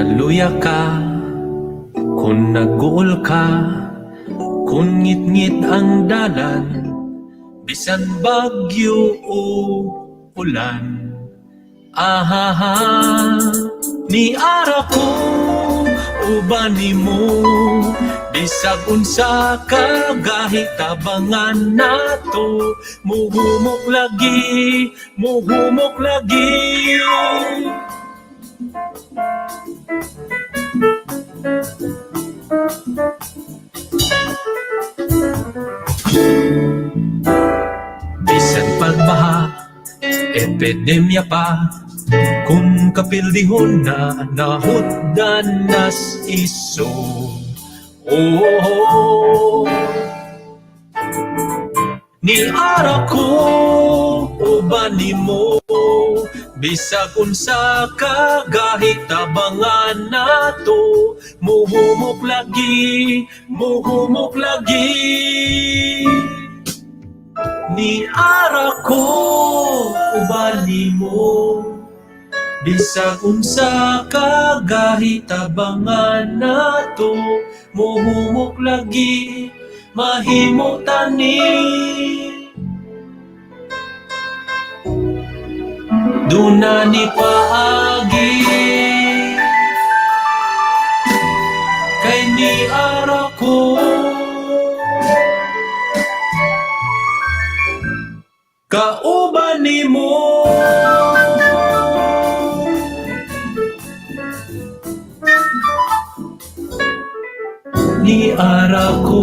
naluya ka, kung nag-uol ka, kung ngit-ngit ang dalan, bisan bagyo o ulan. Ahaha, ni ara ko, uban nimo, bisag unsa ka gahitabangan nato, muhumok lagi, muhumok lagi. Bisan pagbaha, epidemya pa, kung kapildihon na nahutdan nas iso. Oh, ni ara ko, uban nimo, bisag unsa ka gahitabangan nato, muhumok lagi, muhumok lagi. Ni ara ko, uban nimo, bisag unsa ka gahitabangan nato, muhumok lagi, mahimo tani. Duna ni paagi, kay ni ara ko, kauban nimo. Ni ara ko.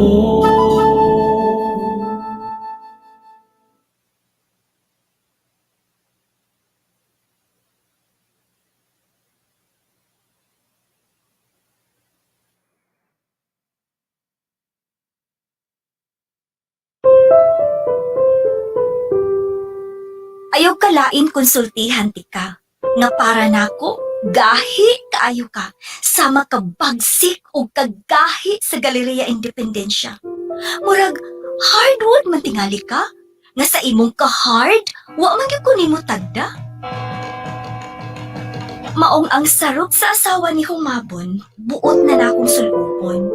Ayaw kalain konsultihan ti ka, nga para nako, gahi kaayo ka, sama ka bagsik o kagahi sa Galleria Independensya. Murag, hardwood man tingali ka, nga sa imong ka-hard, wa man gyud kunin mo tagda. Maong ang sarok sa asawa ni Humabon, buot na nakong sulubon.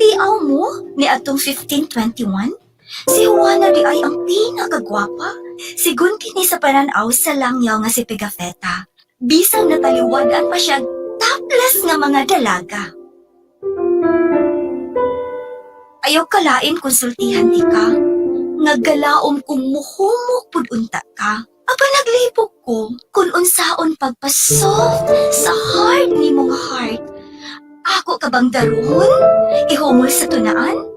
Tiaw mo ni atong 1521, si Juana di ay ang pinakagwapa. Sigun kini sa pananaw sa langyaw nga si Pigafetta. Bisang nataliwadan pa siya taplas nga mga dalaga. Ayaw kalain konsultihan ti ka, nga galaom kung muhumok pud unta ka. Apa naglibog ko kung unsaon pagpasoft sa hard ni mong heart. Ako ka bang daron? Ihumol sa tunaan?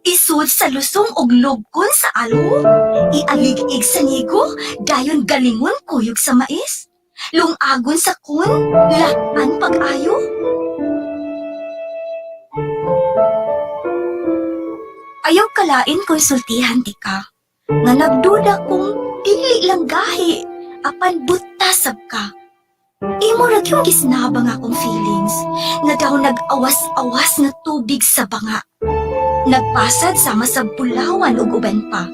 Isud sa lusong og lubkon sa alo, ialig-ig sa nigo, dayon galingon kuyog sa mais, lungagon sa kun, latan pag-ayo. Ayaw kalain konsultihan ti ka, nga nagduda kung dili lang gahi, apan butasab ka. Imo ra gyud gisnabang akong feelings, nga daw nag-awas-awas nga tubig sa banga. Nagpasad sama sa bulawan ug uban pa.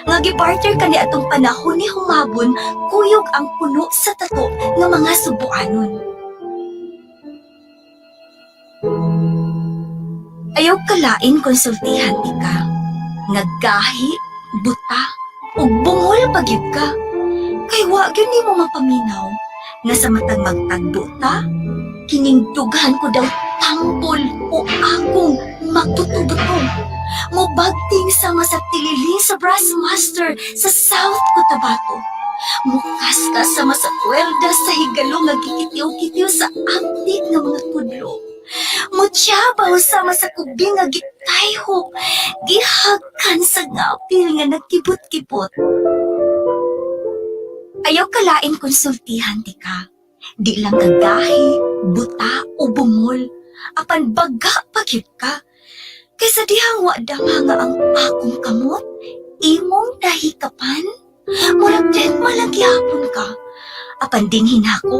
Nga gibarter kani atong panahon ni Humabon, kuyog ang puno sa tato ng mga Cebuanon. Ayaw kalain konsultihan ti ka, nga gahi, buta, ug bungol pagyud ka. Kay wa gyud nimo mapaminaw, nga sa matang magtagbo ta, kining dughan ko daw tambol o akong magbuto-buto. Mubagting sama sa tililing sa brass master sa South Cotabato. Mukas ka sama sa kwelda sa higalo nga gikitiw-kitiw sa antik nga mga tudlo. Mutyabaw sama sa kubing nga gitayhok, gihagkan sa ngapil nga nagkibot-kibot. Ayaw kalain konsultihan ti ka. Di lang kagahi, buta o bungol, apan baga pagyud ka. Kaysa dihang wa damha nga ang akong kamot, imong dahikapan, murag din malagyapon ka. Apan dinhin ako,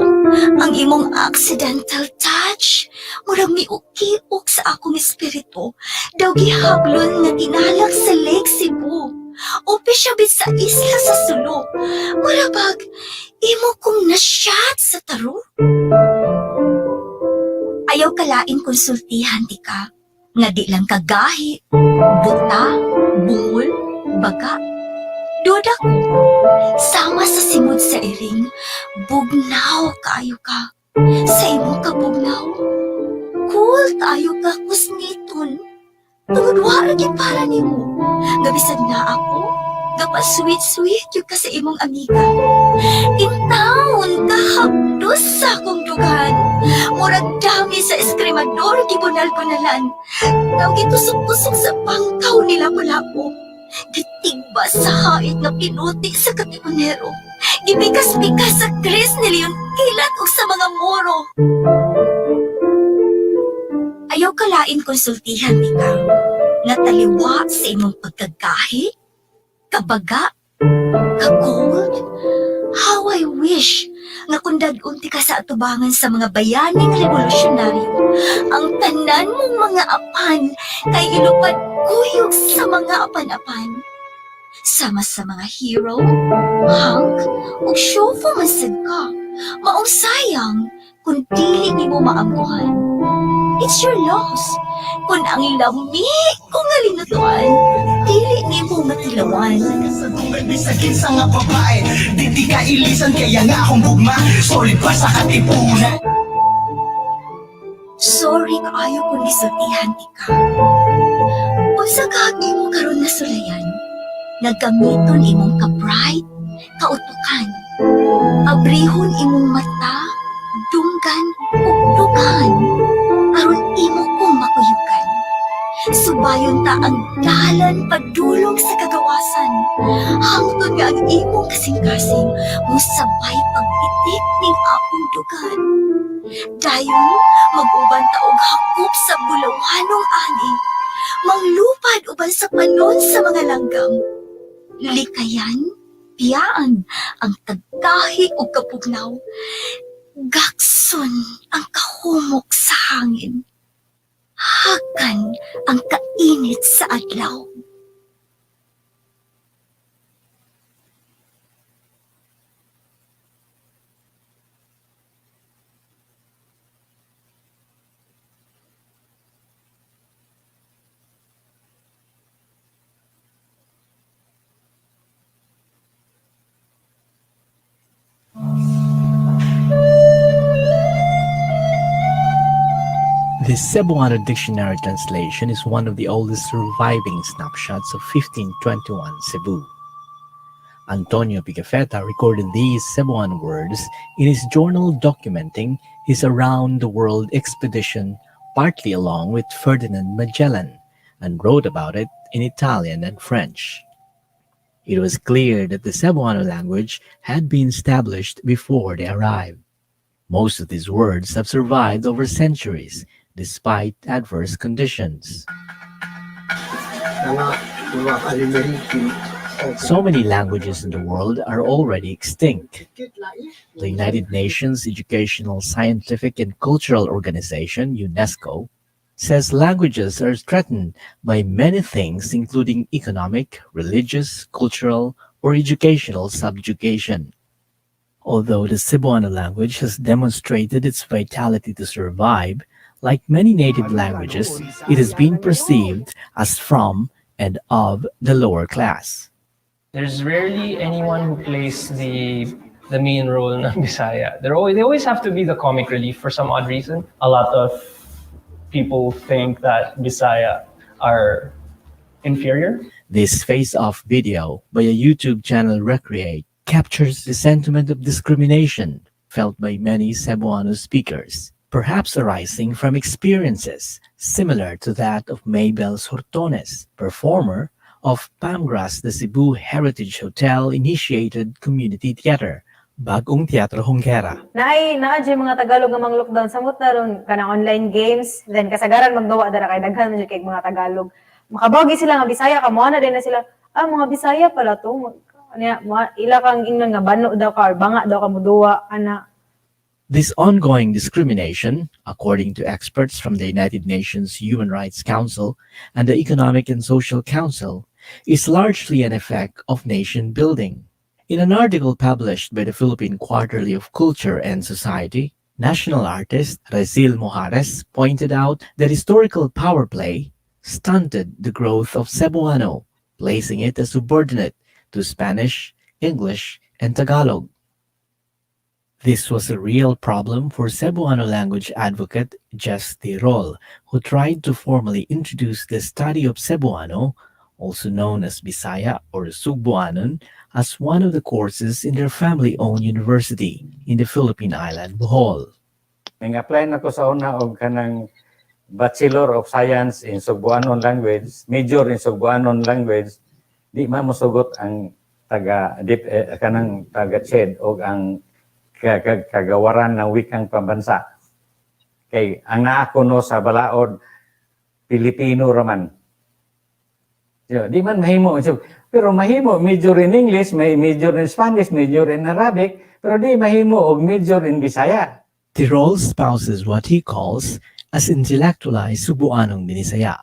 ang imong accidental touch, murag miukiuk sa akong espiritu, daw gihablon nga tinalak sa Lake Cebu. Ope siya bit sa isla sa Sulu, murabag, imo kong nasyat sa taro. Ayaw kalain konsultihan ti ka, nga di lang kagahi, buta, bungol, baga. Duda ko, sama sa simod sa iring, bugnaw kaayo ka. Sa imong kabugnaw, cool kaayo ka kusniton. Tungod wala gyud para nimo. Gabisag na ako, gapa sweet-sweet yung ka sa imong amiga. In town, kahapdos sa akong dugan. Murag dami sa eskrimador, gibunal ko nalan. Nang gitusok-tusok sa pangkaw nila pulapo. Gitigba sa hait na pinuti sa katipunero. Gibikas-bikas sa kris ni Leon kilat o sa mga muro. Ayaw kalain konsultihan ni ka. Nataliwa sa imong pagkagahi, kabaga, ka-cold. How I wish nga kung dagunti ka sa atubangan sa mga bayaning revolusyonaryo, ang tanan mong mga apan kay ilupad kuyog sa mga apan-apan. Sama sa mga hero, hunk, ug syofo masad ka, maong sayang kung dili nimo maangguhan. It's your loss. Kung ang lami kung ngalinutuan, dili nimo matilawan. Bisagin sa nga babae, di ka ilisan kaya nga akong bugma. Solid pa sa katipunan. Sorry kaayo kung gisultihan ti ka. Unsa kaagi mo karon na sulayan? Nagkamiton imong ka-bright, kautukan. Abrihon imong mata, dunggan ug dugan. Aron imo kong makuyugan. Subayon ta ang dalan padulong sa kagawasan. Hangtod nga ang imong kasing-kasing, musabay pagtitik ning akong dugan. Dayon, mag-uban ta og hakop sa bulawanong ani. Manglupad uban sa panon sa mga langgam. Likayan, biyaan ang tagkahi o kapugnaw. Gakson ang kahumok sa hangin. Hakan ang kainit sa adlaw. The Cebuano dictionary translation is one of the oldest surviving snapshots of 1521 Cebu. Antonio Pigafetta recorded these Cebuano words in his journal documenting his around-the-world expedition, partly along with Ferdinand Magellan, and wrote about it in Italian and French. It was clear that the Cebuano language had been established before they arrived. Most of these words have survived over centuries, despite adverse conditions. So many languages in the world are already extinct. The United Nations Educational, Scientific and Cultural Organization, UNESCO, says languages are threatened by many things including economic, religious, cultural, or educational subjugation. Although the Cebuano language has demonstrated its vitality to survive, like many native languages, it has been perceived as from and of the lower class. There's rarely anyone who plays the main role ng Bisaya. They always have to be the comic relief for some odd reason. A lot of people think that Bisaya are inferior. This face-off video by a YouTube channel, Recreate, captures the sentiment of discrimination felt by many Cebuano speakers, perhaps arising from experiences similar to that of Mabel Sortones, performer of Pamgras, the Cebu Heritage Hotel-initiated community theater, Bagong Teatro Hongkera. Naadyo mga Tagalog nga mang-lockdown sa ron kanang online games, then kasagaran magdawa dara kay daghan man kay mga Tagalog. Makabawgi sila nga Bisaya, kamuha na din na sila, mga Bisaya pala to. Ila kang ingnan nga bano daw ka or banga daw ka muduwa, ana. This ongoing discrimination, according to experts from the United Nations Human Rights Council and the Economic and Social Council, is largely an effect of nation building. In an article published by the Philippine Quarterly of Culture and Society, National artist 𝒍𝒐𝒏𝒅𝒐 pointed out that historical power play stunted the growth of Cebuano, placing it as subordinate to Spanish, English, and Tagalog. This was a real problem for Cebuano language advocate 𝒍𝒐𝒏𝒅𝒐, who tried to formally introduce the study of Cebuano, also known as Bisaya or Sugbuanon, as one of the courses in their family-owned university in the Philippine island Bohol. Nang-apply na ko sa una og kanang Bachelor of Science in Cebuanon Language, major in Cebuanon Language, di mamusugot ang kanang taga CHED o ang kagawaran ng wikang pambansa. Kay ang naa ko no sa balaod Pilipino raman. Di man mahimo. Pero mahimo major in English, may major in Spanish, major in Arabic, pero di mahimo og major in Bisaya. 𝒍𝒐𝒏𝒅𝒐 espouses what he calls as intellectualized Cebuanong Binisaya.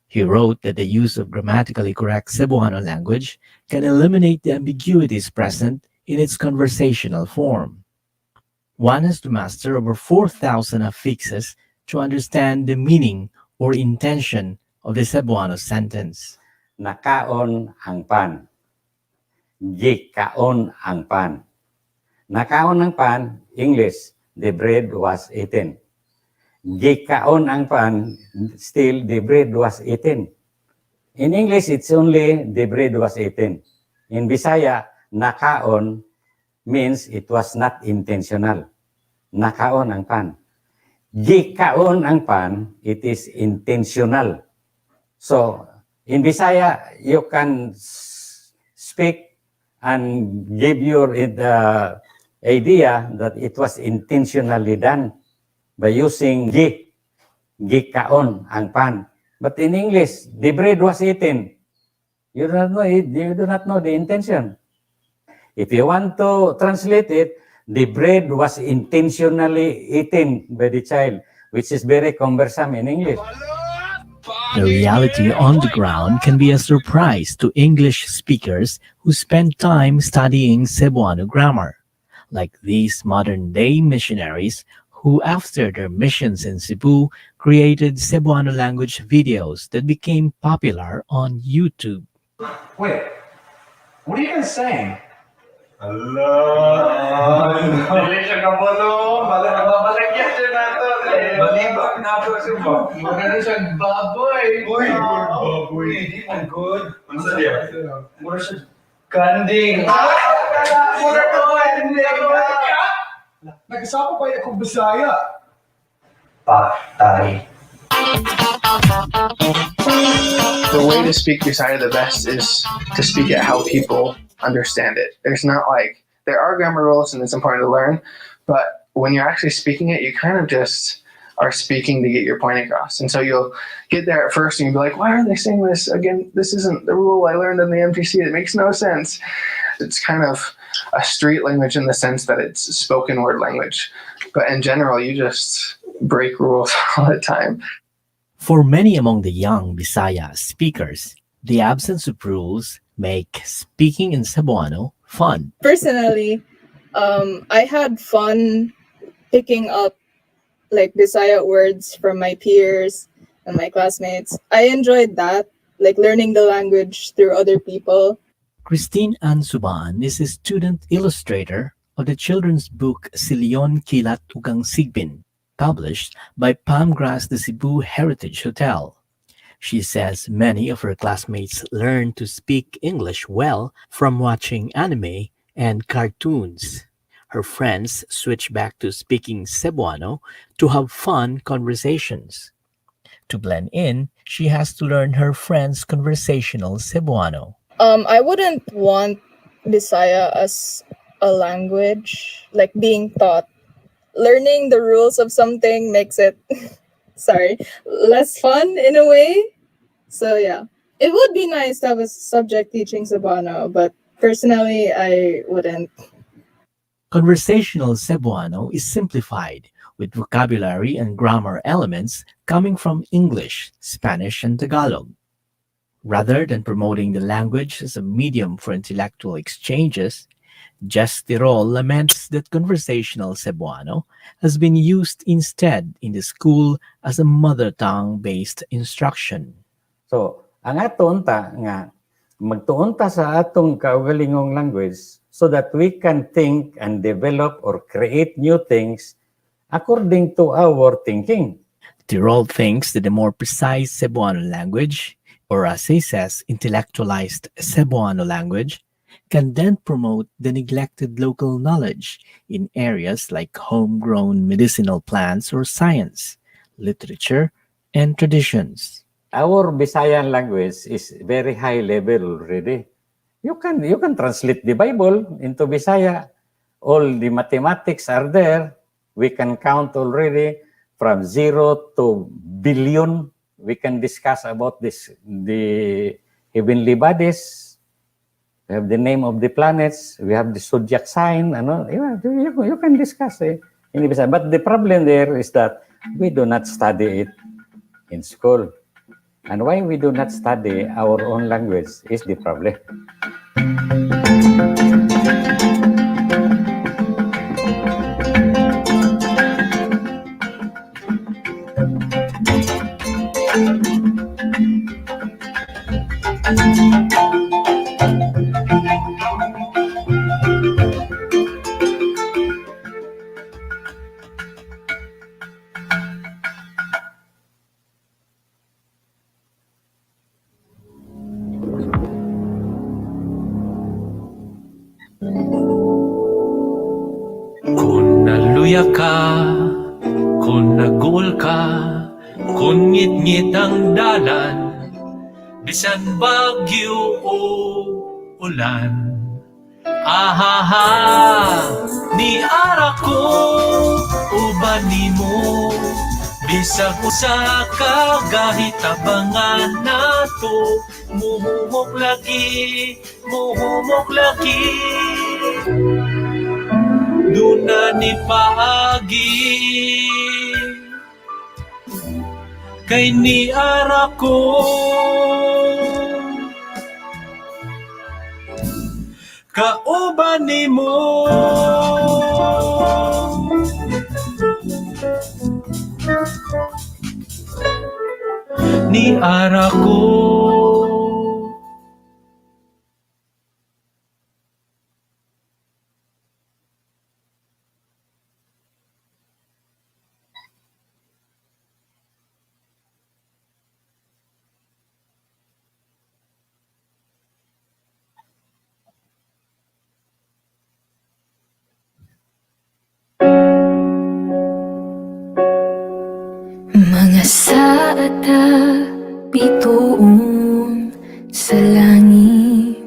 He wrote that the use of grammatically correct Cebuano language can eliminate the ambiguities present in its conversational form. One has to master over 4,000 affixes to understand the meaning or intention of the Cebuano sentence. Nakaon ang pan. Gikaon ang pan. Nakaon ang pan, English, the bread was eaten. Gikaon ang pan, still the bread was eaten. In English, it's only the bread was eaten. In Bisaya, nakaon means it was not intentional. Nakaon ang pan. Gikaon ang pan, it is intentional. So, in Bisaya, you can speak and give your idea that it was intentionally done by using gikaon ang pan. But in English, the bread was eaten. You do not know the intention. If you want to translate it, the bread was intentionally eaten by the child, which is very cumbersome in English. The reality on the ground can be a surprise to English speakers who spend time studying Cebuano grammar, like these modern-day missionaries who, after their missions in Cebu, created Cebuano language videos that became popular on YouTube. Wait, what are you guys saying? Dili siya kabalo. Balagyan siya nato. Balibak na po siya ba? Maganda siyang baboy. Uy, baboy. Hindi mo good. Ano sa diya? Mura siya kanding. Mura ko. Hindi ako. Nagkasama pa yung akong Bisaya. Patay. The way to speak Bisaya the best is to speak it how people understand it. There's not like, there are grammar rules and it's important to learn, but when you're actually speaking it, you kind of just are speaking to get your point across. And so you'll get there at first and you'll be like, why are they saying this? Again, this isn't the rule I learned in the MTC. It makes no sense. It's kind of a street language in the sense that it's spoken word language. But in general, you just break rules all the time. For many among the young Bisaya speakers, the absence of rules make speaking in Cebuano fun. Personally, I had fun picking up like Bisaya words from my peers and my classmates. I enjoyed that, like learning the language through other people. Christine Ann Suban is a student illustrator of the children's book Silion Kilat Ugang Sigbin, published by Palmgrass the Cebu Heritage Hotel. She says many of her classmates learned to speak English well from watching anime and cartoons. Her friends switch back to speaking Cebuano to have fun conversations. To blend in, she has to learn her friends' conversational Cebuano. I wouldn't want Bisaya as a language, like being taught. Learning the rules of something makes it, less fun in a way. So yeah, it would be nice to have a subject teaching Cebuano, but personally, I wouldn't. Conversational Cebuano is simplified, with vocabulary and grammar elements coming from English, Spanish, and Tagalog. Rather than promoting the language as a medium for intellectual exchanges, 𝒍𝒐𝒏𝒅𝒐 laments that conversational Cebuano has been used instead in the school as a mother tongue-based instruction. So, ang aton ta nga magtuon ta sa atong kaugalingong language so that we can think and develop or create new things according to our thinking. Tirol thinks that the more precise Cebuano language, or as he says, intellectualized Cebuano language, can then promote the neglected local knowledge in areas like homegrown medicinal plants or science, literature, and traditions. Our Bisayan language is very high level already. You can translate the Bible into Bisaya. All the mathematics are there. We can count already from 0 to billion. We can discuss about the heavenly bodies. We have the name of the planets. We have the zodiac sign. You can discuss it in Bisaya. But the problem there is that we do not study it in school. And why we do not study our own language is the problem. Kung naluya ka, kung nagul ka, kung ngit-ngit ang dalan, bisan bagyo o ulan. Ahaha, ni ara ko, uban nimo, bisag usa ka gahitabangan nato, muhumok lagi, muhumok lagi. Duna ni paagi kay ni ara ko kauban nimo ni ara ko. Mga saata bituon sa langit,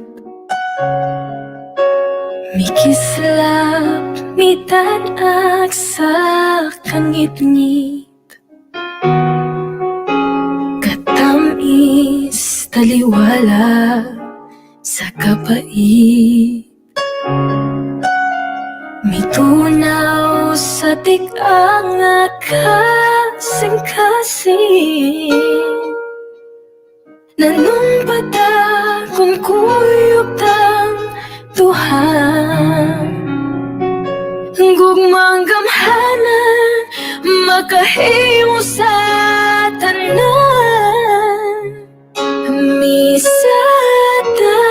mikislap mitanak sa kangit-ngit, katamis taliwala sa kapait, mitunaw sa tik-ang nga kasing-kasing, nanumpata kung kuyog tang tuhan, gugmang gamhanan makahimo sa tanan, misata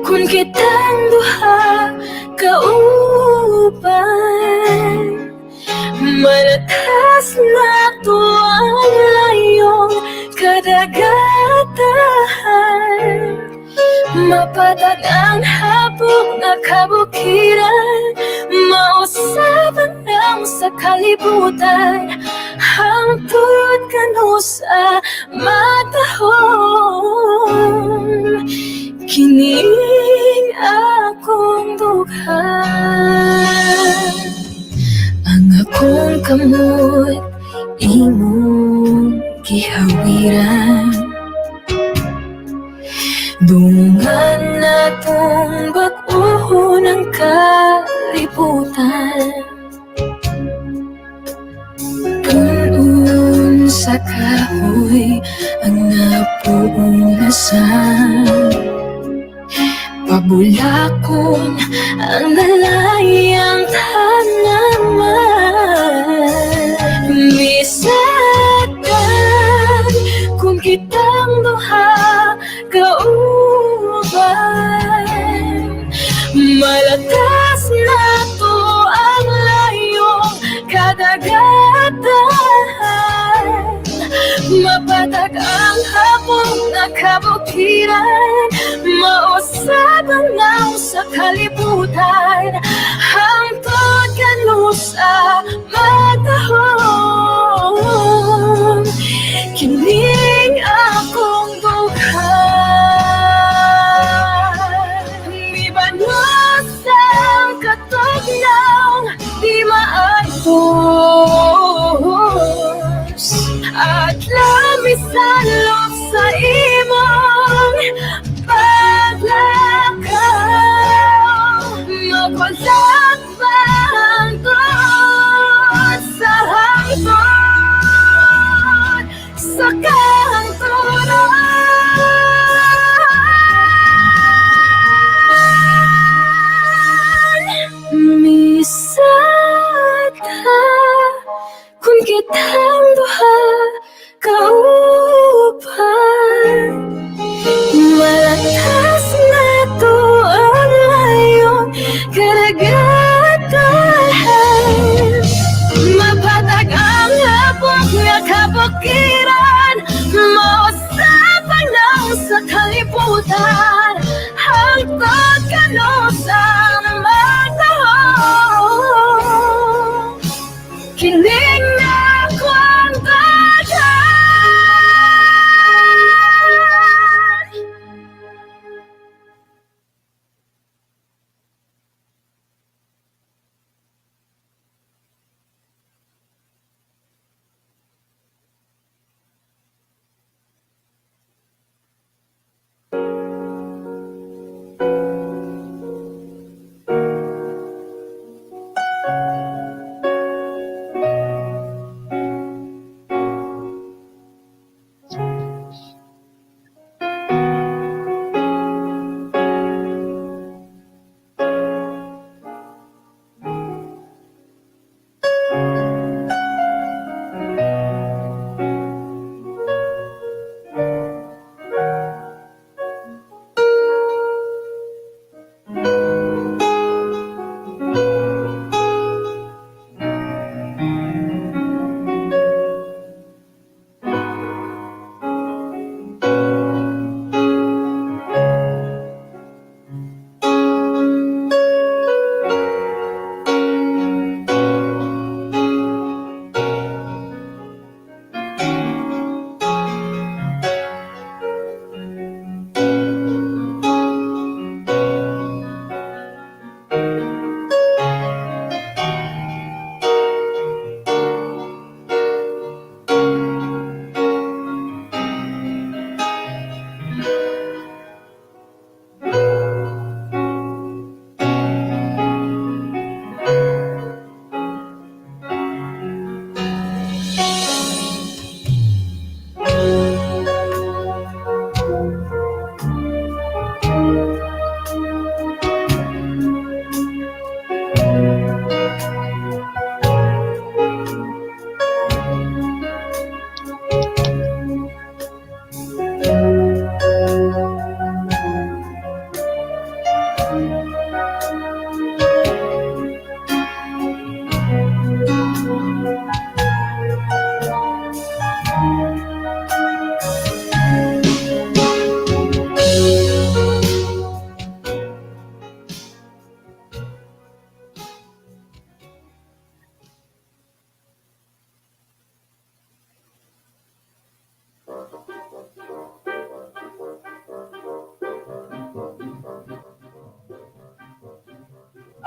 kung kitang duha kauban, malakas na tuwang iyong kadagatahan, mapatag ang hapok na kabukiran, mausapan lang sa kalibutan, hangtod kano sa matahon, kining akong dughan. Ang akong kamot imong gihawiran, dungan natong bag-o ng kalibutan, punon sa kahoy ang napuunasan, bulakon ang nalayang tanaman. Misatan kung kitang duha kauban, malatas na to ang layong kadagatan. Mapatag ang hapong nakabukiran, mausap ang naw sa kalibutan, hangtod kanu sa matahong. Kining akong duhan, di banos ang katugnaw, di maantos, at lamisalok sa imong paglakaw. Magwasak pa hangtod sa hangtod, sa kahangturan. Misad ka kung kitang duha kauban, malatas na to ang layong karagatan. Mapatag ang hapong nakabukiran, mausap ang naw sa kalibutan, hangtod kanu sa matahong. Kining na akong daghan.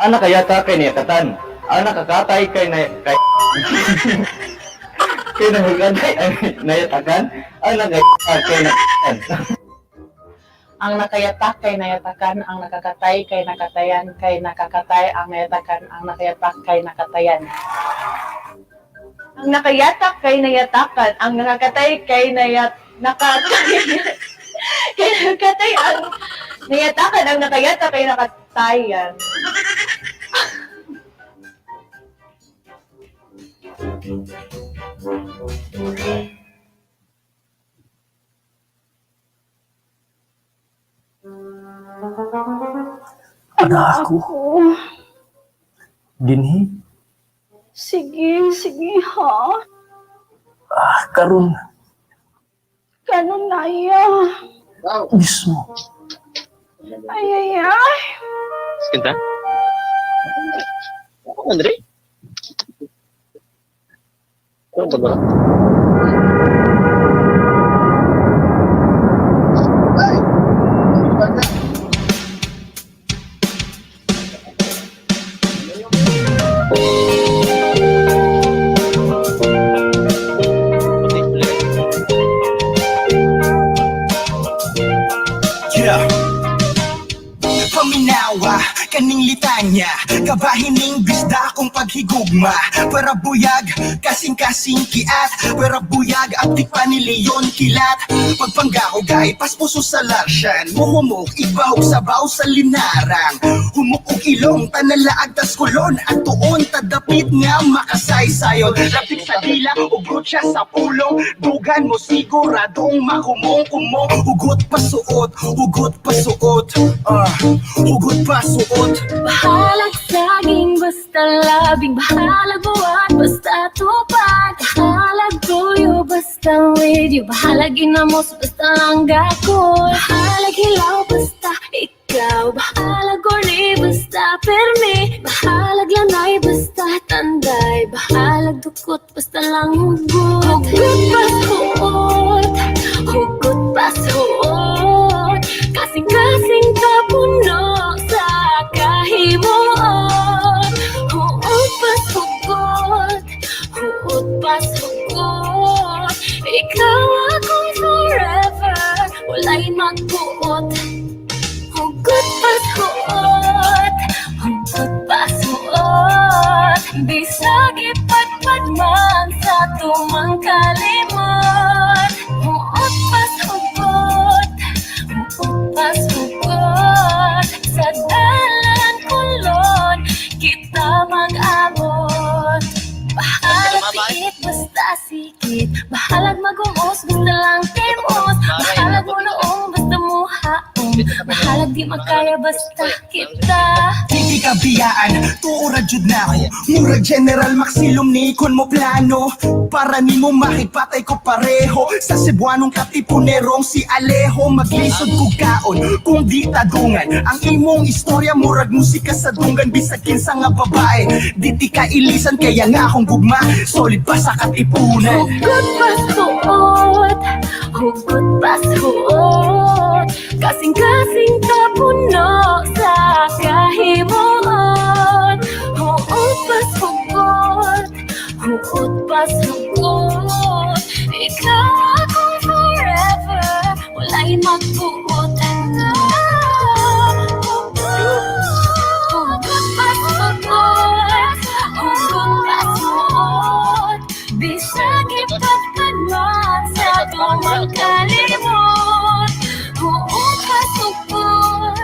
Anak kayata kay niyatatan. Anak kakatay kay kay kay nahugantay ay nayatakan. Anak kay nakatan. Ang nakayatak kay nayatakan, ang nakakatay kay nakatayan, kay nakakatay ang nayatakan, ang nakayatak kay nakatayan. Ang nakayatak kay nayatakan, ang nakakatay kay nakatay ang Nayatakan ang nakayata kay nakatayan. Ada ako. Dinhi. Sige ha. Karon Kanon na iya. mismo. Ay. Sebentar. Andre? Ano ba? Yeah. Paminawa, kaning litanya, kabahining bisda kong paghigugma. Para buyag, kasing-kasing kiat, para buyag, aptik pa ni Leon kilat. Pagpanggao gay, paspuso sa larsyan, muhumok, ibaw, sabaw sa linarang. Humukog ilong, tanalaag tas kulon, at tuon, tadapit nga makasaysayon. Lapit sa dila, ugrot siya sa pulong, dugan mo siguradong makumong-kumong. Hugot pa suot, hugot pa suot, hugot pa suot. Bahalag saging, basta labing. Bahalag buwan, basta tupad. Bahalag tuyo, basta with you. Bahalag inamos, basta langga ko. Bahalag hilaw, basta ikaw. Bahalag orni, basta permi. Bahalag lanay, basta tanday. Bahalag dukot, basta lang hugot. Hugot pa suot, hugot pa suot. Kasing-kasing kapuno sa kahimuon. Huot pas hugot, huot pas hugot. Ikaw akong forever, wala'y magbuot. Hugot pas huot, hugot pas huot. Bisag ipagpad man sa tumang kalimot. Huot pas hugot, pas hugot. Sa dalan kulon kita mag-abot. Bahalag tiit basta sikit. Bahalag magumos basta lang timos. Bahalag mo noong basta muhaong. Bahalag di makaya basta kita. Hindi ka biyaan, tuura jud na ako. Mura General Maxilum ni ikon mo plano. Para ni mo makipatay ko pareho. Sa Cebuanong katipunerong si Alejo. Maglisod ko kaon kung di tadungan. Ang imong istorya murag musika sa dunggan. Bisag kinsa nga babae, di ka ilisan. Kaya nga akong gugma, solid pa sa katipunan. Hugot pas huot, hugot pas huot. Kasing-kasing kapuno sa kahimuon. Huot pas hugot, huot pas hugot. Ikaw akong forever, wala'y magbuot. Hugot pas hugot, hugot pas hugot. Bisag ipagpad man sa tumang kalimot. Huot pas hugot,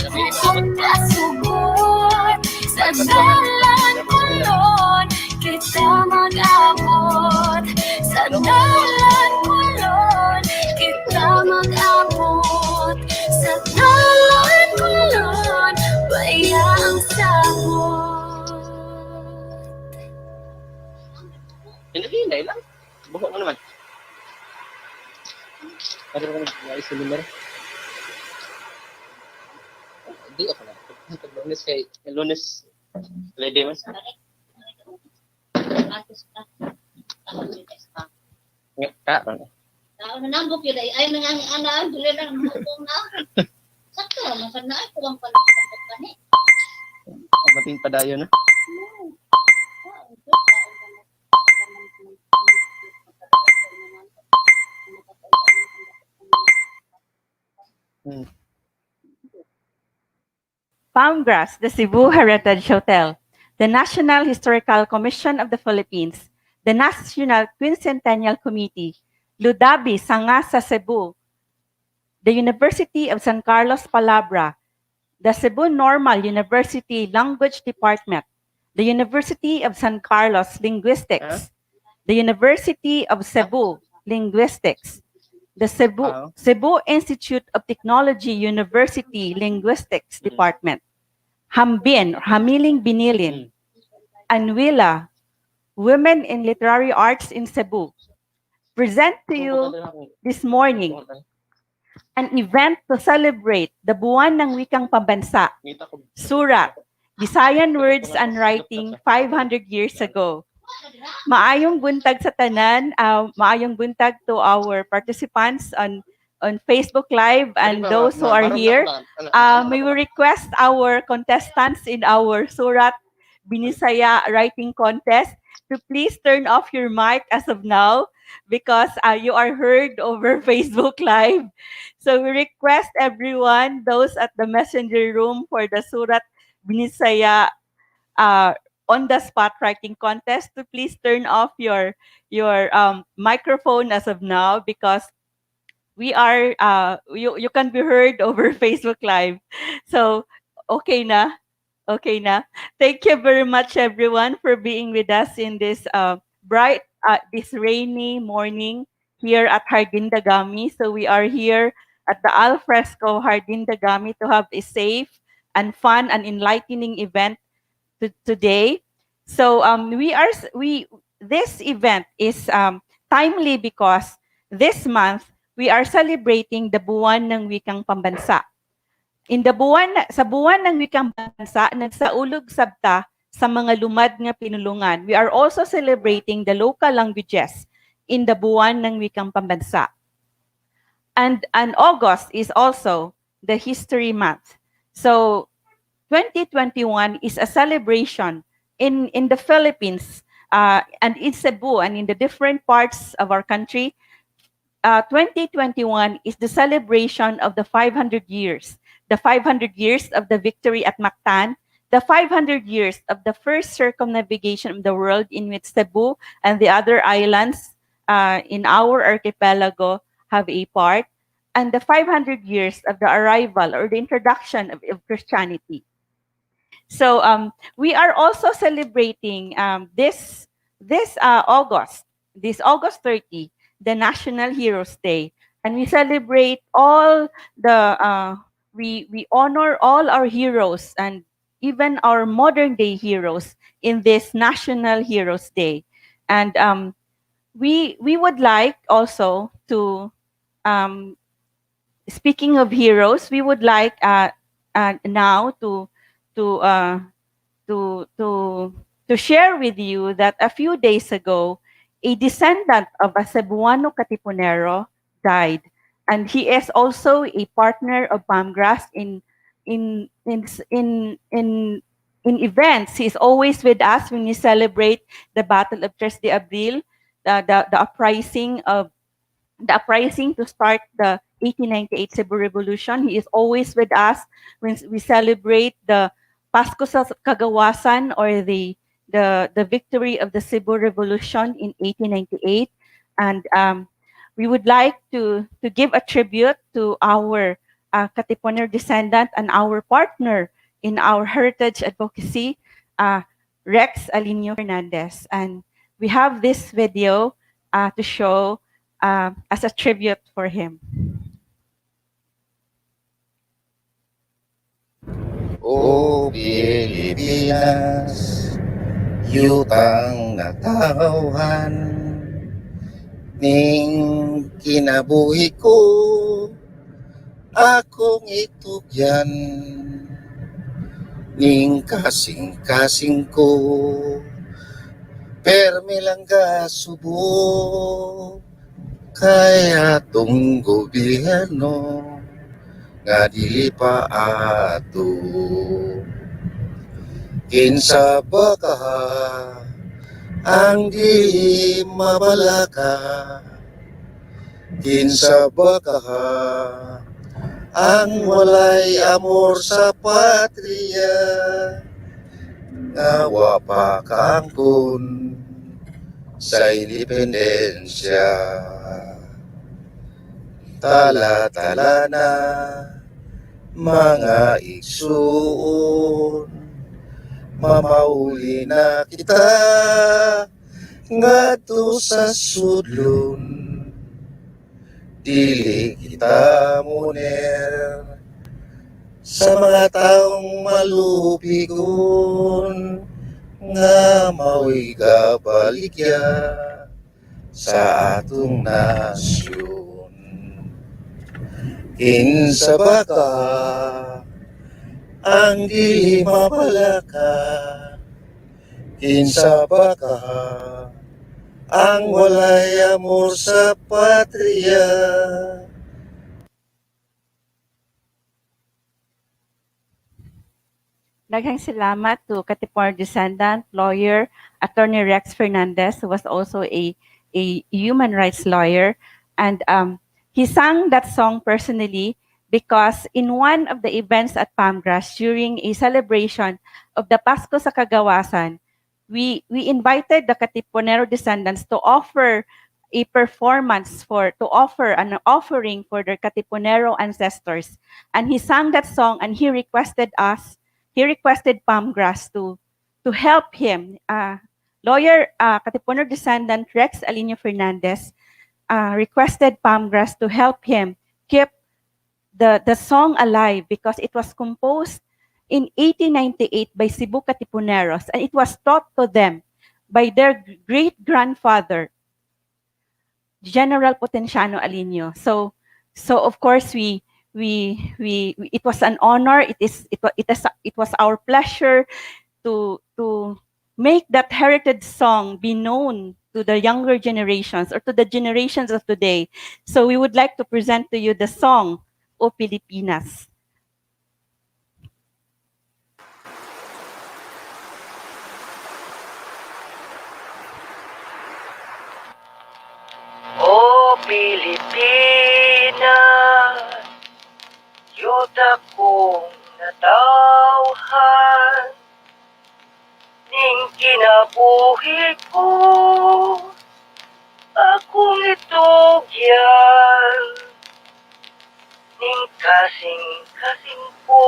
hugot pas hugot. Sa dalan kulon kita mag-abot. Sa dalan kulon kita mag-abot. Sa dalan kulon bayang sabot. Hinay lang. Buhok mo naman. Ano ka nag-ayos sa lugar? Hindi ako na. Pag-lunes kay Lunes. Lady mas. Ngek ka. Nambok yun ay nang ana dili lang mutong na. Sakto man na ako lang pala kani. Mating padayon na. PAMGRAS, the Cebu Heritage Hotel, the National Historical Commission of the Philippines, the National Quincentennial Committee, Ludabi Sanga sa Cebu, the University of San Carlos Palabra, the Cebu Normal University Language Department, the University of San Carlos Linguistics, the University of Cebu Linguistics, the Cebu Institute of Technology University Linguistics Department, Hambin, Hamiling Binilin, Anwila, Women in Literary Arts in Cebu, present to you this morning an event to celebrate the buwan ng wikang pambansa, Surat, Bisayan words and writing 500 years ago. Maayong buntag sa tanan, maayong buntag to our participants on Facebook Live and those who are here. May we request our contestants in our Surat Binisaya writing contest to please turn off your mic as of now because you are heard over Facebook Live. So we request everyone, those at the messenger room for the Surat Binisaya on-the-spot writing contest to please turn off your microphone as of now because we are you can be heard over Facebook Live. So okay na. Okay na. Thank you very much everyone for being with us in this bright this rainy morning here at 𝒣𝒲𝒂𝒏𝒂𝒈. So we are here at the 𝒣𝒐𝒍𝒂𝒏𝒂𝒈 to have a safe and fun and enlightening event today. So this event is timely because this month we are celebrating the buwan ng wikang pambansa. Sa buwan ng wikang pambansa, nagsaulog sabta sa mga lumad nga pinulungan. We are also celebrating the local languages in the buwan ng wikang pambansa. And August is also the history month. So 2021 is a celebration in the Philippines and in Cebu and in the different parts of our country. 2021 is the celebration of the 500 years of the victory at Mactan, the 500 years of the first circumnavigation of the world in which Cebu and the other islands in our archipelago have a part, and the 500 years of the arrival or the introduction of Christianity. So we are also celebrating this August 30, the National Heroes Day, and we celebrate all the we honor all our heroes and even our modern day heroes in this National Heroes Day. And we would like also to speaking of heroes, we would like now to share with you that a few days ago, a descendant of a Cebuano Katipunero died, and he is also a partner of Pamgras in events. He is always with us when we celebrate the Battle of 3 de Abril, the uprising to start the 1898 Cebu Revolution. He is always with us when we celebrate the Pasko sa Kagawasan or the victory of the Cebu Revolution in 1898. And we would like to give a tribute to our Katipuner descendant and our partner in our heritage advocacy, Rex Alinio Fernandez. And we have this video to show as a tribute for him. O Pilipinas, yutang natawhan ning kinabuhi ko, akong itugyan ning kasing-kasing ko, permi lang ka subo kaya atong gobyerno nga dili pa ato. Kinsa ba ka ang di mabalaka? Kinsa ba ka ang walay amor sa patria? Nga wa pa kaangkon sa independensya. tala-tala na mga igsuon, mamauli na kita ngadto sa sudlon, dili kita muner sa mga taong malupigon nga mao'y kabaligya sa atong nasyon. Kinsa ba ka ang dili mapalaka? Kinsa ba ka ang walay amor sa patriya? Daghang salamat to Katipuner descendant, lawyer, Attorney Rex Fernandez, who was also a human rights lawyer. And he sang that song personally because in one of the events at Pamgras during a celebration of the Pasko sa Kagawasan, we invited the Katipunero descendants to offer a performance to offer an offering for their Katipunero ancestors. And he sang that song and he requested Pamgras to help him. Lawyer Katipuner descendant Rex Alinio Fernandez requested Pamgras to help him keep the song alive because it was composed in 1898 by Cebu Katipuneros and it was taught to them by their great-grandfather, General Potenciano Alinio. So of course it was an honor. It was our pleasure to make that heritage song be known to the younger generations or to the generations of today. So we would like to present to you the song O Pilipinas. O Pilipinas, yuta kong natawhan, ning kinabuhi ko, akong itugyan, ning kasing-kasing ko,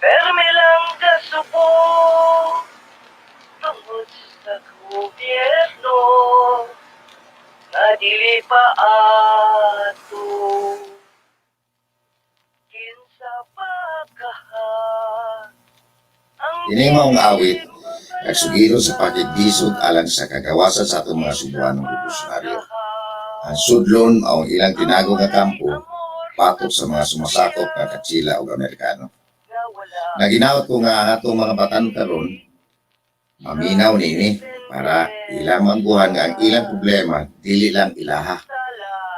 perme lang kasubo, tungod sa gobyerno, na dili pa ato. Kinsa pa kaha Ini maong awit, nagsugiro sa pakigisod alang sa kagawasan sa atong mga Cebuanong revolusyonaryo. Ang sudlon ang ilang tinago nga kampo, patok sa mga sumasakop nga Katsila o Amerikano. Naginawat ko nga atong mga batan karon, maminaw nini para ilang mangguhan nga ang ilang problema dili lang ilaha,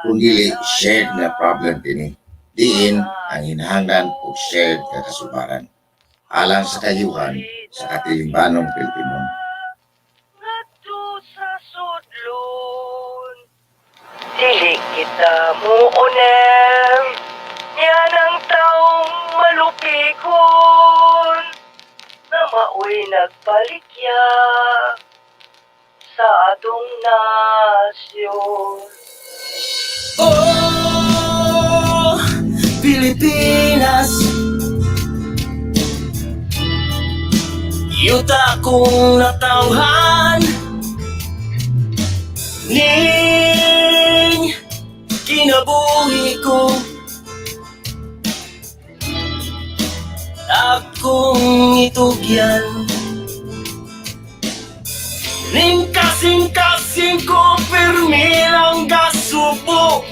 kundi shared na problem kini. Diin ang hinahanglan o shared kakasubaran alang sa kayuhan sa katilimbanong Pilipino. dili kita mo onem, yan ang taong malupikon, na mao'y nagpalikya sa atong nasyon. Oh, Pilipinas, yuta kong natawhan, ning kinabuhi ko, akong itugyan, ning kasing-kasing ko pirmi lang gasubo,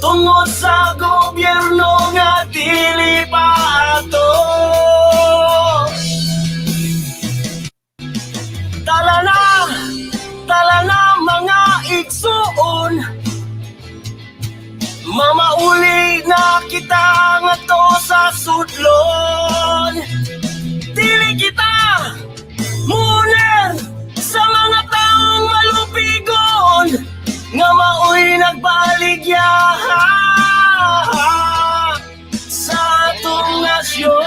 tungod sa gobyerno nga dili pa ato. Tala na mga igsuon, mamauli na kita nga to sa sudlon, dili kita muner sa mga taong malupigon, nga mao'y nagbaligya sa atong nasyon.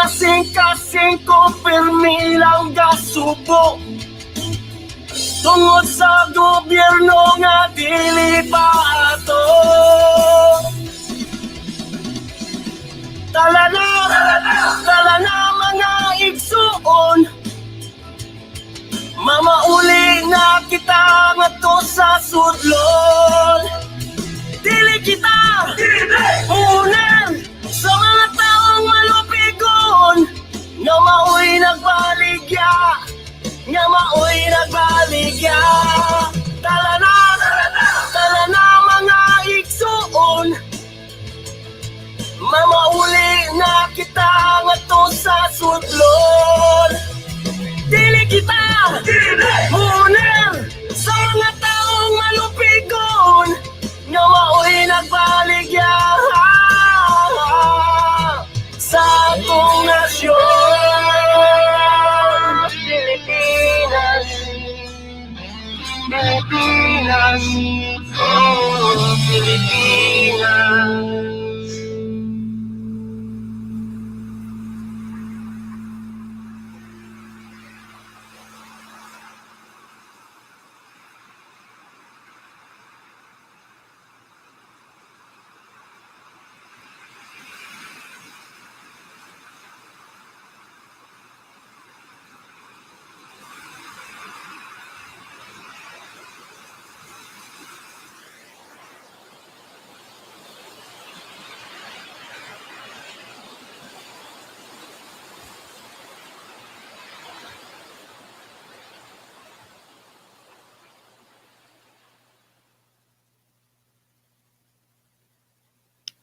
kasing-kasing ko pirmi lang gasubo tungod sa gobyerno nga dili pa ato. Tala na mga igsuon, mamauli na kita ngadto sa sudlon. Dili kita unan sa mga taong malupigon, nga maoy nagbaligya, nga maoy nagbaligya. Tala na mga igsuon, mamauli na kita ngadto sa sudlon. Dili kita unan sa mga taong malupigon, nga maoy nagbaligya sa atong nasyon. Pilipinas, Pilipinas, oh Pilipinas.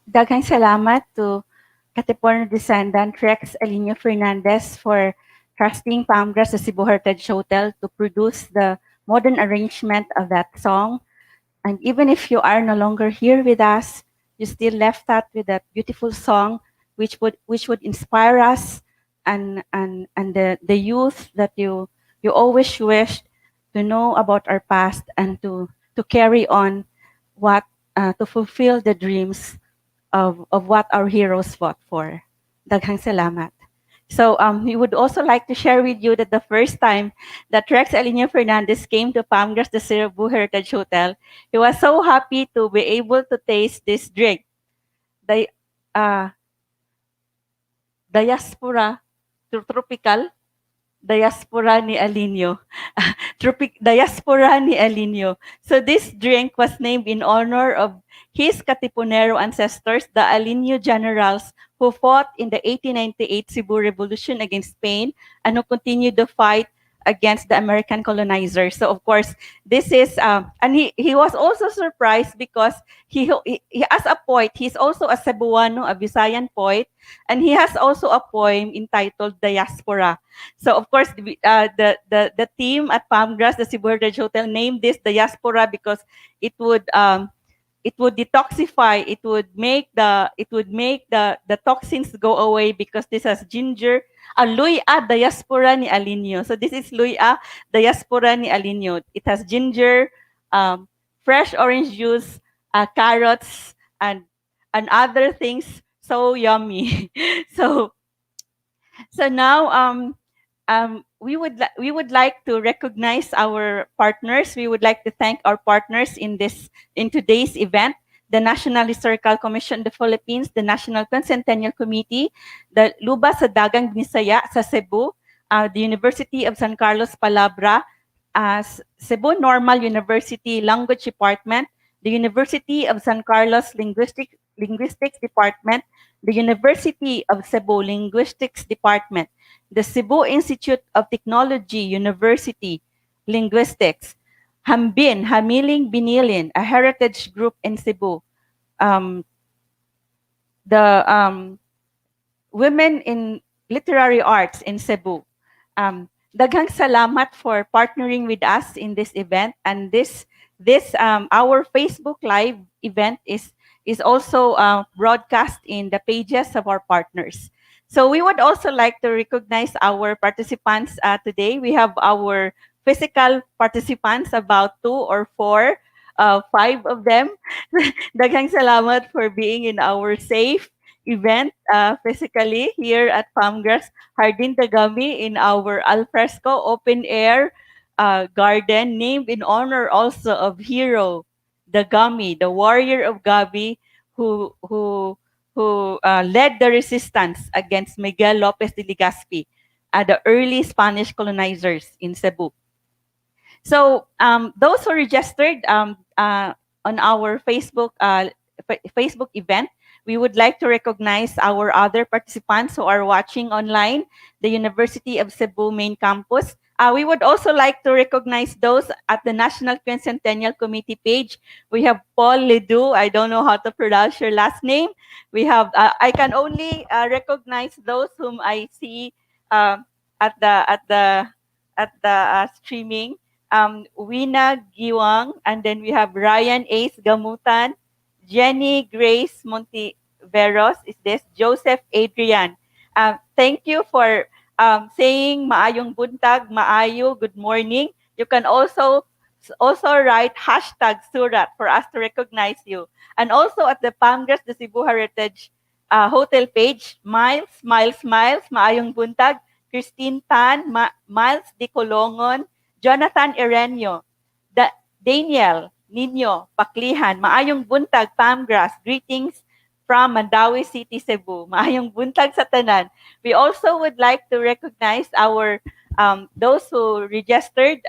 Daghang salamat to Katipunan descendant Rex Alinio Fernandez for trusting 𝒂𝒏𝒅𝒐 𝑠 to produce the modern arrangement of that song. And even if you are no longer here with us, you still left that with that beautiful song which would inspire us and the youth that you always wished to know about our past and to carry on what to fulfill the dreams of what our heroes fought for. Daghang salamat. So we would also like to share with you that the first time that Rex Alinio Fernandez came to 𝒂𝒏𝒅𝒐, the Cebu Heritage Hotel, he was so happy to be able to taste this drink, the diaspora tropical diaspora ni Alinio. Diaspora ni Alinio. So this drink was named in honor of his Katipunero ancestors, the Alinio generals who fought in the 1898 Cebu Revolution against Spain and who continued the fight against the American colonizers. So of course, this is, and he was also surprised because he as a poet, he's also a Cebuano, a Visayan poet, and he has also a poem entitled Diaspora. So of course, the team at 𝒂𝒏𝒅𝒐, the Cebu Heritage Hotel, named this Diaspora because it would detoxify, it would make the toxins go away because this has ginger. Luya diaspora ni Alinio. So this is luya diaspora ni Alinio. It has ginger, fresh orange juice, carrots, and other things. So yummy. So now we would like to recognize our partners. We would like to thank our partners in today's event: the National Historical Commission of the Philippines, the National Quincentennial Committee, the Luba sa Dagang Bisaya sa Cebu, the University of San Carlos Palabra, Cebu Normal University Language Department, the University of San Carlos Linguistics Department, the University of Cebu Linguistics Department, the Cebu Institute of Technology University Linguistics, Hamiling Binilin, a heritage group in Cebu, the Women in Literary Arts in Cebu. Daghang salamat for partnering with us in this event, and this our Facebook Live event is also broadcast in the pages of our partners. So we would also like to recognize our participants today. We have our physical participants, about 2 or 4, 5 of them. Daghang salamat for being in our safe event physically here at Palmgrass Jardín de Gami in our alfresco open air garden, named in honor also of hero the Gami, the warrior of Gabi, who led the resistance against Miguel Lopez de Legazpi, the early Spanish colonizers in Cebu. So those who registered on our Facebook event, we would like to recognize our other participants who are watching online, the University of Cebu main campus. We would also like to recognize those at the National Quincentennial Committee page. We have Paul Ledoux. I don't know how to pronounce your last name. We have, I can only recognize those whom I see at the streaming. Wina Giwang, and then we have Ryan Ace Gamutan, Jenny Grace Montiveros, is this, Joseph Adrian. Thank you for saying maayong buntag, maayo, good morning. You can also write hashtag Surat for us to recognize you. And also at the Palmgrass de Cebu Heritage Hotel page, Miles, maayong buntag, Christine Tan, Miles Di Colongon, Jonathan Erenio, Daniel Nino Paklihan, maayong buntag, Palmgrass, greetings from Mandawi City, Cebu. Maayong buntag sa tanan. We also would like to recognize our those who registered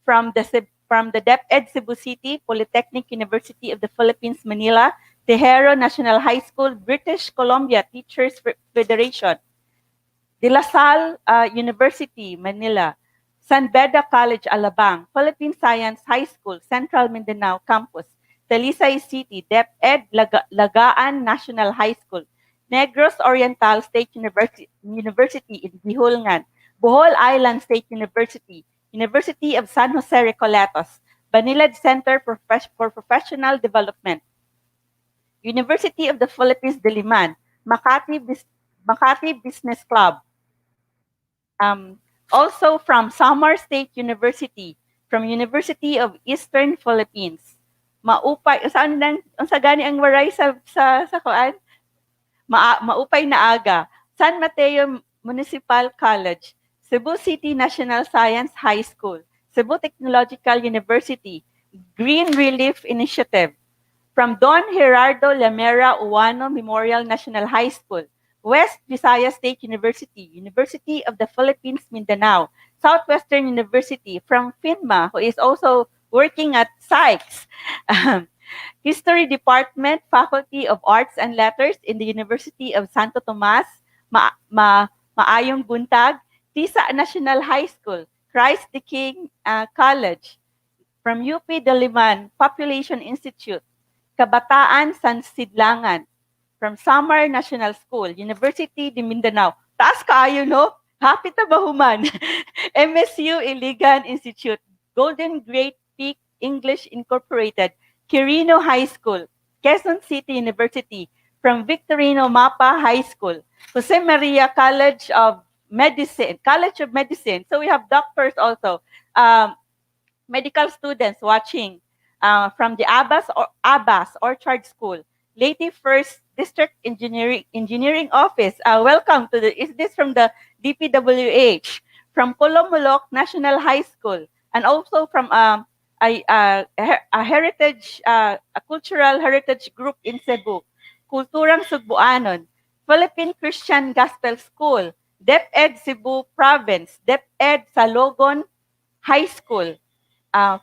from the DepEd Cebu City, Polytechnic University of the Philippines, Manila, Tejero National High School, British Columbia Teachers Federation, De La Salle University, Manila, San Beda College, Alabang, Philippine Science High School, Central Mindanao Campus, Talisay City, DepEd Lagaan National High School, Negros Oriental State University in Bihulngan, Bohol Island State University, University of San Jose Recoletos, Banilad Center for Professional Development, University of the Philippines, Diliman, Makati Business Club, also from Samar State University, from University of Eastern Philippines. Maupay, unsa gani ang waray sa kuan? Maupay na aga. San Mateo Municipal College, Cebu City National Science High School, Cebu Technological University, Green Relief Initiative, from Don Gerardo Lamera Uwano Memorial National High School, West Visayas State University, University of the Philippines, Mindanao, Southwestern University, from FINMA, who is also working at Sykes, History Department, Faculty of Arts and Letters in the University of Santo Tomas, Maayong Buntag, TISA National High School, Christ the King College, from UP Diliman Population Institute, Kabataan San Sidlangan, from Samar National School, University de Mindanao. Taas kaayo, no? Hapit na bahuman. MSU Iligan Institute, Golden Great Peak English Incorporated, Quirino High School, Quezon City University, from Victorino Mapa High School, Jose Maria College of Medicine. So we have doctors also, medical students watching from the Abbas Orchard School, Leyte First District Engineering Office. Welcome to is this from the DPWH, from Colomolok National High School, and also from a heritage, a cultural heritage group in Cebu, Kulturang Sugbuanon, Philippine Christian Gospel School, DepEd Cebu Province, DepEd Salogon High School,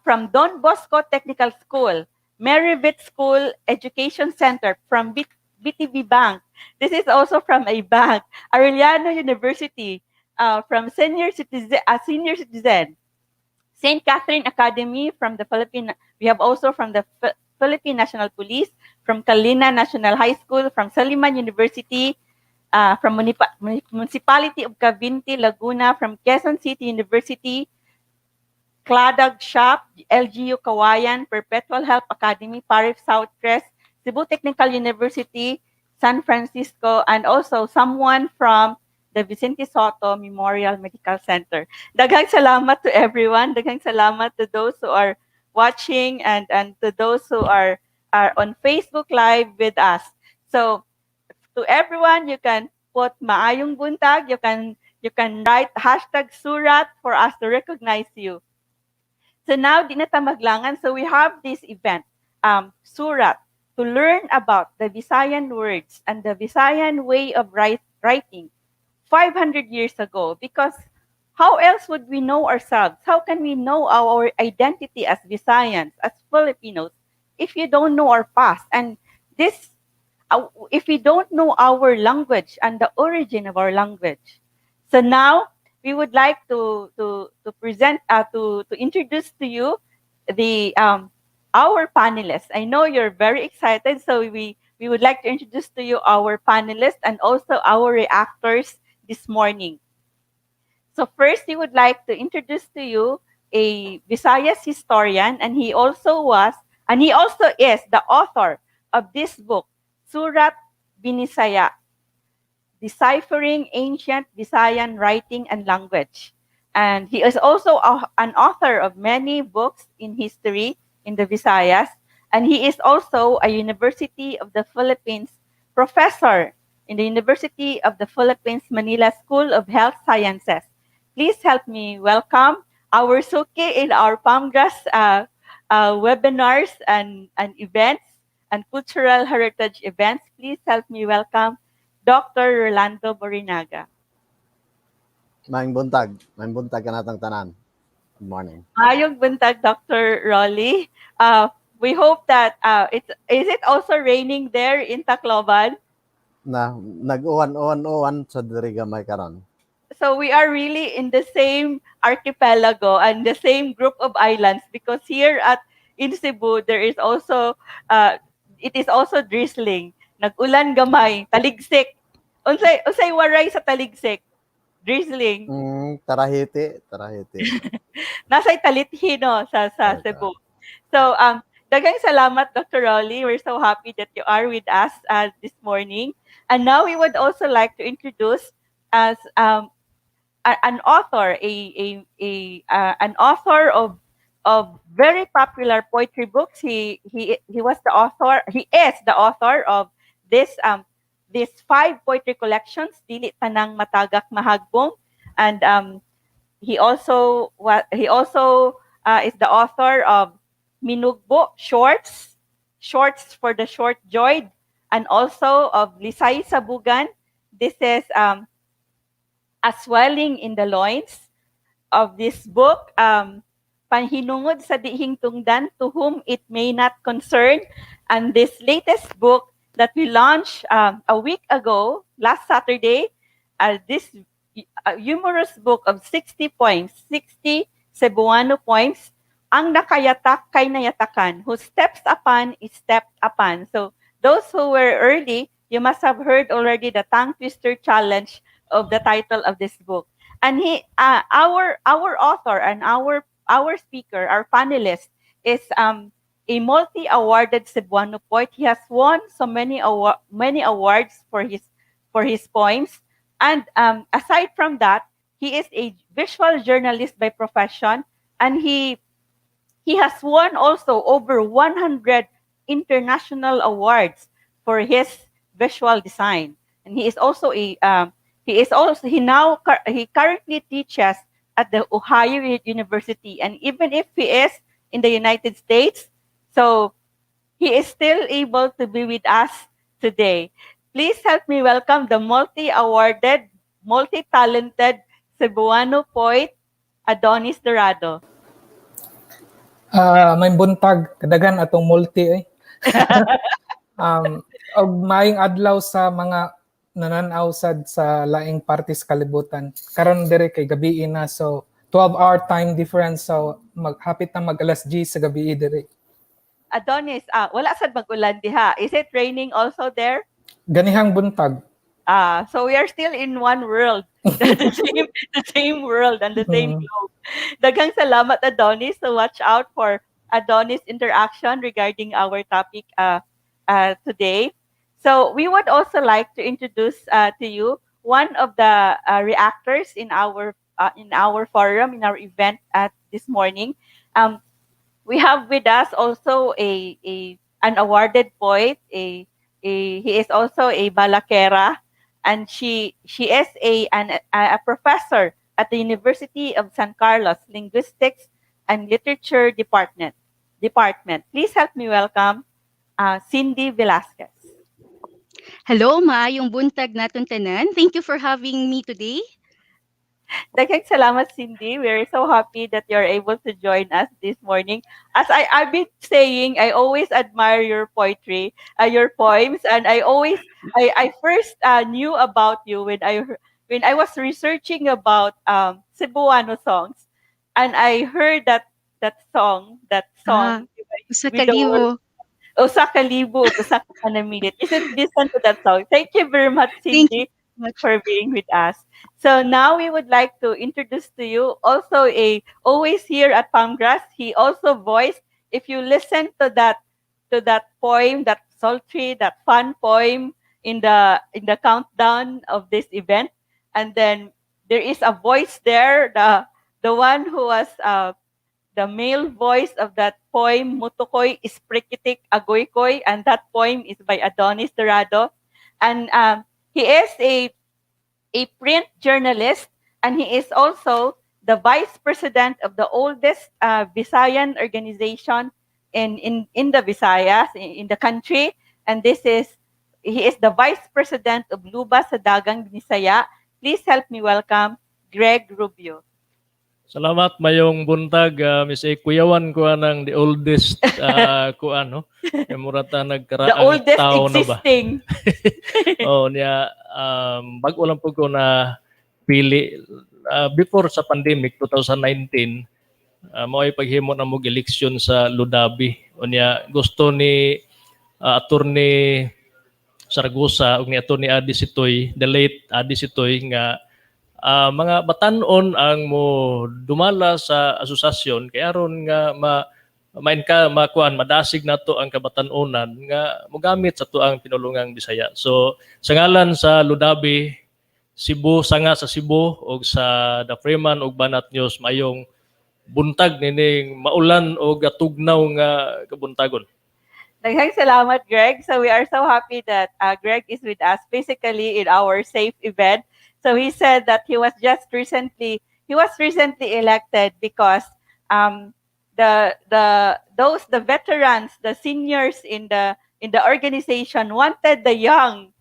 from Don Bosco Technical School, Merivit School Education Center, from BTB Bank. This is also from a bank. Arellano University, from Senior Citizen. St. Catherine Academy from the Philippine. We have also from the Philippine National Police, from Kalina National High School, from Saliman University, from Municipality of Cavinti, Laguna, from Quezon City University, Cladag Shop, LGU Kawayan, Perpetual Health Academy, Parif Southcrest, Cebu Technical University, San Francisco, and also someone from the Vicente Soto Memorial Medical Center. Daghang salamat to everyone. Daghang salamat to those who are watching and to those who are on Facebook Live with us. So to everyone, you can put maayong buntag. You can write hashtag Surat for us to recognize you. So now, di na ta maglangan. So we have this event, Surat, to learn about the Visayan words and the Visayan way of writing 500 years ago. Because how else would we know ourselves? How can we know our identity as Visayans, as Filipinos, if you don't know our past? And this, if we don't know our language and the origin of our language. So now, we would like to present, to introduce to you the our panelists. I know you're very excited, so we would like to introduce to you our panelists and also our reactors this morning. So first, we would like to introduce to you a Visayas historian, and he also is the author of this book, Surat Binisaya, Deciphering Ancient Visayan Writing and Language. And he is also an author of many books in history in the Visayas. And he is also a University of the Philippines professor in the University of the Philippines Manila School of Health Sciences. Please help me welcome our Suki in our 𝒂𝒏𝒂𝒂 webinars and events and cultural heritage events. Please help me welcome Dr. Rolando Borinaga. Maayong buntag ka natang tanan. Good morning. Maayong buntag, Dr. Rolly. We hope that is it also raining there in Tacloban? Na nag-uwan sa diri gamay karon. So we are really in the same archipelago and the same group of islands, because here in Cebu there is also it is also drizzling. Nag-ulan gamay, taligsik. Unsay waray sa taligsik? Drizzling. Tarahiti. Nasa'y talithi no sa Cebu. So daghang salamat, Dr. Rolly. We're so happy that you are with us this morning. And now we would also like to introduce as an author, an author of very popular poetry books. He was the author. He is the author of this 5 poetry collections, Dili Tanang Matagak Mahagbong, and he also is the author of Minugbo shorts for the short joyed, and also of Lisay Sabugan. This is a swelling in the loins. Of this book, Panhinungod sa Dihing Tungdan, to whom it may not concern. And this latest book that we launched a week ago, last Saturday, this humorous book of 60 poems, 60 Cebuano poems, Ang Nakayatak kay Nayatakan, who steps upon is stepped upon. So those who were early, you must have heard already the tongue twister challenge of the title of this book. And our author and our speaker, our panelist, is a multi-awarded Cebuano poet. He has won so many awards for his poems. And aside from that, he is a visual journalist by profession, and he has won also over 100 international awards for his visual design. And he currently teaches at the Ohio University, and even if he is in the United States, so he is still able to be with us today. Please help me welcome the multi-awarded, multi-talented Cebuano poet, Adonis Dorado. May buntag, kadagan atong multi og maayong adlaw sa mga nananaw sa laing party sa kalibutan. Karon dire kay gabi na, so 12-hour time difference, so hapit na mag alas 10 sa gabi dire. Adonis, wala sad mag-ulan diha. Is it raining also there? Ganihang buntag. So we are still in one world, the same world and the same globe. Daghang salamat, Adonis. So watch out for Adonis' interaction regarding our topic today. So we would also like to introduce to you one of the reactors in our forum, in our event this morning. We have with us also an awarded poet, a he is also a balakera, and she is a professor at the University of San Carlos Linguistics and Literature Department. Please help me welcome Cindy Velasquez. Hello, maayong buntag naton tanan. Thank you for having me today. Daghang salamat, Cindy. We're so happy that you're able to join us this morning. As I've been saying, I always admire your poetry, your poems, and I first knew about you when I was researching about Cebuano songs, and I heard that song Usa ka with the word libo. Usa ka libo, usa ka kanamilit. You should listen to that song. Thank you very much, Thank you Cindy, so much. for being with us. So now we would like to introduce to you also always here at Palmgrass. He also voiced, if you listen to that poem, that sultry, that fun poem in the countdown of this event, and then there is a voice there, the one who was the male voice of that poem, Mutukoy Isprikitik Agoykoy, and that poem is by Adonis Dorado. And he is a print journalist, and he is also the vice president of the oldest Visayan organization in the Visayas, in the country. And he is the vice president of Luba sa Dagang Bisaya. Please help me welcome Greg Rubio. Salamat mayong buntag, Miss A. Kuyawan ko ng the oldest ko ano. Yung murata nagkaraang The oldest tao na ba? existing. Oh, niya bago lang po ko na pili before sa pandemic 2019, mo ay paghimo na mo eleksyon sa Ludabi. O niya gusto ni attorney Saragosa ug ni attorney Adi Sitoy, the late Adi Sitoy nga mga batanon ang mo dumala sa asosasyon kay aron nga madasig nato ang kabatanunan nga mogamit sa tuang pinulungang Bisaya. So sa ngalan sa Ludabi, Cebu, sanga sa Cebu ug sa The Freeman ug Banat News, mayong buntag nining maulan o gatugnaw nga kabuntagon. Daghang salamat, Greg. So we are so happy that Greg is with us physically in our safe event. So he said that he was recently elected because the veterans, the seniors in the organization wanted the young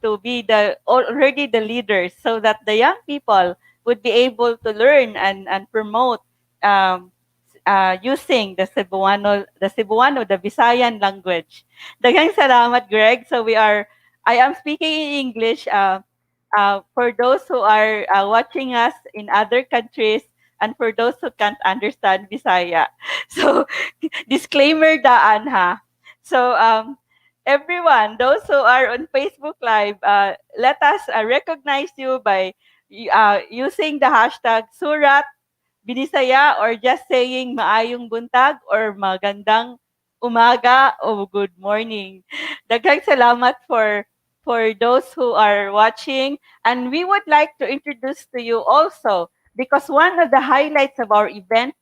to be already the leaders, so that the young people would be able to learn and promote using the Cebuano, the Visayan language. Daghang salamat, Greg. So I am speaking in English for those who are watching us in other countries and for those who can't understand Bisaya. So disclaimer daan ha. So everyone, those who are on Facebook Live, let us recognize you by using the hashtag Surat Binisaya, or just saying maayong buntag or magandang umaga o good morning. Daghang salamat for those who are watching, and we would like to introduce to you also, because one of the highlights of our event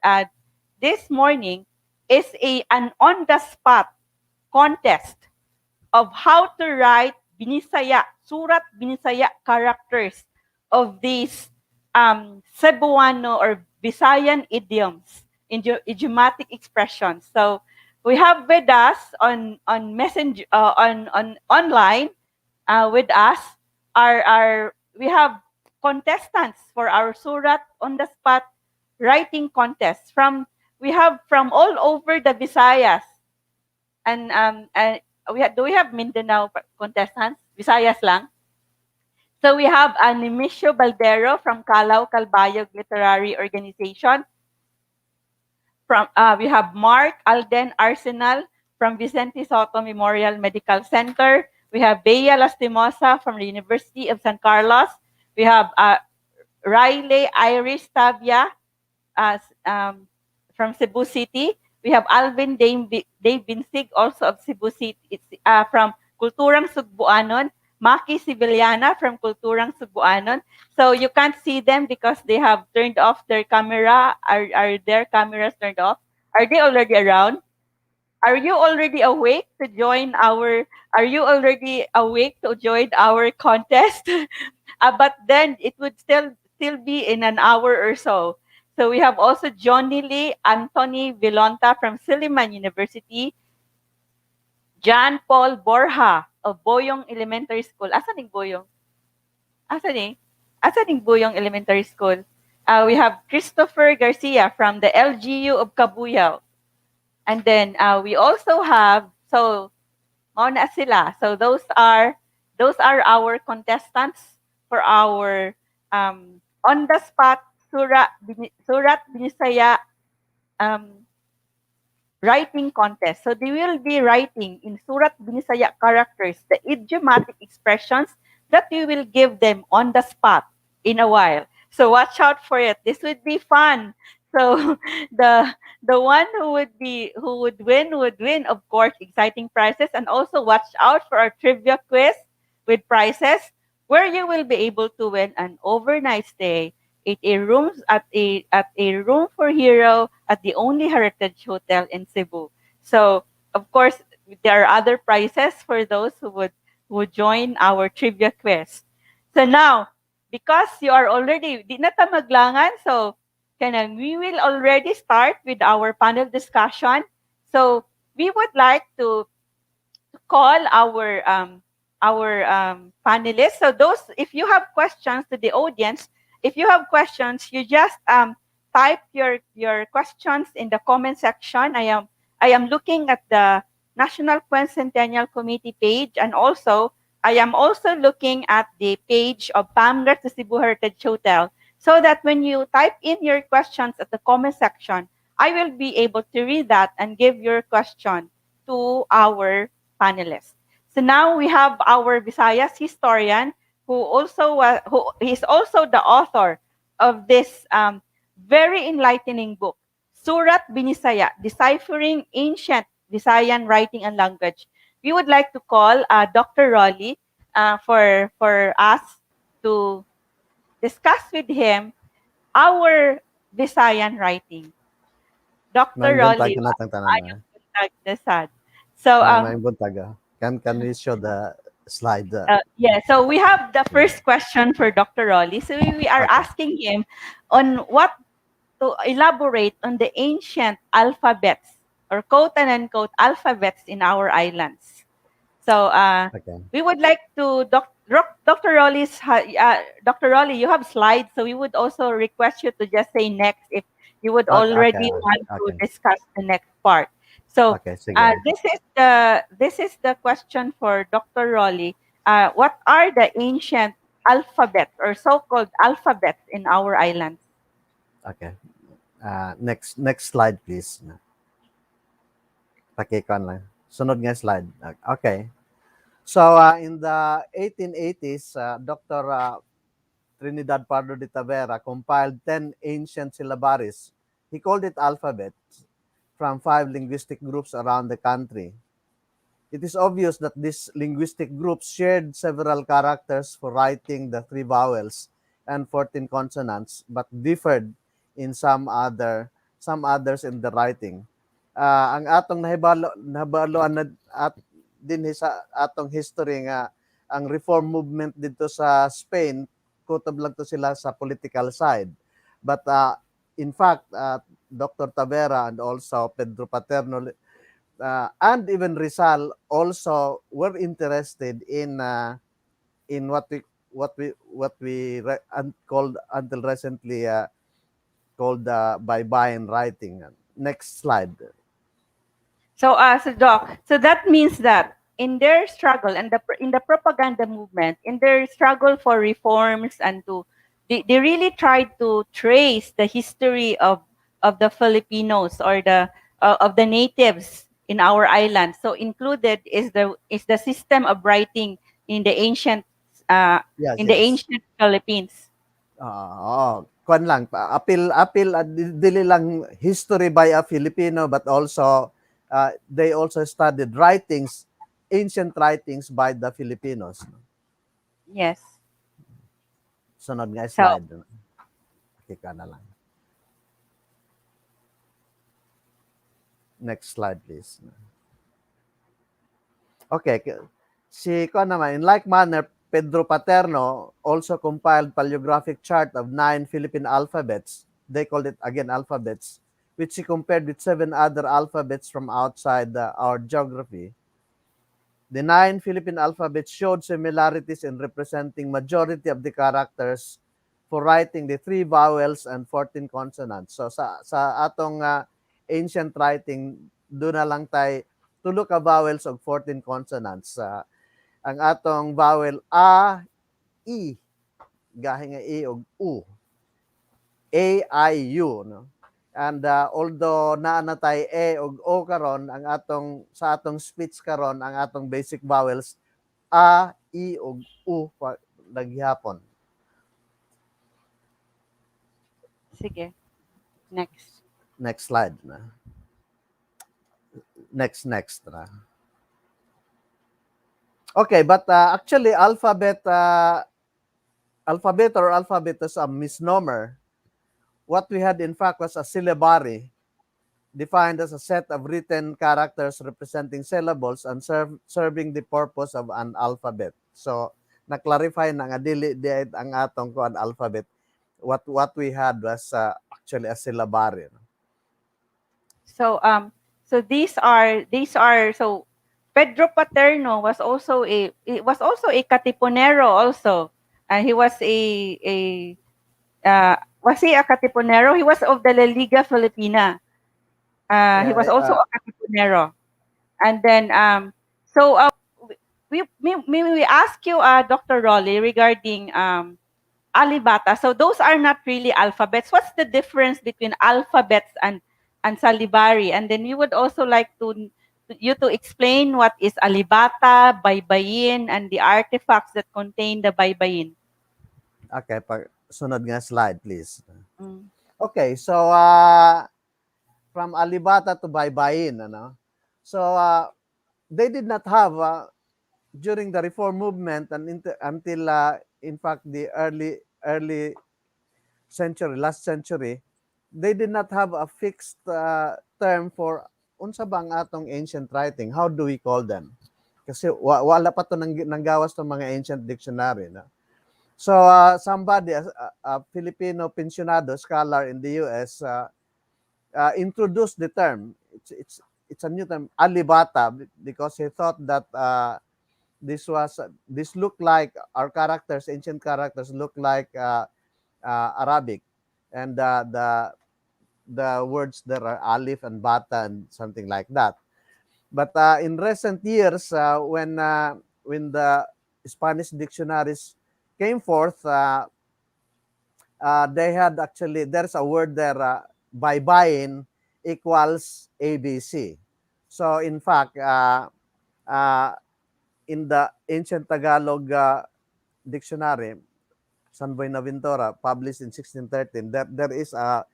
this morning is an on-the-spot contest of how to write Binisaya, Surat Binisaya characters of these Cebuano or Visayan idioms, idiomatic expressions. So we have with us on messenger online with us we have contestants for our Surat on the spot writing contest we have from all over the Visayas, and do we have Mindanao contestants? Visayas lang. So we have Nemesio Baldero from 𝒂𝒏𝒂𝒈𝒂 Literary Organization. We have Mark Alden Arsenal from Vicente Soto Memorial Medical Center. We have Bea Lastimosa from the University of San Carlos. We have Riley Iris Tabia from Cebu City. We have Alvin Dave Binsig, also of Cebu City, from Kulturang Sugbuanon. Maki Civiliana from Kulturang Sugbuanon. So you can't see them because they have turned off their camera. Are their cameras turned off? Are they already around? Are you already awake to join our? Are you already awake to join our contest? But then it would still be in an hour or so. So we have also Johnny Lee, Anthony Vilonta from Silliman University, John Paul Borja of Boyong Elementary School. Asan yung Boyong? Asan eh? Asan yung Boyong Elementary School? We have Christopher Garcia from the LGU of Cabuyao. And then we also have, so mauna sila. So those are our contestants for our on the spot Surat Binisaya writing contest. So they will be writing in Surat Binisaya characters the idiomatic expressions that we will give them on the spot in a while. So watch out for it. This would be fun. So the one who would win, of course, exciting prizes, and also watch out for our trivia quiz with prizes where you will be able to win an overnight stay at a room for hero at the only heritage hotel in Cebu. So of course there are other prizes for those who would join our trivia quiz. So now, because you are already di na ta maglangan, so we will already start with our panel discussion. So we would like to call our panelists. So those, if you have questions to the audience, if you have questions, you just type your questions in the comment section. I am looking at the National Quincentennial Committee page, and also I am also looking at the page of PAMGER to Cebu Heritage Hotel, so that when you type in your questions at the comment section, I will be able to read that and give your question to our panelists. So now we have our Visayas historian who is also the author of this very enlightening book, Surat Binisaya, Deciphering Ancient Visayan Writing and Language. We would like to call Dr. Rolly for us to discuss with him our Visayan writing. Dr. May buntag Rolly, na natang tanan na. So May buntag. Can we show the slide? yeah, so we have the first question for Dr. Rolly. So we are asking him on what to elaborate on the ancient alphabets or quote and unquote alphabets in our islands. So we would like to Dr. Dr. Rolly, you have slides, so we would also request you to just say next if you would already want to discuss the next part. So this is the question for Dr. Rolly. What are the ancient alphabets or so-called alphabets in our islands? Okay. Next slide, please. Pakikon lang. Sunod nga slide. Okay. So in the 1880s, Dr. Trinidad Pardo de Tavera compiled 10 ancient syllabaries. He called it alphabets from 5 linguistic groups around the country. It is obvious that these linguistic groups shared several characters for writing the 3 vowels and 14 consonants, but differed in some others in the writing. Ang atong nahibaloan na at din sa atong history nga ang reform movement dito sa Spain, kutob lang to sila sa political side. But in fact, Dr. Tavera and also Pedro Paterno and even Rizal also were interested in what we called until recently called Baybayin writing. Next slide. So Doc, so that means that in their struggle and in the propaganda movement, in their struggle for reforms and they really tried to trace the history of the Filipinos or of the natives in our island. So included is the system of writing in the ancient ancient Philippines. Kwan lang, apil dili lang history by a Filipino, but also they also studied ancient writings by the Filipinos. Yes. Sunod nga slide. So, okay ka na lang. Next slide, please. Okay. In like manner, Pedro Paterno also compiled paleographic chart of 9 Philippine alphabets. They called it again alphabets, which he compared with 7 other alphabets from outside our geography. The 9 Philippine alphabets showed similarities in representing majority of the characters for writing the 3 vowels and 14 consonants. So sa atong ancient writing, doon na lang tayo tulo ka vowels og 14 consonants. Ang atong vowel a, i, gahi nga i og u. A, I, U, no? And although naa na tay e og o karon, ang atong sa atong speech karon, ang atong basic vowels a, i ug u naghihapon. Sige. Next. Next slide na. Next na. Okay, but actually alphabet or alphabet is a misnomer. What we had in fact was a syllabary, defined as a set of written characters representing syllables and serving the purpose of an alphabet. So, na-clarify na nga dili ang atong kuan alphabet. What we had was actually a syllabary. So these are so Pedro Paterno was also a Katipunero also. He was was he a Katipunero? He was of the La Liga Filipina. He was also a Katipunero. And then we ask you, Dr. Rolly, regarding Alibata. So those are not really alphabets. What's the difference between alphabets and Salibari? And then we would also like you to explain what is Alibata, Baybayin, and the artifacts that contain the Baybayin. Okay, sunod nga slide, please. Mm. Okay, so from Alibata to Baybayin, ano? So they did not have during the reform movement and until in fact the early century, last century, they did not have a fixed term for unsa bang atong ancient writing. How do we call them? Kasi wala pa to nanggawas to mga ancient dictionary, no? So somebody, a Filipino pensionado scholar in the US, introduced the term. It's a new term, Alibata, because he thought that this looked like our characters, ancient characters, look like Arabic, and the words there are alif and bata and something like that. But in recent years, when the Spanish dictionaries came forth, they had actually, there's a word there, baybayin equals ABC. So in fact, in the ancient Tagalog dictionary, San Buenaventura, published in 1613, there is a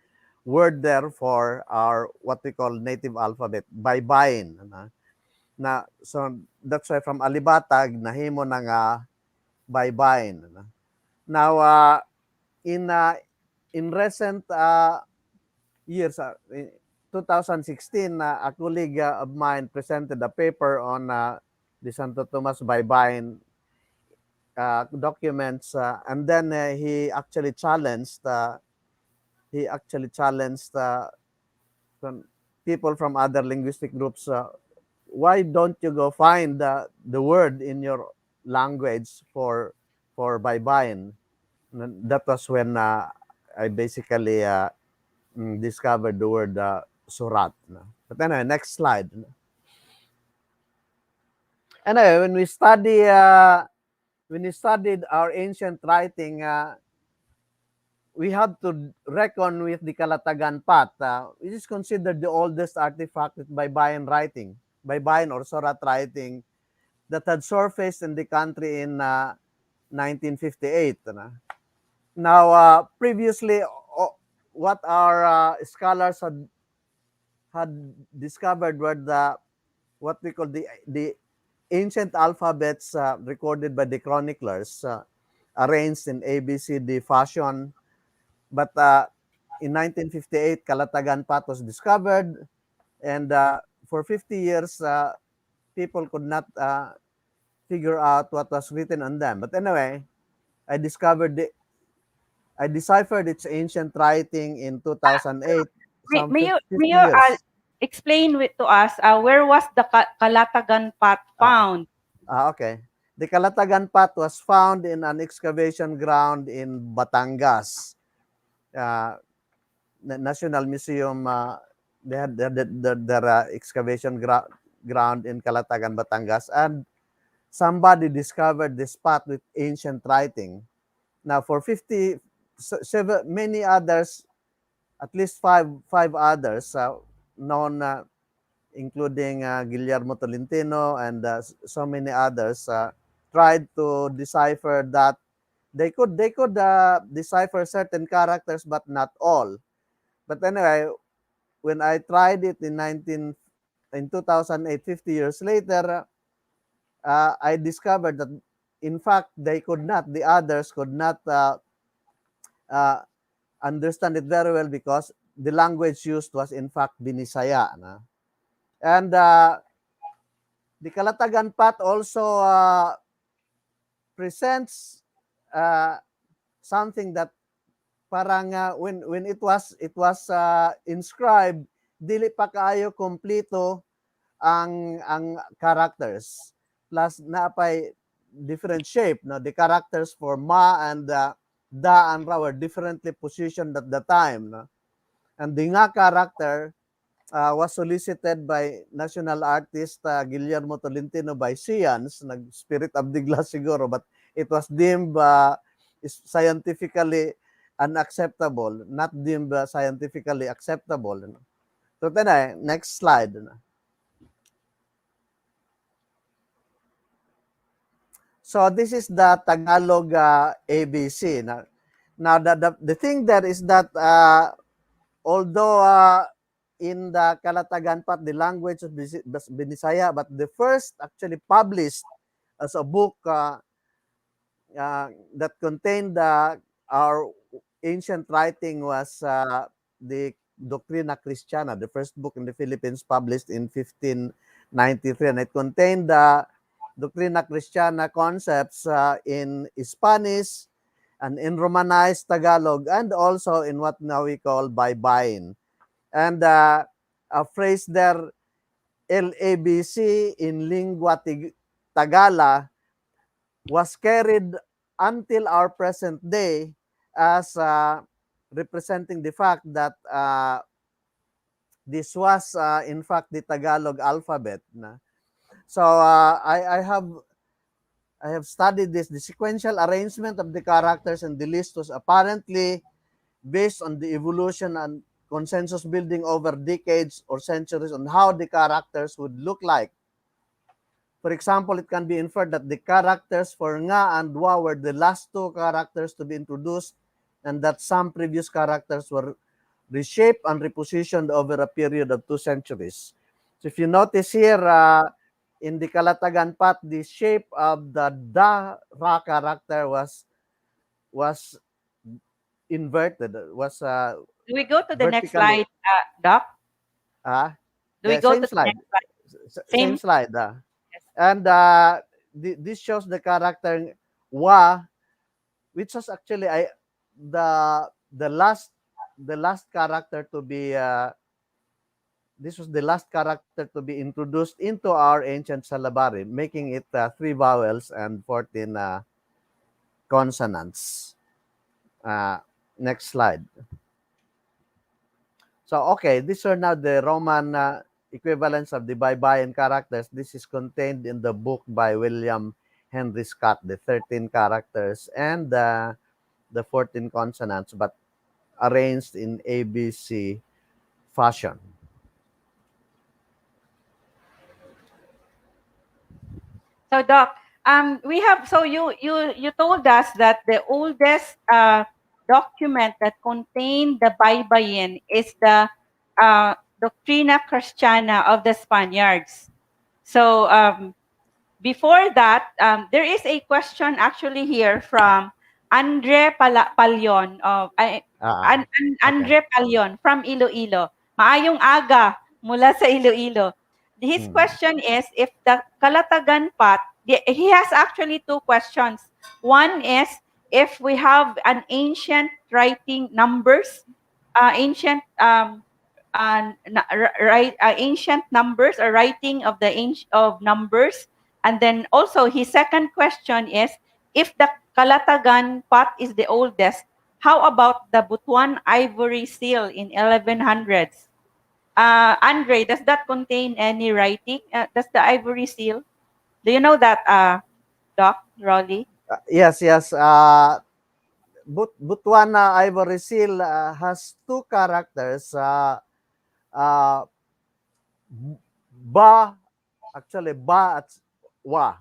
word there for our what we call native alphabet, baybayin. So that's why from Alibata, nahimo ng baybayin. Now, in recent years, 2016, a colleague of mine presented a paper on the Santo Tomas Baybayin documents, and then he actually challenged people from other linguistic groups. Why don't you go find the word in your language for baybayin? That was when I basically discovered the word Surat. But anyway, next slide. Anyway, when we studied our ancient writing, we have to reckon with the Kalatagan Pat, which is considered the oldest artifact with Baybayin or Surat writing that had surfaced in the country in 1958. Now, previously, what our scholars had discovered were what we call the ancient alphabets recorded by the chroniclers, arranged in ABCD fashion. But in 1958, Kalatagan Pat was discovered, And for 50 years, people could not figure out what was written on them. But anyway, I deciphered its ancient writing in 2008, some May 50 you years. explain to us where was the Kalatagan pot found? Okay. The Kalatagan pot was found in an excavation ground in Batangas. National Museum, they had their excavation ground in Kalatagan, Batangas, and somebody discovered this spot with ancient writing. Now, for many others, at least five others known, including Guillermo Tolentino and so many others, tried to decipher that. They could decipher certain characters, but not all. But anyway, when I tried it in 2008, 50 years later, I discovered that in fact the others could not understand it very well because the language used was in fact Binisaya. And the Kalatagan Pat also presents something that parang when it was inscribed, dili pa kaayo kompleto ang characters, plus napay different shape. No, the characters for ma and da and ra were differently positioned at the time. No? And the nga character was solicited by national artist Guillermo Tolentino by Science, nag-spirit abdigla siguro, but it was deemed scientifically unacceptable, not deemed scientifically acceptable. No? So then, next slide. No? So this is the Tagalog ABC. Now the thing there is that although in the Kalatagan Pat, the language of Binisaya, but the first actually published as a book that contained our ancient writing was the Doctrina Christiana, the first book in the Philippines published in 1593, and it contained the Doctrina Christiana concepts in Spanish and in Romanized Tagalog, and also in what now we call Baybayin. And a phrase there, LABC in Lingua Tagala, was carried until our present day as representing the fact that this was in fact the Tagalog alphabet. So I have studied this. The sequential arrangement of the characters and the list was apparently based on the evolution and consensus building over decades or centuries on how the characters would look like. For example, it can be inferred that the characters for nga and wa were the last two characters to be introduced, and that some previous characters were reshaped and repositioned over a period of 2 centuries. So if you notice here, in the Kalatagan Pat, the shape of the da-ra character was inverted. Do we go to the next vertically. slide, Doc? Do we Yeah, go same to the slide. next slide? Same slide. And this shows the character wa, which was actually the last character to be this was the last character to be introduced into our ancient syllabary, making it 3 vowels and 14 consonants. Next slide. So, okay, these are now the Roman equivalents of the Baybayin characters. This is contained in the book by William Henry Scott, the 13 characters and the 14 consonants, but arranged in ABC fashion. So, Doc, we have, so you told us that the oldest document that contained the Baybayin is the Doctrina Christiana of the Spaniards. So, before that, there is a question actually here from Andre Palion, Andre Palion from Iloilo. Maayong aga, mula sa Iloilo. His question is, if the Kalatagan pot, he has actually two questions. One is, if we have an ancient writing numbers, ancient ancient numbers or writing of the of numbers, and then also his second question is, if the Kalatagan pot is the oldest, how about the Butuan ivory seal in 1100s? Andre, does that contain any writing? Does the ivory seal? Do you know that, Doc Rolly? Yes. Botswana ivory seal has two characters. Ba, actually ba at wa.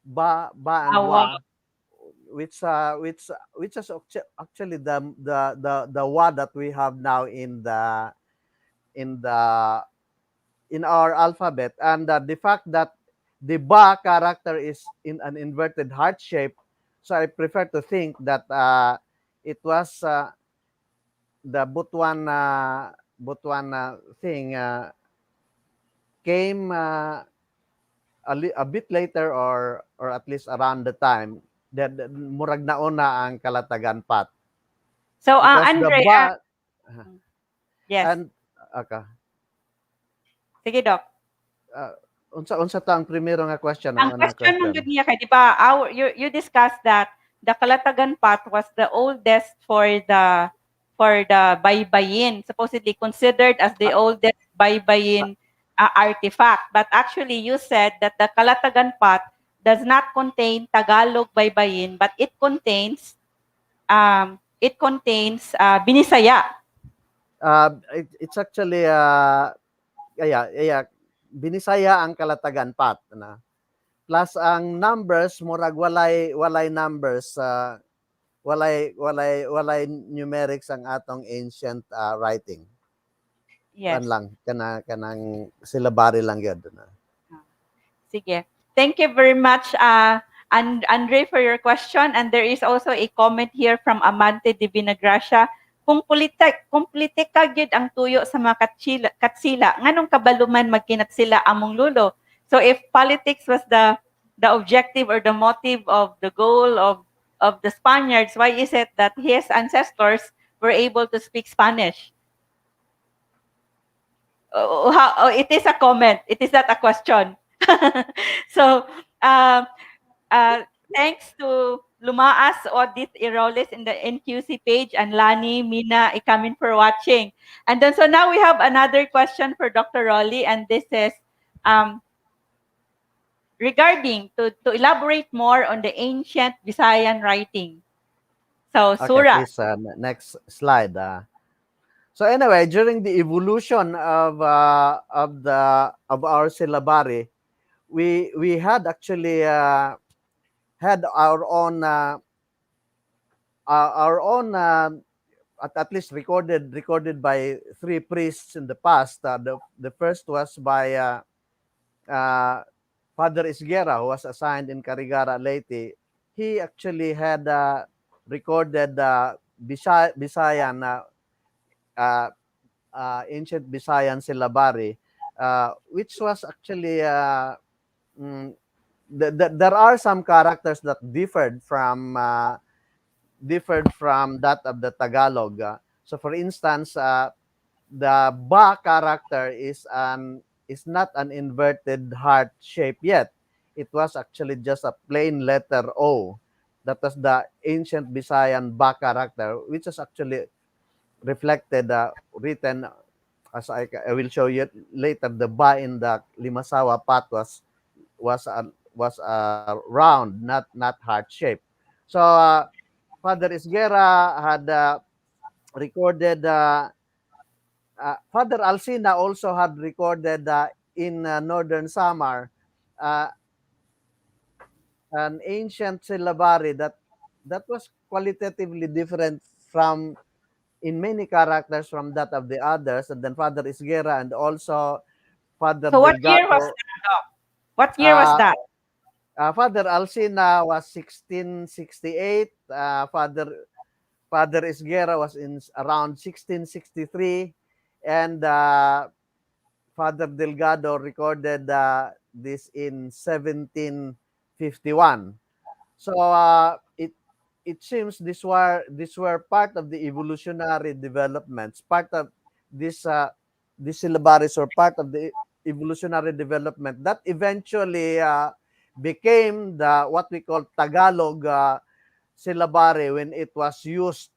Ba and wa, which is actually the wa that we have now in our alphabet, and the fact that the ba character is in an inverted heart shape, so I prefer to think that it was the Botswana thing came a bit later, or at least around the time that murag nauna ang Kalatagan pot. So Because Andre, the ba, yes. And okay. Sige, Doc. Unsa ta ang primero nga question? Ang question mo gud niya kay, di ba, you discussed that the Kalatagan pot was the oldest for the baybayin, supposedly considered as the oldest baybayin artifact. But actually, you said that the Kalatagan pot does not contain Tagalog baybayin, but it contains Binisaya. It's actually Binisaya ang Kalatagan pot na. Plus ang numbers murag walay numbers, walay numerics ang atong ancient writing. Yes. Lang kanang syllabary lang gyud na. Sige. Thank you very much, Andre, for your question. And there is also a comment here from Amante de Vinagracia. Kung politik gyud ang tuyo sa mga katsila, nganong kabaluman magkinatsila among lulo? So if politics was the objective or the motive of the goal of the Spaniards, why is it that his ancestors were able to speak Spanish? It is a comment. It is not a question. So, thanks to Lumaas Audit Iroles in the NQC page, and Lani, Mina, Ikamin for watching. And then, so now we have another question for Dr. Rolly, and this is regarding to elaborate more on the ancient Visayan writing. So, Surat. Okay, please, next slide. So anyway, during the evolution of our syllabary, we had actually had our own at least recorded by three priests in the past. The first was by Father 𝒍𝒂𝒏𝒅𝒐, who was assigned in Carigara, Leyte. He actually had recorded Bisayan, ancient Bisayan syllabary, which was actually there are some characters that differed from that of the Tagalog. So, for instance, the ba character is not an inverted heart shape yet. It was actually just a plain letter O. That was the ancient Bisayan ba character, which is actually reflected, written, as I will show you later. The ba in the Limasawa pot was round, not heart shape. So Father 𝒍𝒂𝒏𝒅𝒐 had recorded. Father Alcina also had recorded in northern Samar an ancient syllabary that was qualitatively different from in many characters from that of the others. And then Father 𝒍𝒂𝒏𝒅𝒂 and also Father So what year was that, Doc? What year was that? Father Alcina was 1668. Father 𝒍𝒂𝒏𝒅𝒂 was in around 1663, and Father Delgado recorded this in 1751. So it seems these were part of the evolutionary developments, part of this syllabaries, or part of the evolutionary development that eventually became the what we call Tagalog syllabary when it was used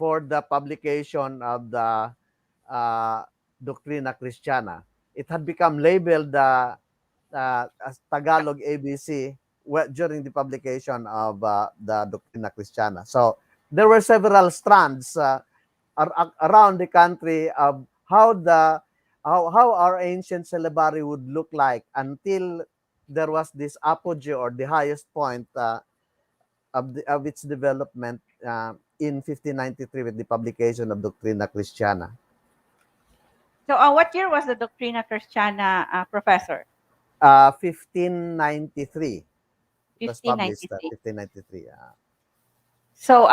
for the publication of the Doctrina Christiana. It had become labeled as Tagalog ABC during the publication of the Doctrina Christiana. So there were several strands around the country of how our ancient syllabary would look like until there was this apogee, or the highest point of its development in 1593 with the publication of Doctrina Christiana. So, what year was the Doctrina Christiana, Professor? 1593. It was published 1593. 1593. So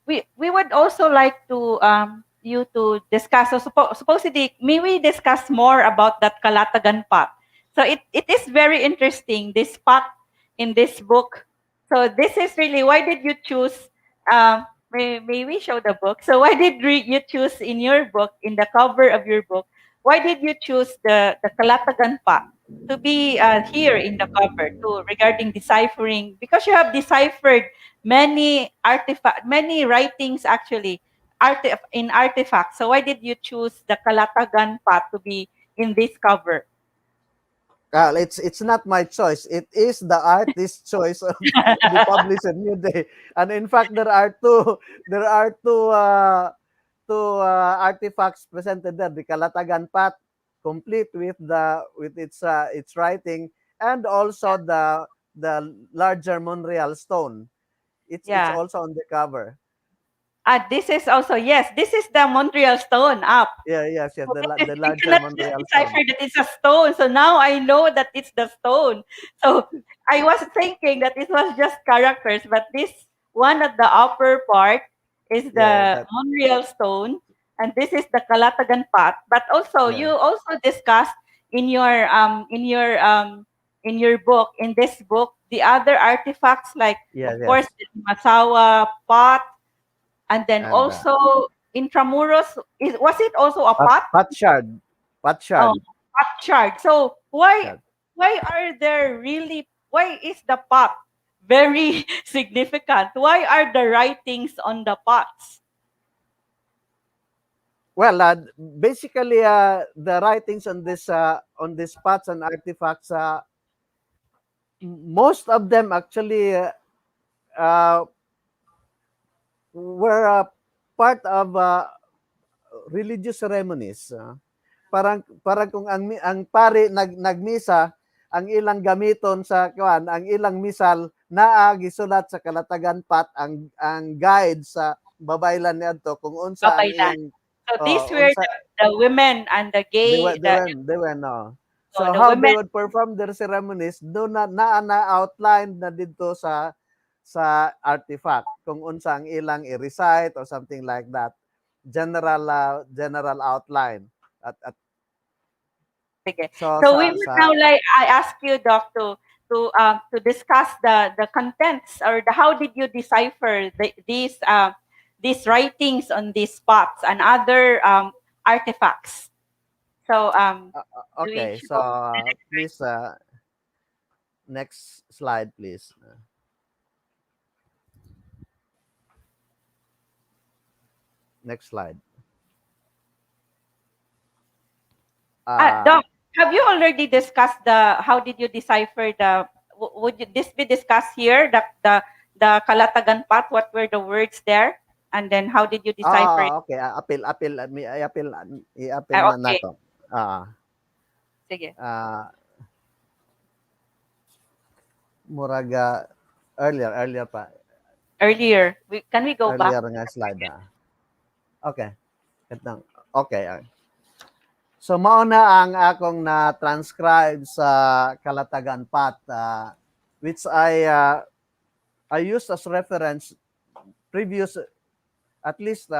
we would also like to you to discuss. So supposedly, may we discuss more about that Kalatagan pot? So it is very interesting, this pot in this book. So this is really, why did you choose? May we show the book? So why did you choose in your book, in the cover of your book? Why did you choose the Kalatagan pot to be here in the cover regarding deciphering? Because you have deciphered many writings actually in artifacts. So why did you choose the Kalatagan pot to be in this cover? It's not my choice. It is the artist's choice of the publisher New Day. And in fact, there are two artifacts presented there: the Kalatagan pot, complete with its writing, and also the larger Monreal stone. It's also on the cover. This is also, yes, this is the Montreal stone up. Yes. So The we larger cannot just Monreal decipher stone. that it's a stone. So now I know that it's the stone. So I was thinking that it was just characters, but this one at the upper part is the Montreal stone, and this is the Kalatagan pot. But also you also discussed in your book, in this book, the other artifacts, like of course the Masawa pot. And then also Intramuros, was it also a pot? Potsherd. Oh, potsherd. So why is the pot very significant? Why are the writings on the pots? Well, basically, the writings on this pots and artifacts, most of them actually were part of religious ceremonies. Parang kung ang pari nagmisa, ang ilang gamiton sa ang ilang misal naa gisulat sa Kalatagan pot, ang guide sa babaylan niadto kung unsa ang iyang. So these were the women and the gay. They were no. So how they would perform their ceremonies, do na outline na dito sa artifact, kung unsa ang ilang i-recite or something like that. General outline. Okay. So we would now like, I ask you, Doc, to discuss the contents, or how did you decipher these writings on these pots and other artifacts. So okay, so please next slide, please. Next slide. Doc, have you already discussed how did you decipher would this be discussed here, the Kalatagan pot? What were the words there? And then how did you decipher it? Okay. I-appeal Okay. na to. Sige. Muraga earlier pa. Earlier. Can we go back? Earlier nga slide. Okay. Okay. So mauna ang akong na-transcribe sa Kalatagan pot, which I used as reference previous, at least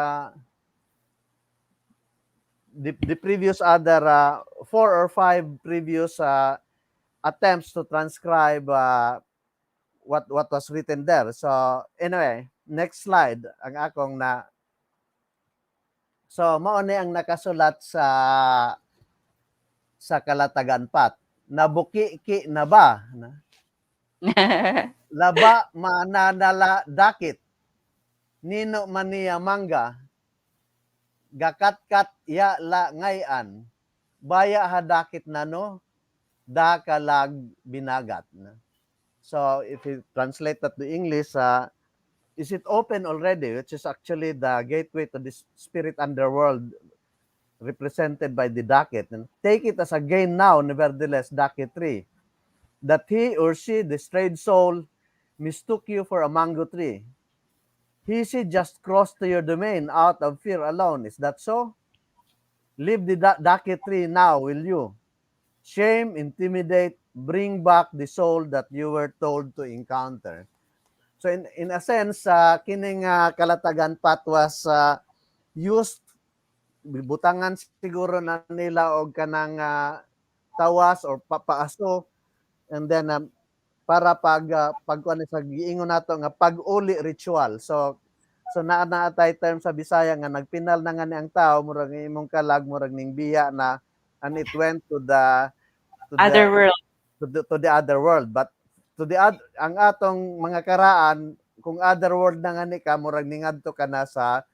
the previous other 4 or 5 previous attempts to transcribe what was written there. So anyway, next slide ang akong na. So mao ni ang nakasulat sa kalatagan pat. Nabuki-ki na ba? Laba mananala dakit. Nino maniya mangga. Gakat-kat ya la ngayan. Baya hadakit nano. Dakalag binagat. So if you translate that to English, is it open already? Which is actually the gateway to the spirit underworld represented by the dakit. And take it as a gain now, nevertheless, dakit 3. That he or she, the strayed soul, mistook you for a mango tree. She just crossed to your domain out of fear alone. Is that so? Leave the dakit tree now, will you? Shame, intimidate, bring back the soul that you were told to encounter. So in a sense, kining kalatagan pat was used, butangan siguro na nila og kanang tawas or papaaso, and then para pagkuan sa giingon nato nga pag-uli ritual. So naa tay term sa Bisaya nga nagpinal na nga ni ang tao murag imong kalag murag ning biya na, and it went to the Other world. To the other world. But to the ang atong mga karaan, kung other world na nga ni ka, murag ningadto ka na sa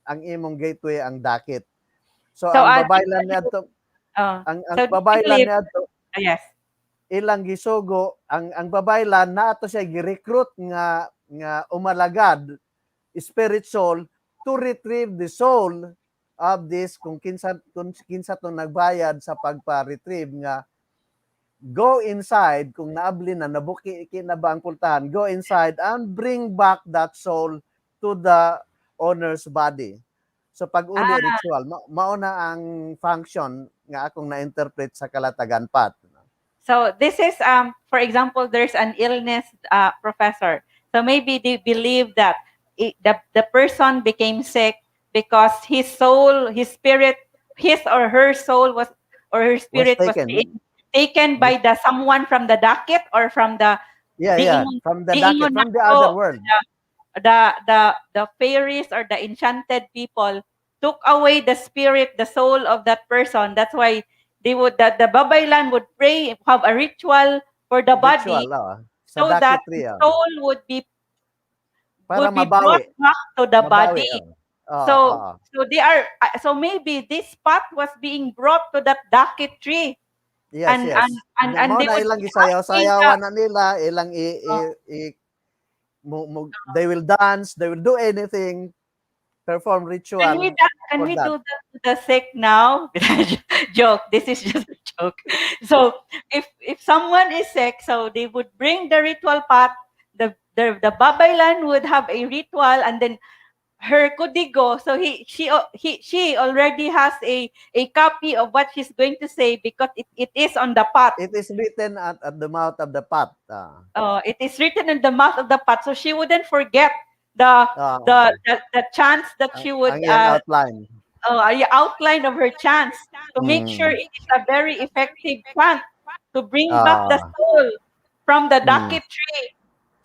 ang imong gateway ang dakit. So ang babaylan niadto ang babaylan niadto, yes, ilang gisugo ang babaylan na ato siya gi-recruit nga umalagad spirit soul to retrieve the soul of this kung kinsa to nagbayad sa pagpa-retrieve nga go inside, kung naabli na, nabuki na ba ang pultahan, go inside and bring back that soul to the owner's body. So pag-uli ritual, mauna ang function nga akong na-interpret sa kalatagan pat. So this is, for example, there's an illness, professor. So maybe they believe that the person became sick because his soul, his spirit, his or her soul was, or her spirit was being taken by the someone from the dakit or from the from the dakit, from the other world. The fairies or the enchanted people took away the spirit, the soul of that person. That's why they would the babaylan would pray, have a ritual for the body, so that the soul would be brought back to the body. So they are so maybe this path was being brought to that dakit tree. Yes, and they ilang gisayaw-sayawan na nila, ilang they will dance, they will do anything, perform ritual. Can we do that to the sick now? Joke. This is just a joke. So if someone is sick, so they would bring the ritual pot. The babaylan would have a ritual, and then her kudigo, so she already has a copy of what she's going to say because it is on the pot. It is written at the mouth of the pot. It is written in the mouth of the pot, so she wouldn't forget the chants that she would outline. Outline of her chants to make sure it is a very effective chant to bring back the soul from the dakit tree.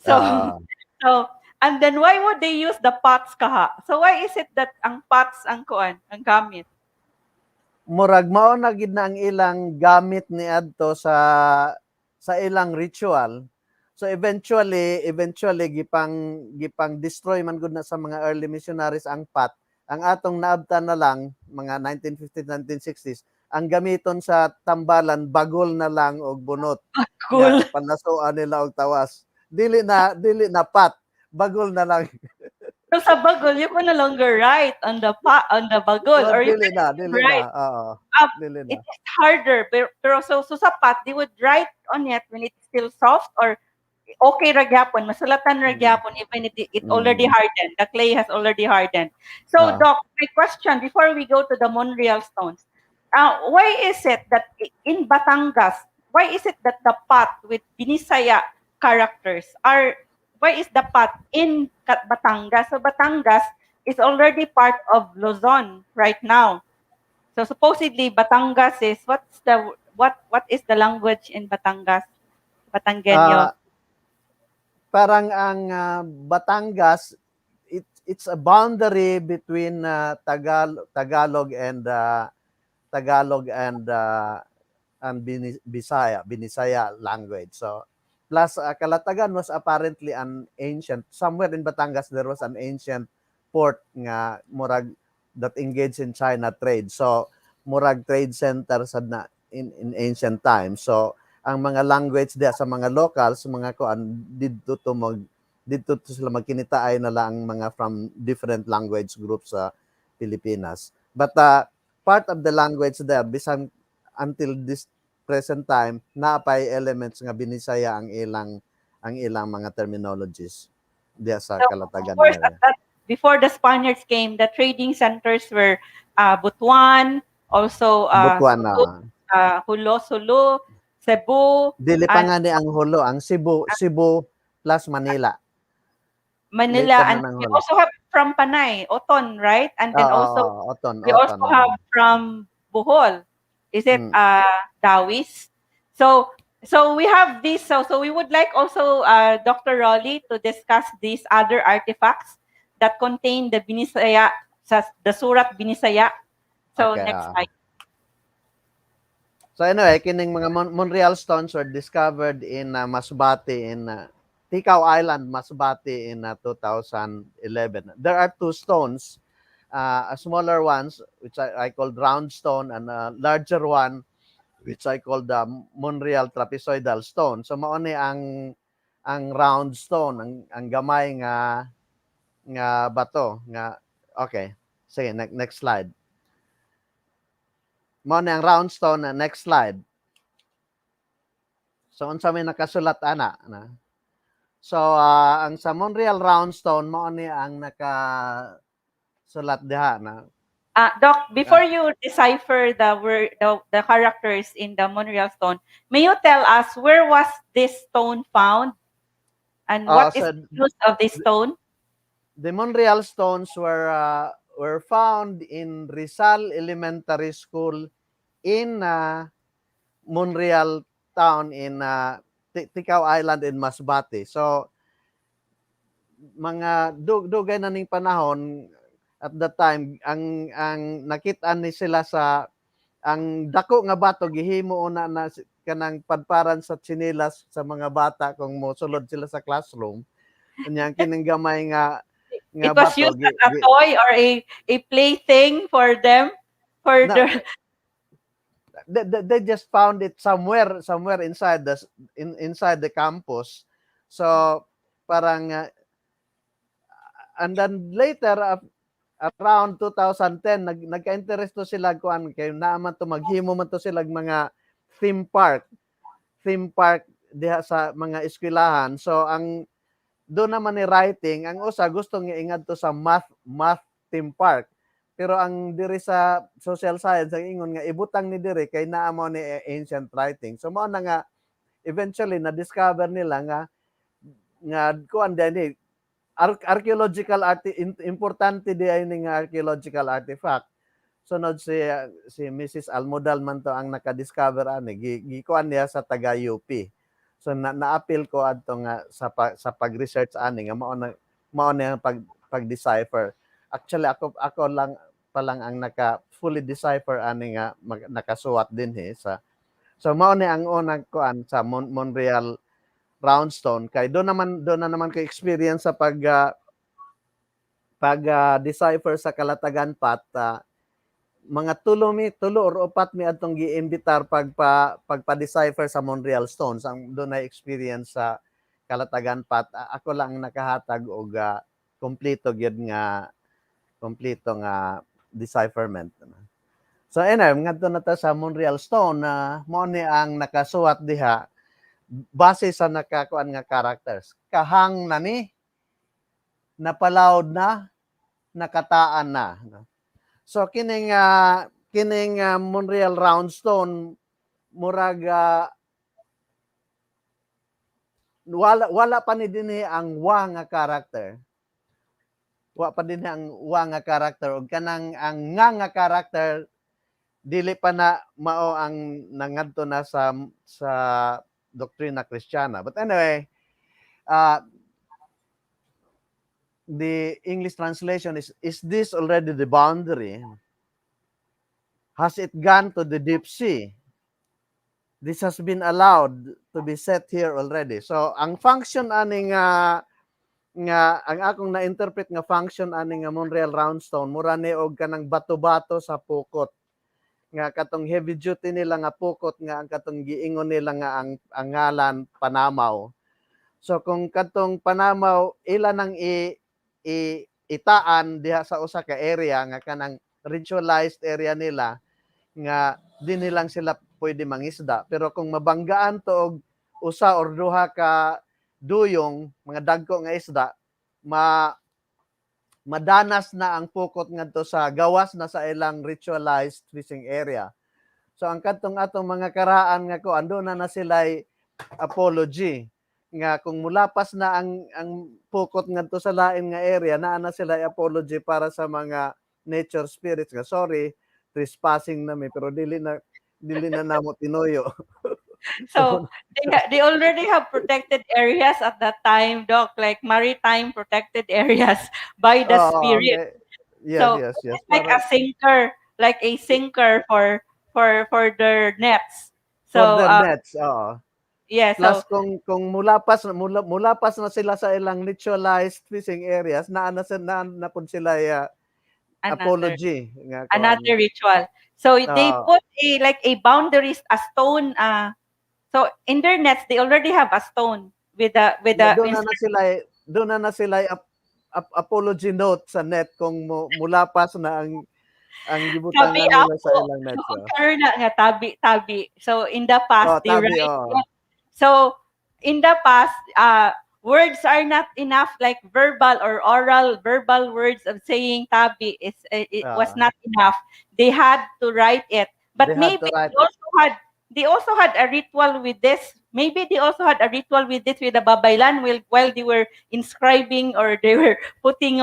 So and then why would they use the pots kaha? So why is it that ang pots ang kuan, ang gamit? Murag mao na gid na ang ilang gamit ni adto sa ilang ritual. So eventually gipang destroy man gud na sa mga early missionaries ang pot. Ang atong naabtan na lang mga 1950s 1960s ang gamiton sa tambalan bagol na lang og bunot. Cool. Panasuan nila og tawas. Dili na pot. Bagol na lang. So sa bagol, you can no longer write on the bagol, or you dili can write. It is harder, pero so sa pot, they would write on it when it's still soft or okay ra gyapon, masulatan ra gyapon even it already hardened. The clay has already hardened. So Doc, my question before we go to the Monreal stones, why is it that in Batangas, why is it that the pot with Binisaya characters why is the pot in Batangas? So Batangas is already part of Luzon right now. So supposedly Batangas is what is the language in Batangas? Batangueño. Parang ang Batangas, it's a boundary between Tagalog and Bisaya language. So plus Kalatagan was apparently an ancient, somewhere in Batangas there was an ancient port nga murag that engaged in China trade. So murag trade center sad na in ancient times. So ang mga language dia sa mga locals, mga kuan didto to sila magkinitaay na lang mga from different language groups sa Pilipinas. But part of the language there, bisan until this present time, naapay elements nga binisaya ang ilang mga terminologies diya sa Kalatagan area. Before the Spaniards came, the trading centers were Butuan, also Butuan, Hulo, Cebu. Dili pa nga ni ang Hulo, ang Cebu plus Manila. And we also have from Panay, Oton, right? And then we also have from Bohol. Is it Dawis? So we have this. So we would like also Dr. Rolly to discuss these other artifacts that contain the Binisaya, the Surat Binisaya. So next slide. So anyway, kining mga Monreal stones were discovered in Masbate in Ticao Island, Masbate in 2011. There are two stones, a smaller ones, which I called round stone, and a larger one, which I called the Monreal trapezoidal stone. So mauni ang round stone, ang gamay nga bato nga. Okay, sige, next slide. Mauni ang round stone, next slide. So unsa may nakasulat ana na. So ang sa Monreal roundstone mo ni ang nakasulat diha na. Doc, before you decipher the word, the characters in the Monreal stone, may you tell us where was this stone found and what is the use of this stone? The Monreal stones were found in Rizal Elementary School in Monreal town in Ticao Island in Masbate. So mga dugay na ning panahon at that time ang nakit-an ni sila sa ang dako nga bato gihimo una na kanang padparan sa tsinelas sa mga bata kung mosulod sila sa classroom. Unyang kining gamay nga it was bato, used as a toy or a plaything for them for they just found it somewhere inside the campus. So parang and then later around 2010 nagka-interest to sila kuan kay naaman to maghimo man to sila mga theme park diha sa mga eskwelahan. So ang do naman ni writing, ang usa gusto nga ingad to sa math theme park. Pero ang diri sa social science ang ingon nga ibutang ni diri kay naa mo ni ancient writing. So mao na nga eventually na discover nila nga kuan dinhi archaeological importante di ay ning archaeological artifact. Sunod si Mrs. Almodal man to ang naka-discover ani gikuan niya sa taga UP. So na-appeal ko adto nga sa pag-research ani nga mao na pag-decipher. Actually ako lang palang ang fully decipher ani nga nakasuwat din sa. So mao ni ang unang kuan sa Monreal roundstone kay do na naman ko experience sa pag decipher sa Kalatagan Pat mga tulo or upat mi adtong giimbitar pagpa-decipher sa Monreal stones ang do na experience sa Kalatagan Pat. Ako lang nakahatag og kompleto nga decipherment. So anyway, ngadto na ta sa Monreal stone na mo ni ang nakasuwat diha base sa nakakuan nga characters. Kahang na ni, napalawd na, nakataan na. So kining Monreal roundstone murag wala pa ni dinhi ang wa nga character. Wa pa dinhi ang wa nga character ug kanang ang nga character dili pa na mao ang nangadto na sa doktrina Kristiyana. But anyway, the English translation is this already the boundary? Has it gone to the deep sea? This has been allowed to be set here already. So ang function aning nga ang akong na-interpret nga function aning nga Montreal Roundstone mura ni og kanang bato-bato sa pukot. Nga katong heavy duty nila nga pukot nga ang katong giingon nila nga ang ngalan Panamaw. So kung katong Panamaw ila nang itaan diha sa usa ka area nga kanang ritualized area nila nga di nilang sila pwede mangisda. Pero kung mabanggaan to og usa or duha ka duyong, mga dagko nga isda, madanas na ang pukot ngadto sa gawas na sa ilang ritualized fishing area. So ang katong atong mga karaan nga ko ando na sila apology nga kung mulapas na ang pukot ngadto sa lain nga area na sila apology para sa mga nature spirits nga sorry trespassing na pero dili na namo tinuyo. So they already have protected areas at that time, Doc, like maritime protected areas by the spirit. Yes. It's like a sinker for their nets. So for their nets, Yeah, plus so kung mulapas na sila sa ilang ritualized fishing areas na pud sila apology nga another ritual. So they put a boundaries, a stone. So in their nets, they already have a stone with the doon na sila apology note sa net kung mulapas na ang gibutangan nila sa ilang net. Karon na nga tabi. So in the past they tabi, write. So in the past, words are not enough, like verbal words of saying tabi was not enough. They had to write it. But maybe they also had a ritual with this. Maybe they also had a ritual with this with the babaylan while they were inscribing or they were putting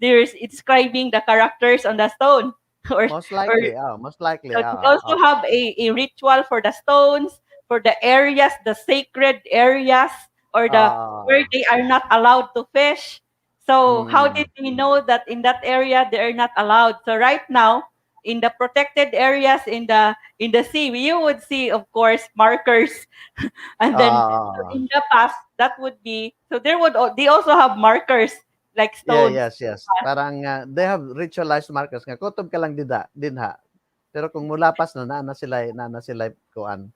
they were inscribing the characters on the stone. Most likely. So they also have a ritual for the stones, for the areas, the sacred areas, or where they are not allowed to fish. So how did we know that in that area they are not allowed? So right now, in the protected areas in the sea, you would see, of course, markers, and then in the past that would be they also have markers like stones. Yes. Parang they have ritualized markers nga kutob ka lang dinha. Pero kung mulapas na sila kuan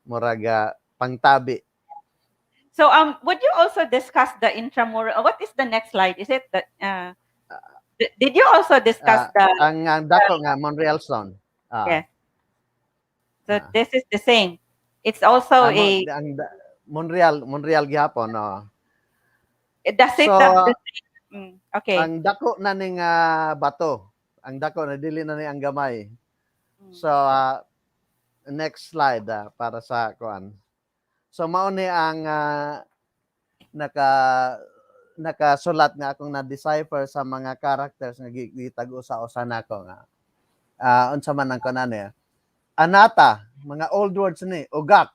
muraga pangtabi. So would you also discuss the intramural? What is the next slide? Is it that did you also discuss ang dako nga Montreal Stone? Yes. So this is the same. It's also Montreal gihapon, no. That's it. Okay. Ang dako na ning bato. Ang dako na dili na ni ang gamay. So next slide para sa kuan. So mao ni ang nakasulat nga akong na-decipher sa mga characters nga gitago sa usa nako nga unsa man ang kanane. Anata, mga old words ni, ugat,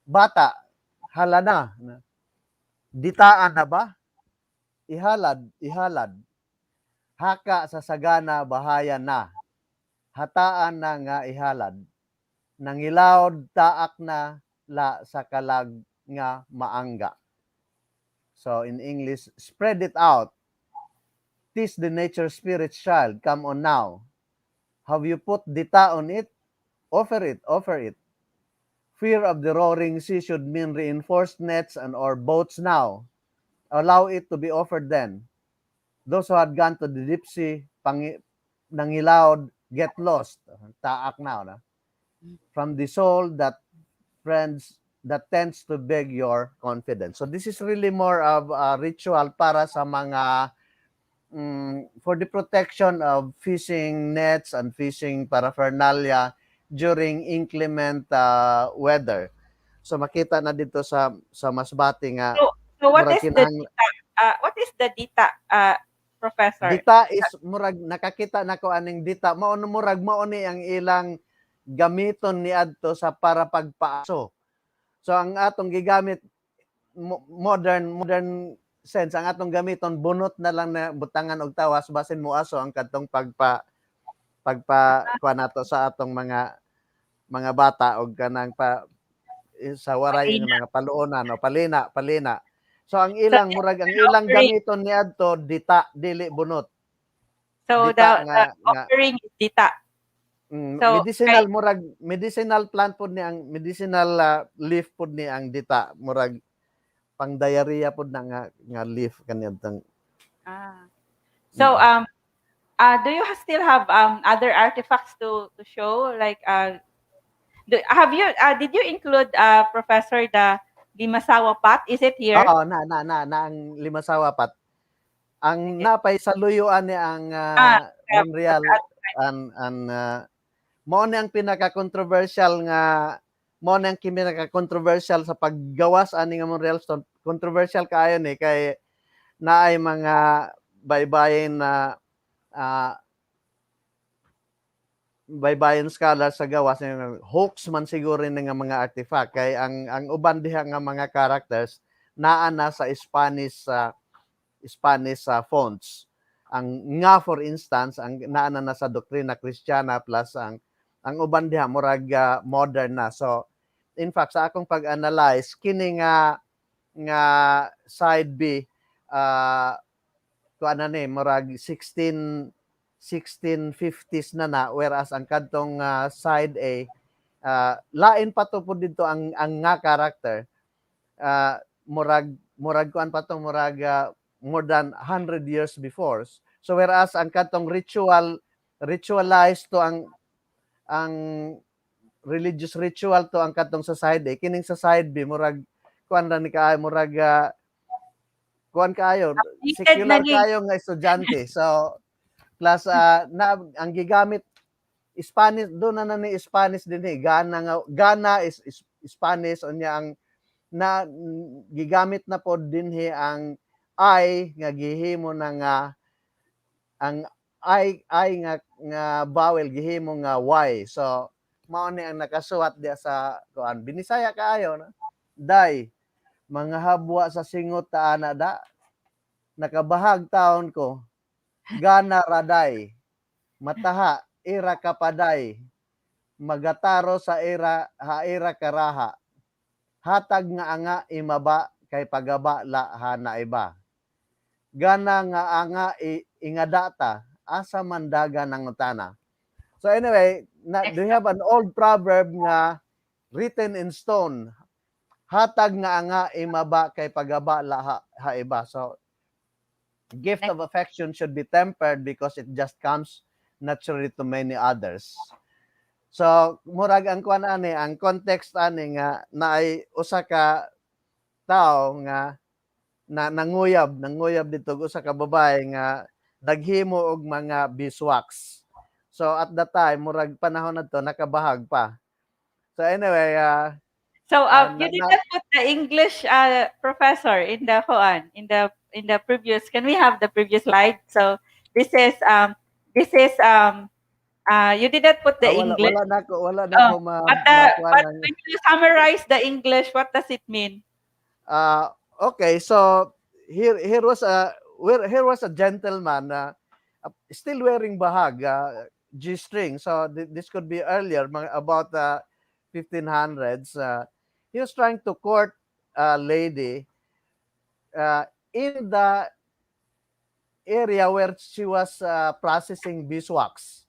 bata, halana, ditaan na ba? Ihalad. Haka sa sagana bahaya na. Hataan na nga ihalad. Nangilawd taak na la sa kalag nga maangga. So in English, spread it out. Tis the nature spirit child. Come on now. Have you put dita on it? Offer it. Fear of the roaring sea should mean reinforced nets or boats now. Allow it to be offered then. Those who had gone to the deep sea, nangilawd, get lost. Taak now. Na? From the soul that tends to beg your confidence. So this is really more of a ritual para sa mga for the protection of fishing nets and fishing paraphernalia during inclement weather. So makita na dito sa masbati nga. So what is the dita, Professor? Dita is murag nakakita nako aning dita mao ni ang ilang gamiton ni adto sa para pagpaaso. So ang atong gigamit modern sense, ang atong gamiton bunot na lang na butangan og tawas basin muaso ang kadtong kuha nato sa atong mga bata og kanang sa waray ng mga paluonan o palina. So ang ilang gamiton ni adto dita dili bunot. So Dita the offering is dita. So, medicinal plant pod ni ang medicinal leaf pod ni ang dita, murag pang diarrhea pod na nga leaf kaniyang. So do you still have other artifacts to show, like did you include Professor the Limasawa pot? Is it here? Oo, na ang Limasawa pot. Ang napay sa luyuan ni ang memorial and mo ni ang pinaka-controversial sa paggawas ani nga memorial stone. Controversial kaayo ni kay naay mga baybayin na baybayin scholar sa gawas ng hoax man siguro nga mga artifact kay ang uban diha nga mga characters naa na sa Spanish fonts. Ang nga for instance ang naa na sa doktrina Kristiyana plus ang uban diha murag modern na. So in fact sa akong pag-analyze kini nga side B kuan ni murag 1650s na whereas ang kadtong side A lain pa to pud dito ang nga character murag kuan pa to murag more than 100 years before. So whereas ang kadtong ritualized to ang religious ritual to ang kadtong sa side A, kining sa side B murag kuan ra ni kaayo murag kuan kaayo secular kayo nga estudyante. So plus na ang gigamit Spanish do na ni Spanish din Gana is Spanish unya ang na gigamit na pod dinhi ang I nga gihimo na nga ang I nga vowel gihimo nga Y. So mao ni ang nakasuwat diya sa kuan binisaya kaayo na day mga habwa sa singot ta ana da nakabahag taon ko Gana raday mataha ira kapaday magataro sa ira karaha hatag nga anga imaba kay pagaba la ha na iba gana nga anga ingadata asa mandaga ng utana. So anyway, do you have an old proverb nga written in stone hatag nga anga imaba kay pagaba la ha iba. So gift of affection should be tempered because it just comes naturally to many others. So murag ang kuan ani ang context ani nga naay usa ka tao nga nanguyab dito usa ka babae nga naghimo og mga beeswax. So at that time murag panahon nadto nakabahag pa. So anyway, you did not put the English professor in the Hoan in the previous. Can we have the previous slide? So this is you did not put the English. Wala na ko but when you summarize the English, what does it mean? Okay, so here was a gentleman still wearing bahag G-string. So this could be earlier about 1500s. He was trying to court a lady in the area where she was processing beeswax.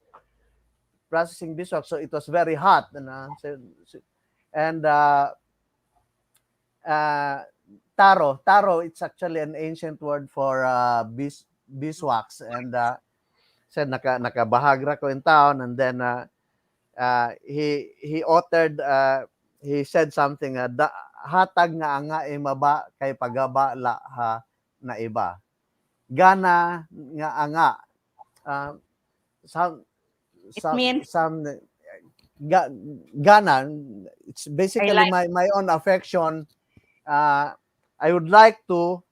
So it was very hot, and taro. It's actually an ancient word for beeswax, and said nakabahag ra ko in town, and then he uttered he said something hatag nga anga imaba kay pagaba la ha na iba gana nga anga gana it's basically my own affection I would like to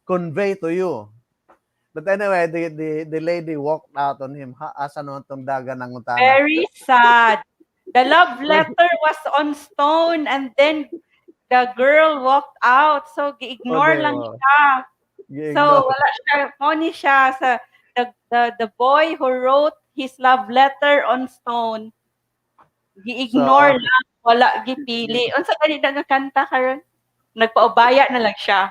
convey to you. But anyway, the lady walked out on him. Asa no tong dagan ng utana. Very sad. The love letter was on stone and then the girl walked out. So, O, gi-ignore di lang ba? siya. So, Gi-ignore. wala siya. Funny siya sa the boy who wrote his love letter on stone, So, gi-ignore lang, wala gipili. Unsa kanina nga kanta karon? Nagpaubaya na lang siya.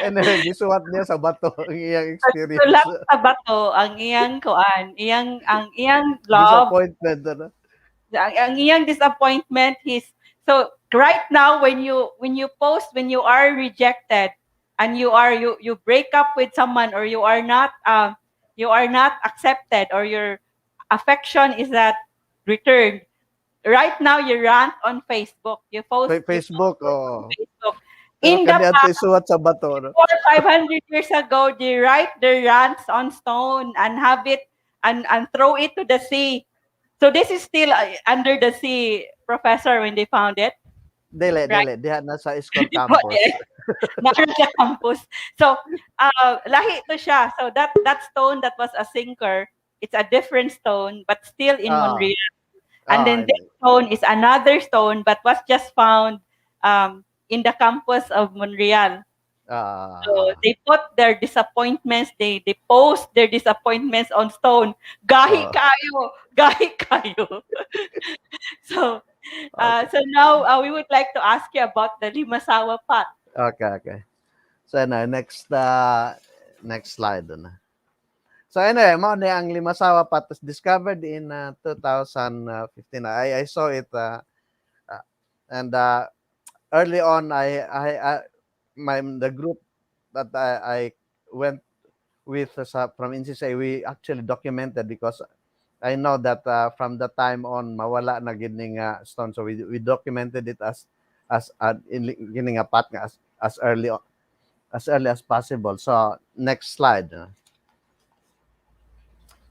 anyway, gisuwat niya sa bato ang iyang experience. Sulat sa bato ang iyang kuan, ang iyang love, Disappointment, ano? ang iyang disappointment. So right now when you post, when you are rejected and you break up with someone, or you are not accepted, or your affection is not returned. Right now you rant on Facebook. You post Facebook, on oh. Facebook. Pero In the kanya past, isuwat sa bato, no? 500 years ago, they write their rants on stone and have it and throw it to the sea. So this is still under the sea, Professor, when they found it. Dili, Right? diha na sa school Di ba, campus. nasa sa campus. So, lahi to siya. So that stone that was a sinker, it's a different stone, but still in Monreal. And then this stone is another stone, but was just found in the campus of Monreal. So they put their disappointments, they post their disappointments on stone. Gahi kayo. So now we would like to ask you about the Limasawa pot. Okay. So next slide na. So anyway, mo ni ang Limasawa pot was discovered in 2015. I saw it and early on the group that I went with from NCCA, we actually documented because I know that from the time on mawala na gining stone, so we documented it as in gining a pot as early as possible. So next slide.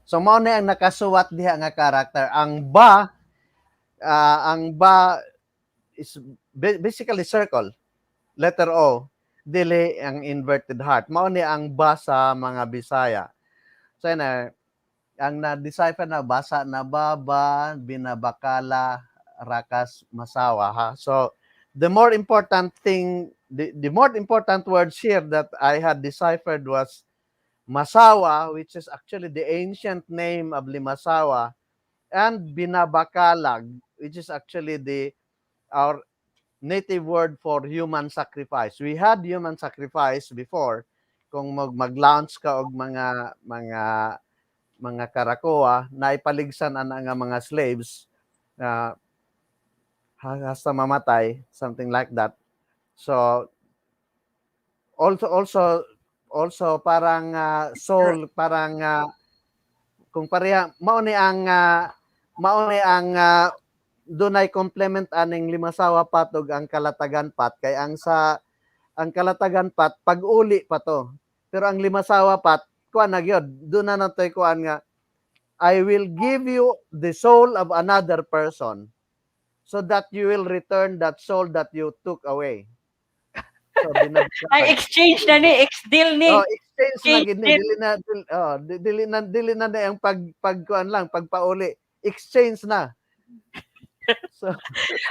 So mao ni ang nakasuwat diha nga character. Ang ba is basically circle, letter O, dili ang inverted heart. Mao ni ang ba sa mga Bisaya. So ang na-decipher na basa na baba, binabakala, rakas, masawa. Ha? So the more important thing, the more important words here that I had deciphered was Masawa, which is actually the ancient name of Limasawa, and Binabakalag, which is actually our native word for human sacrifice. We had human sacrifice before. Kung mag-launch ka og mga karakoa na ipaligsan ang mga slaves hasta mamatay, something like that. So also parang soul, parang kung pareha mao ni ang dunay complement aning Limasawa patog ang Kalatagan pat, kay ang Kalatagan pat pag-uli pa to, pero ang Limasawa pat kuan na gyud, duna na toy kuan nga I will give you the soul of another person so that you will return that soul that you took away. So Ay exchange na ni, ex-deal ni. Exchange na gid ni, dili na ang pagkuan lang, pagpauli. Exchange na. So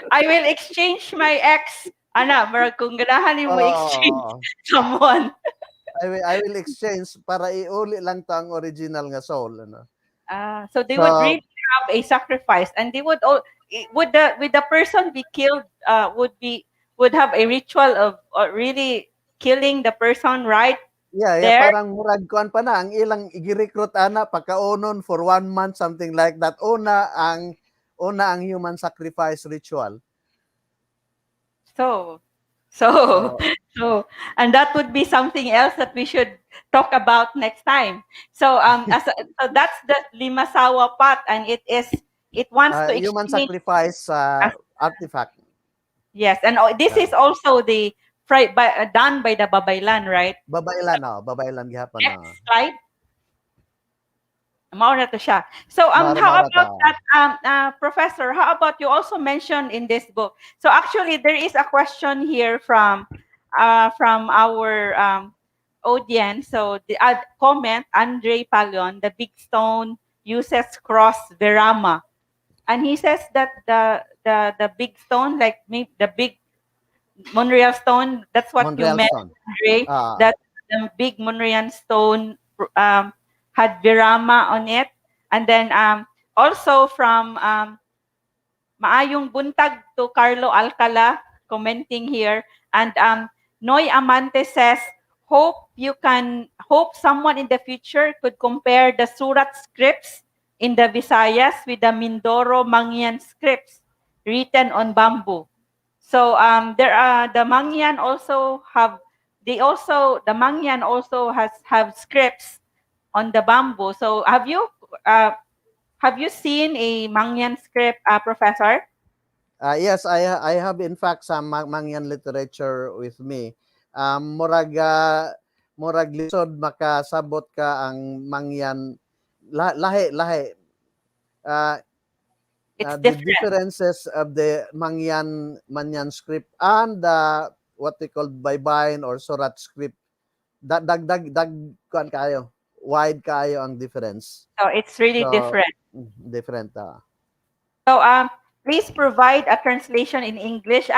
I will exchange my ex. Ana, marag kung ganahan mo exchange someone. I will exchange para iuli lang to ang original nga soul, ano. So they would really have a sacrifice, and they would would the person be killed would have a ritual of really killing the person right there. Parang murag kuan pa na ang ilang i-recruit ana pagkaonon for 1 month, something like that. Una ang human sacrifice ritual. So and that would be something else that we should talk about next time. So so that's the Limasawa pot, and it wants to human sacrifice artifact. Yes, and this is also done by the Babaylan, right? Babaylan gihapon. Next slide. Mao na to siya. So how about that, Professor? How about you also mentioned in this book? So actually, there is a question here from our audience. So the comment, Andre Palion, the big stone uses cross verama. and he says that the big stone, like the big Monreal stone, that's what you Monreal meant, stone. Andre, that the big Monreal stone had Virama on it. And then also from Maayong Buntag to Carlo Alcala commenting here. And Noy Amante says, hope someone in the future could compare the Surat scripts in the Visayas with the Mindoro Mangyan scripts written on bamboo. So there are the Mangyan also have the Mangyan also have scripts on the bamboo. So have you seen a Mangyan script, Professor? Yes, I have in fact some Mangyan literature with me. Murag lisod makasabot ka ang Mangyan lahi. It's The different. differences of the Mangyan script and what they call Baybayin or Surat script, kuan kayo, wide kayo ang difference. So it's really So, different. Different. So please provide a translation in English.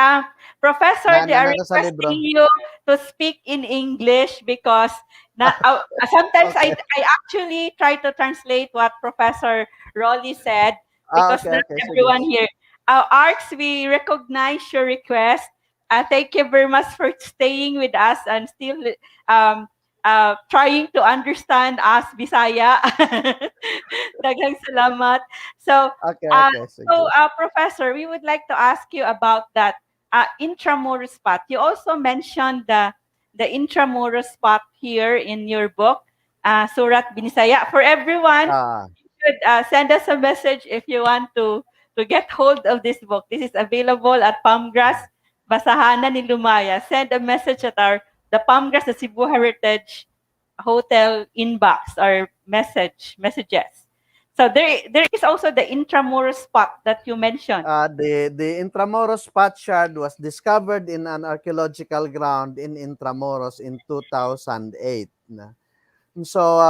Professor, they are nasa libro. requesting you to speak in English because sometimes I actually try to translate what Professor Rolly said because Okay, not sige. everyone here. Arts, we recognize your request. Thank you very much for staying with us and still trying to understand us Bisaya. Daghang salamat. So, Okay, sige. Professor, we would like to ask you about that intramuros spot. You also mentioned the intramuros spot here in your book, Surat Binisaya. For everyone, you should send us a message if you want to get hold of this book. This is available at Palmgrass, Basahanan ni Lumaya. Send a message at the Palmgrass, the Cebu Heritage Hotel inbox or messages. So there is also the intramuros spot that you mentioned. The Intramuros potsherd was discovered in an archaeological ground in Intramuros in 2008. So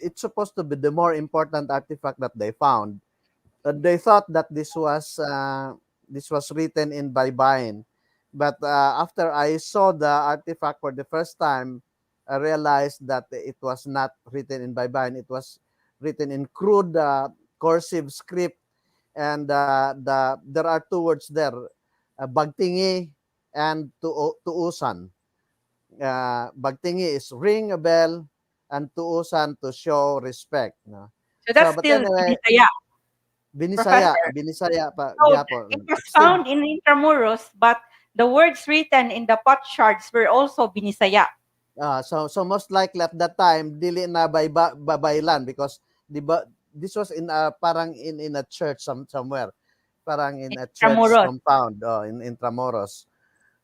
it's supposed to be the more important artifact that they found. They thought that this was written in Baybayin, but after I saw the artifact for the first time, I realized that it was not written in Baybayin. It was written in crude cursive script, and there are two words there, bagtingi and tuusan. Bagtingi is ring a bell, and tuusan to show respect. No? So that's but still anyway, Binisaya. Binisaya pa. So Gyapon. it was found in Intramuros, but the words written in the potsherds were also Binisaya. So most likely at that time dili na babaylan because this was in parang in a church somewhere, parang in a church compound in Intramuros.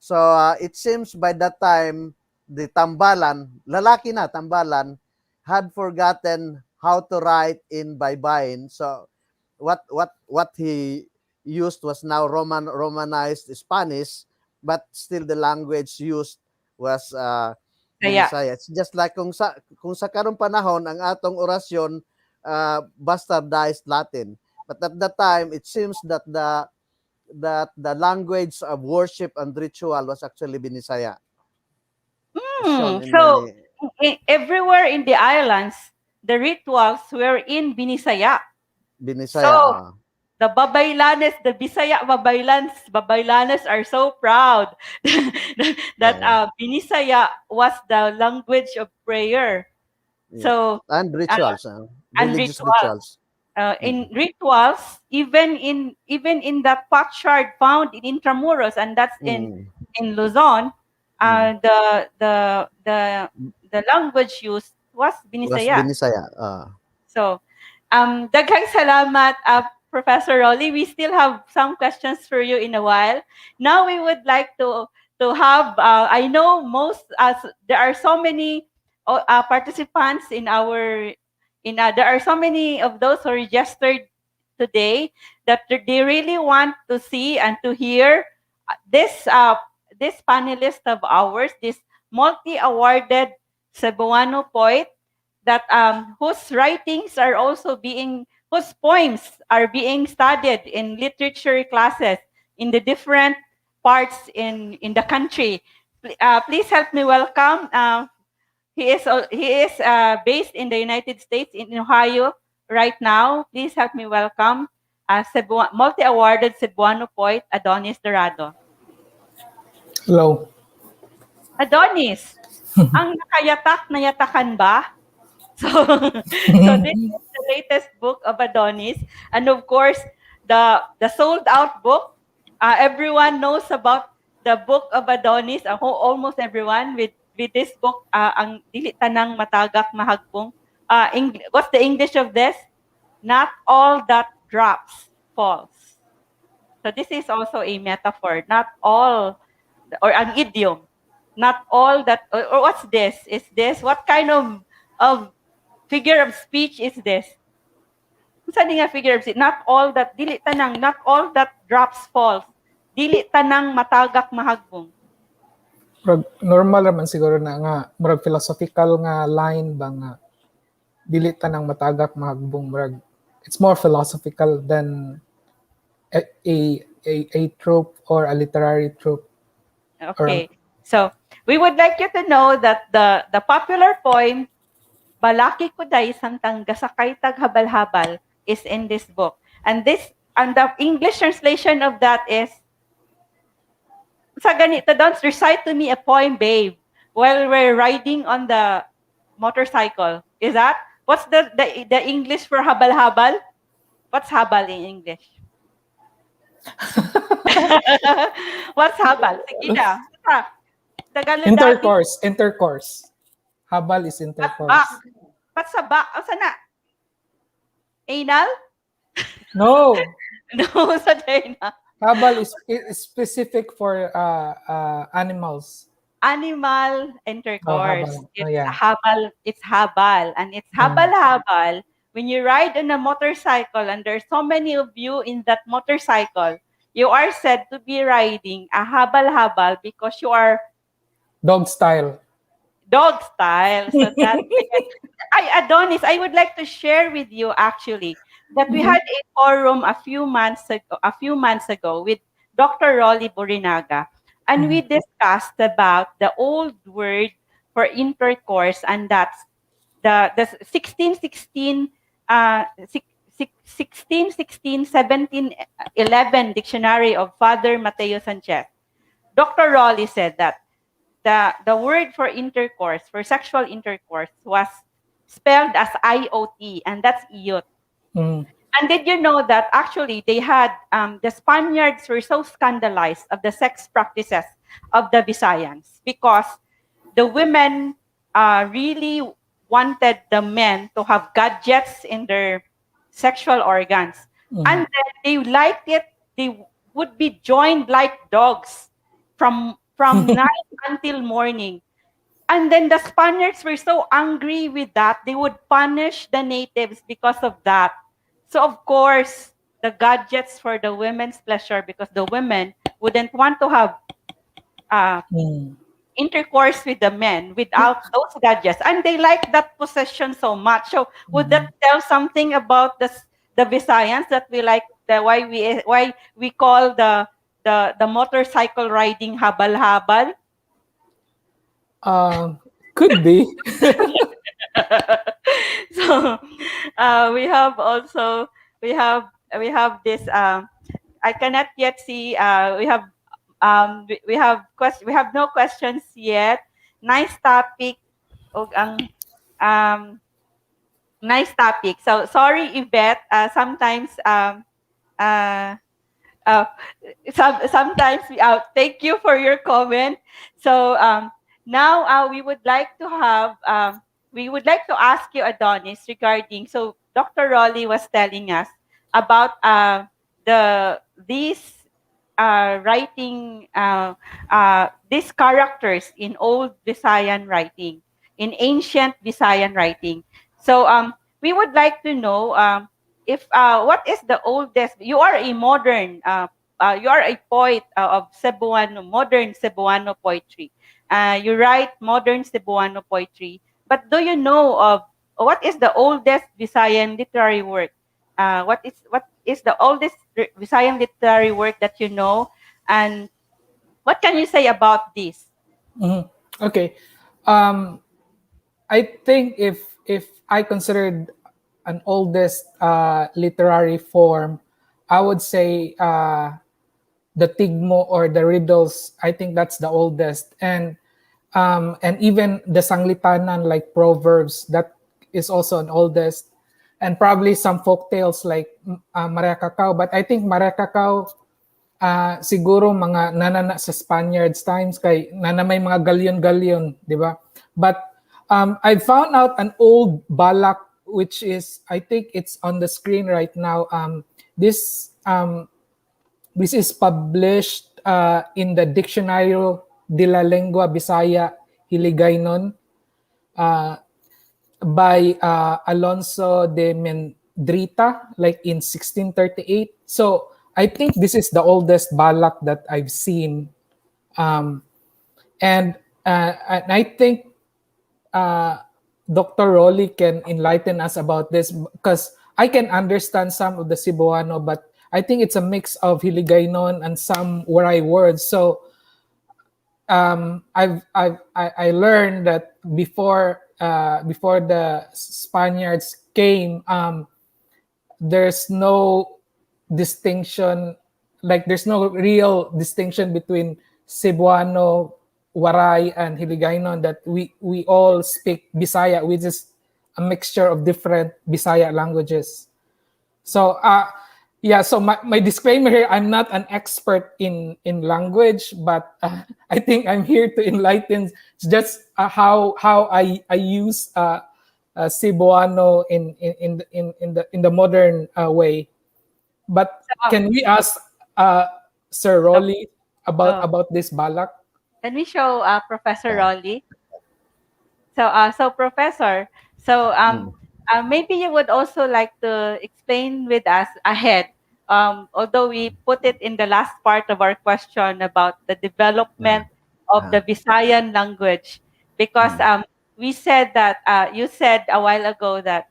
So it seems by that time the tambalan, lalaki na tambalan, had forgotten how to write in Baybayin. So what he used was now Romanized Spanish, but still the language used was Bisaya. It's just like kung sa karong panahon ang atong orasyon bastardized Latin. But at that time it seems that the language of worship and ritual was actually Binisaya. So everywhere in the islands, the rituals were in Binisaya. So the Babaylanes, the Bisaya Babaylanes are so proud that Binisaya was the language of prayer. So and rituals, religious rituals. In rituals, even in that potsherd found in Intramuros, and that's in Luzon, the language used was Binisaya. So, daghang salamat, Professor Rolly. We still have some questions for you in a while. Now we would like to have. I know there are so many participants in our. There are so many of those who registered today that they really want to see and to hear this panelist of ours, this multi-awarded Cebuano poet that whose whose poems are being studied in literature classes in the different parts in the country. Please help me welcome. He is based in the United States in Ohio right now. Please help me welcome multi-awarded Cebuano poet Adonis Dorado. Hello. Adonis, ang nakayatak na yatakan ba? So this is the latest book of Adonis, and of course the sold out book. Everyone knows about the book of Adonis. Almost everyone with this book. Ang dili tanang matagak mahagbong. What's the English of this? Not all that drops falls. So this is also a metaphor. Not all, or an idiom. Not all that. Or what's this? Is this what kind of figure of speech is this? Saan nga figure of speech? Not all that, dili tanang, not all that drops falls. Dili tanang matagak mahagbong. Normal naman siguro na nga, murag philosophical nga line ba nga, dili tanang matagak mahagbong, murag, it's more philosophical than a trope or a literary trope. Okay. So, we would like you to know that the popular poem Balaki Kuday Santang Gasakay Taghabal-habal is in this book. And the English translation of that is, sa ganito, don't recite to me a poem, babe, while we're riding on the motorcycle. Is that? What's the English for habal-habal? What's habal in English? What's habal? Sige na. Intercourse. Habal is intercourse. What's sa ba? O sana? Anal? No. No, sa China. Habal is specific for animals. Animal intercourse. Habal. It's habal. And it's habal-habal. When you ride on a motorcycle and there's so many of you in that motorcycle, you are said to be riding a habal-habal because you are dog style. Dog style. So that Adonis, I would like to share with you actually that we had a forum a few months ago with Dr. Rolly Borinaga, and we discussed about the old word for intercourse, and that's the 1616 1711 dictionary of Father Mateo Sanchez. Dr. Rolly said that the word for intercourse, for sexual intercourse, was spelled as IOT, and that's iyot. And did you know that actually they had, the Spaniards were so scandalized of the sex practices of the Visayans because the women really wanted the men to have gadgets in their sexual organs. And then they liked it, they would be joined like dogs from night until morning. And then the Spaniards were so angry with that, they would punish the natives because of that. So of course, the gadgets for the women's pleasure, because the women wouldn't want to have intercourse with the men without those gadgets. And they like that possession so much. So would that tell something about the Visayans, that we like, why we call the motorcycle riding habal-habal? Could be. So we have this. I cannot yet see. We have no questions yet. Nice topic. Nice topic. So sorry, Yvette. Sometimes sometimes thank you for your comment. So now we would like to ask you, Adonis, regarding, so Dr. Rolly was telling us about these writing, these characters in old Visayan writing, in ancient Visayan writing. So we would like to know if what is the oldest. You are a modern, you are a poet of Cebuano, modern Cebuano poetry. You write modern Cebuano poetry. But do you know of what is the oldest Visayan literary work what is the oldest Visayan literary work that you know, and what can you say about this? Okay. I think if I considered an oldest literary form, I would say the Tigmo or the riddles. I think that's the oldest, and even the Sanglitanan like Proverbs, that is also an oldest, and probably some folk tales like 𝒍𝒂𝒏𝒂𝒈𝒂. But I think 𝒍𝒂𝒂𝒏𝒂𝒈𝒂 siguro mga nanana sa Spaniards times kay nanamay mga galyon-galyon, di ba? But I found out an old balak, which is, I think it's on the screen right now. This is published in the Diccionario de la Lengua Bisaya Hiligaynon by Alonso de Mendrita, like in 1638. So I think this is the oldest balak that I've seen. And I think Dr. Rolly can enlighten us about this, because I can understand some of the Cebuano, but I think it's a mix of Hiligaynon and some Waray words. So I learned that before the Spaniards came, there's no distinction, like there's no real distinction between Cebuano, Waray, and Hiligaynon, that we all speak Bisaya, which is a mixture of different Bisaya languages. So yeah, so my disclaimer here, I'm not an expert in language, but I think I'm here to enlighten just how I use Cebuano in the modern way. But can we ask Sir Rolly about this balak? Can we show Professor Rolly? So Professor, maybe you would also like to explain with us ahead, although we put it in the last part of our question about the development of the Visayan language, because we said that you said a while ago that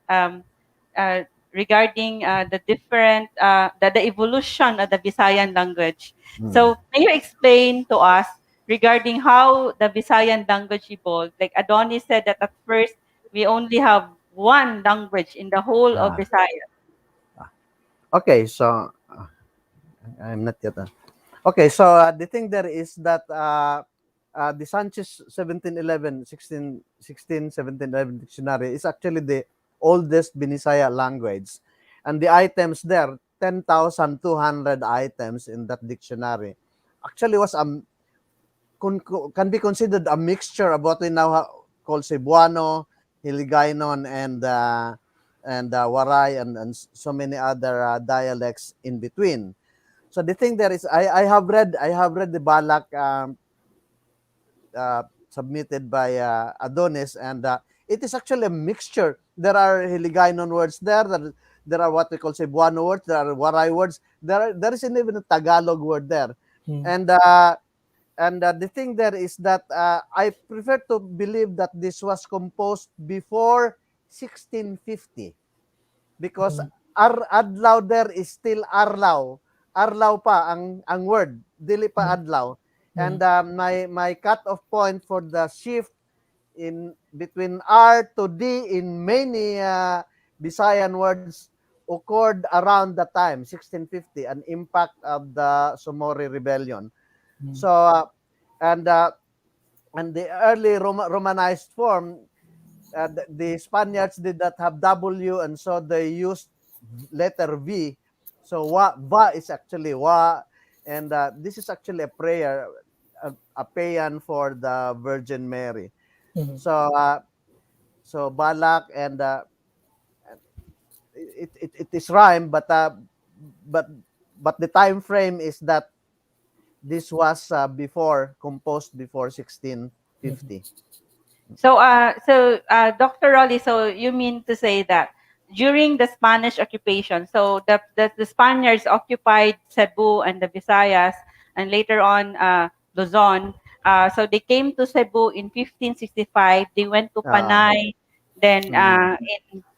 regarding the different the evolution of the Visayan language. So can you explain to us regarding how the Visayan language evolved? Like Adonis said that at first we only have one language in the whole of Visayas. Okay, so I'm not yet. Okay, so the thing there is that the Sanchez 1711 dictionary is actually the oldest Binisaya language, and the items there, 10,200 items in that dictionary, actually was can be considered a mixture of what we now call Cebuano, Hiligaynon, and Waray, and so many other dialects in between. So the thing there is, I have read the balak submitted by Adonis, and it is actually a mixture. There are Hiligaynon words there are what we call Cebuano words, there are Waray words, there is even a Tagalog word there, and the thing there is that I prefer to believe that this was composed before 1650, because adlaw there is still arlaw pa ang word, dili pa adlaw. And my cut-off point for the shift in between R to D in many Bisayan words occurred around the time 1650, an impact of the Sumori rebellion. So and the early Romanized form, the Spaniards did not have W, and so they used letter V. So va is actually wa, and this is actually a prayer, a paean for the Virgin Mary. So so balak, and it is rhyme, but the time frame is that this was composed before 1650. So Dr. Rolly, so you mean to say that during the Spanish occupation, so the Spaniards occupied Cebu and the Visayas, and later on Luzon. So they came to Cebu in 1565. They went to Panay. Then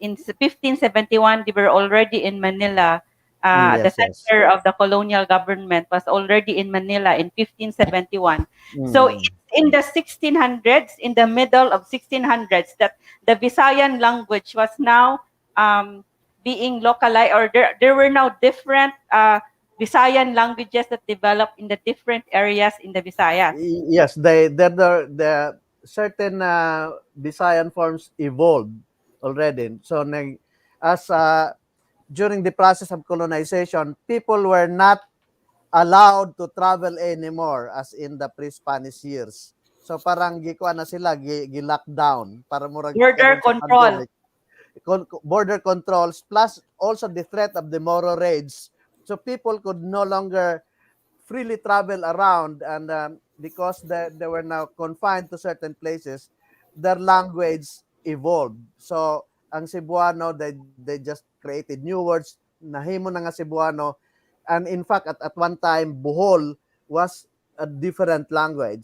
in 1571, they were already in Manila. The Yes, yes. center of the colonial government was already in Manila in 1571. So it's in the 1600s, in the middle of 1600s, that the Visayan language was now being localized, or there were now different Visayan languages that developed in the different areas in the Visayas. Yes, the certain Bisayan forms evolved already. So as during the process of colonization, people were not allowed to travel anymore as in the pre-Spanish years. So parang gikuan na sila, gi-lockdown para murag Border karon sa control. pandemic. Border controls plus also the threat of the Moro raids. So people could no longer freely travel around, and because they were now confined to certain places, their language evolved. So ang Cebuano, they just created new words, nahimo na nga Cebuano, and in fact at one time Bohol was a different language.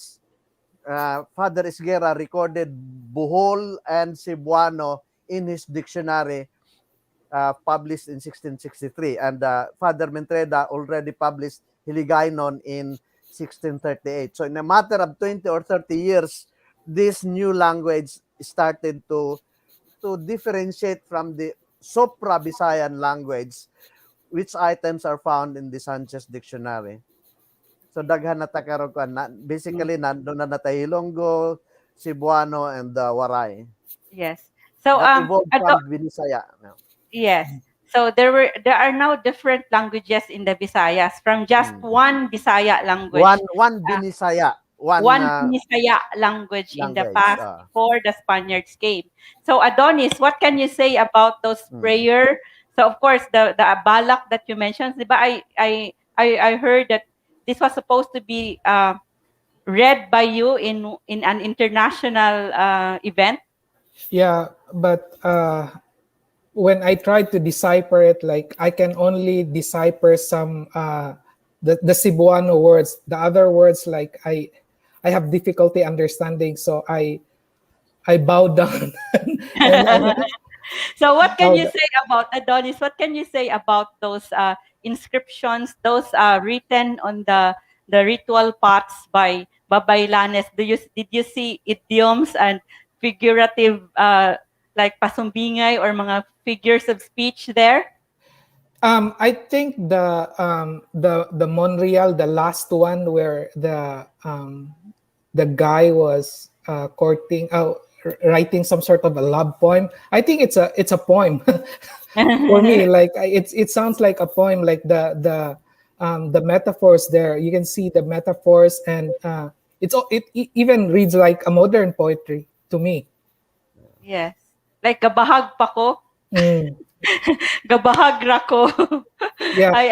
Father Esguerra recorded Bohol and Cebuano in his dictionary, published in 1663, and Father Mentreda already published Hiligaynon in 1638. So in a matter of 20 or 30 years, this new language started to differentiate from the Sopra-Bisayan language, which items are found in the Sanchez Dictionary. So daghan na ta karon kuan na, basically nandun na natay Ilonggo, Cebuano, and Waray. Yes. So That evolved from Binisaya. yes. So there are now different languages in the Visayas, from just one Bisaya language. One Binisaya. One Bisaya language in the past before the Spaniards came. So Adonis, what can you say about those prayer? So of course the balak that you mentioned, diba, I heard that this was supposed to be read by you in an international event. Yeah, but when I tried to decipher it, like I can only decipher some the Cebuano words. The other words, like I have difficulty understanding, so I bow down. So what can you say about Adonis? What can you say about those inscriptions, those written on the ritual pots by Babaylanes? Did you see idioms and figurative like pasumbingay or mga figures of speech there? I think the Monreal, the last one where the guy was courting, writing some sort of a love poem. I think it's a poem for me. Like it sounds like a poem. Like the metaphors there, you can see the metaphors, and it even reads like a modern poetry to me. Yes, like gabahag pa ko. Gabahag ra ko. Yeah,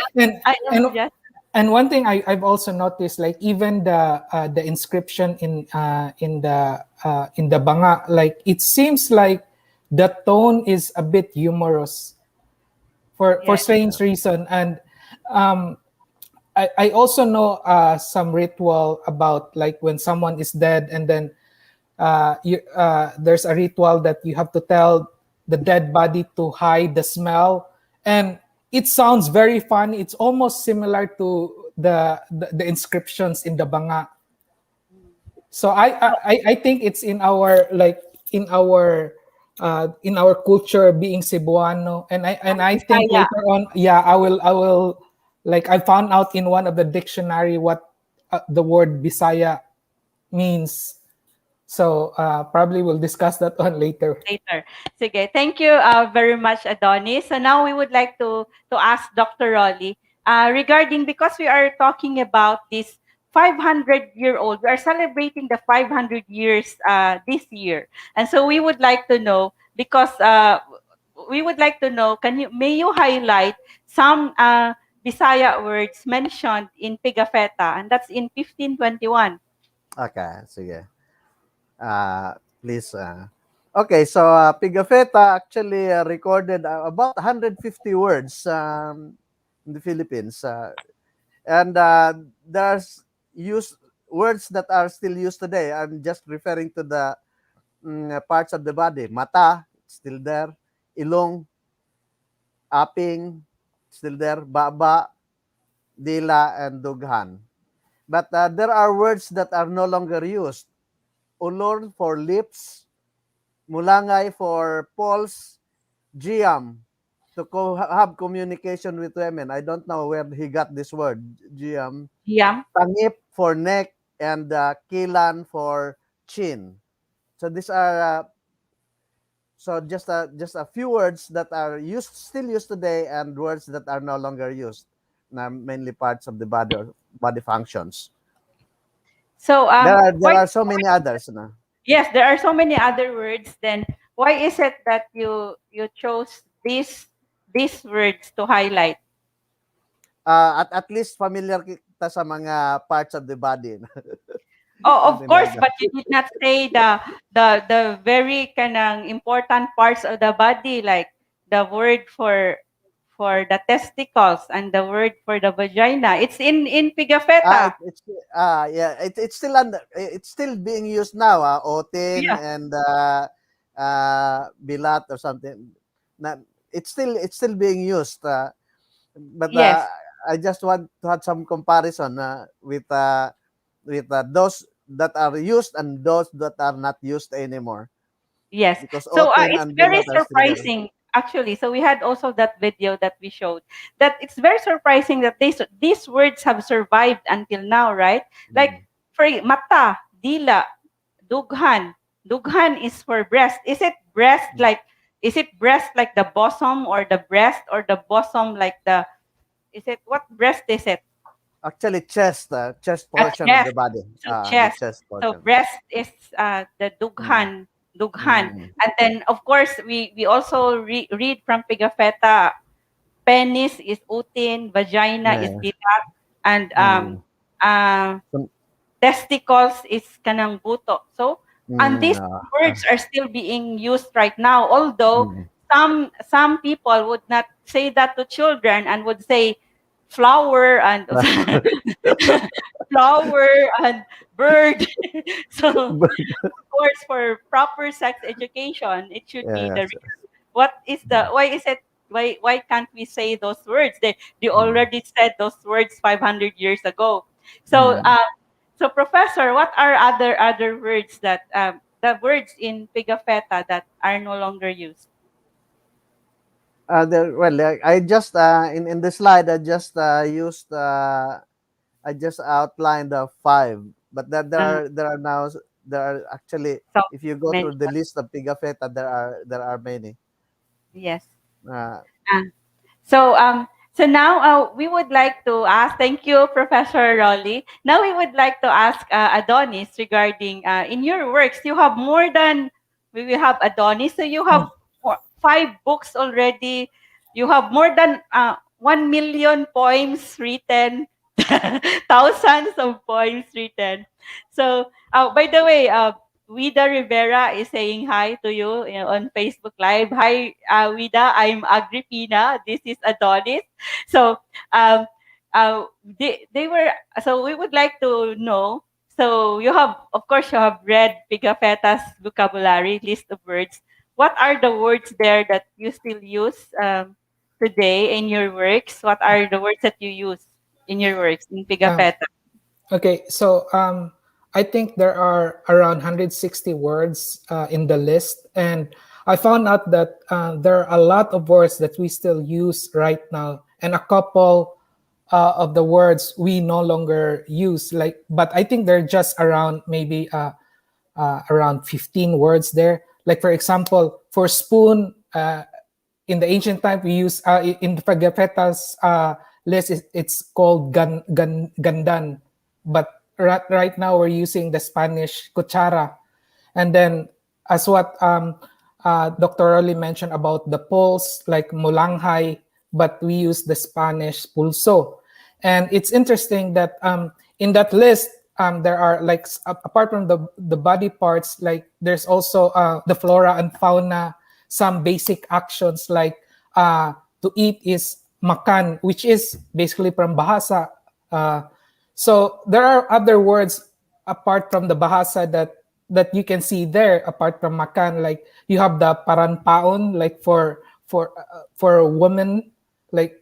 and one thing I've also noticed, like even the inscription in the banga, like it seems like the tone is a bit humorous for strange reason. And I also know some ritual about, like, when someone is dead, and then there's a ritual that you have to tell the dead body to hide the smell, and it sounds very fun. It's almost similar to the inscriptions in the banga. So I think it's in our culture, being Cebuano, and I think later on, I will like, I found out in one of the dictionary what the word Bisaya means. So probably we'll discuss that one later. Sige. Thank you very much, Adonis. So now we would like to ask Dr. Rolly regarding, because we are talking about this 500-year-old, we are celebrating the 500 years this year. And so we would like to know, because may you highlight some Bisaya words mentioned in Pigafetta, and that's in 1521. Okay, sige. Please. Okay, so Pigafetta actually recorded about 150 words in the Philippines. And there's words that are still used today. I'm just referring to the parts of the body. Mata, still there. Ilong, aping, still there. Baba, dila, and dughan. But there are words that are no longer used. Ulor for lips, mulangay for pulse, giam to have communication with women. I don't know where he got this word, giam. Giam. Tangip for neck, and kilan for chin. So these are just a few words that are still used today, and words that are no longer used. Mainly parts of the body or body functions. So There are so many others. No? Yes, there are so many other words. Then why is it that you chose these words to highlight? At least familiar kita sa mga parts of the body. Oh, of course, but you did not say the very kanang important parts of the body, like the word for the testicles and the word for the vagina. It's in Pigafetta. It's still it's still being used now. Otin and bilat or something. It's still being used. But Yes. I just want to have some comparison with those that are used and those that are not used anymore. Yes. Because So otin it's and very bilat are still there. surprising, actually. So we had also that video that we showed, that it's very surprising that these words have survived until now, right? Like for mata, dila, dughan. Dughan is for breast. Is it breast like the bosom, or the breast, or the bosom like the, is it, what breast is it? Actually, chest portion of the body. So The chest. chest So portion. breast is the dughan. And then of course we also read from Pigafetta, penis is utin, vagina is Yeah. dilat, and testicles is kanang buto. So and these words are still being used right now, although some people would not say that to children and would say flower and flower and bird. So of course, for proper sex education, it should be the real. Why can't we say those words? They already said those words 500 years ago. So so Professor, what are other words that the words in Pigafetta that are no longer used? I just in the slide I just used I just outlined the 5, but there are actually, So if you go many. through the list of Pigafetta, there are many. Yes. So now we would like to ask, thank you, Professor Rolly. Now we would like to ask Adonis regarding in your works, you have more than, we will have Adonis, so you have 5 books already. You have more than 1 million poems written, thousands of poems written. So by the way, Wida Rivera is saying hi to you, on Facebook Live. Hi, Wida. I'm Agripina. This is Adonis. So, they were. So we would like to know. So you have, of course, you have read Pigafetta's vocabulary list of words. What are the words there that you still use today in your works? What are the words that you use in your works in Pigafetta? Okay, so I think there are around 160 words in the list, and I found out that there are a lot of words that we still use right now, and a couple of the words we no longer use. But I think they're just around maybe around 15 words there. Like for example, for spoon, in the ancient time we use in the Pagafetta's list, it's called gandan, but right now we're using the Spanish cuchara. And then as what Dr. Rolly mentioned about the pulse, like mulanghay, but we use the Spanish pulso. And it's interesting that in that list, there are, like, apart from the body parts, like there's also the flora and fauna, some basic actions, like to eat is makan, which is basically from Bahasa. So there are other words apart from the Bahasa that that you can see there apart from makan, like you have the paranpaon, like for women, like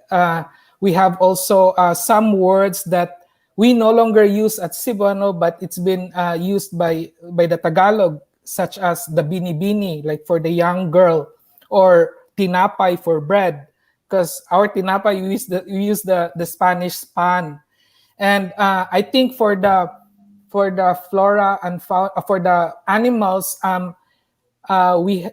we have also some words that we no longer use at Cebuano, but it's been used by the Tagalog, such as the bini-bini, like for the young girl, or tinapay for bread, because our tinapay we use the Spanish pan. And I think for the flora and fauna, for the animals, we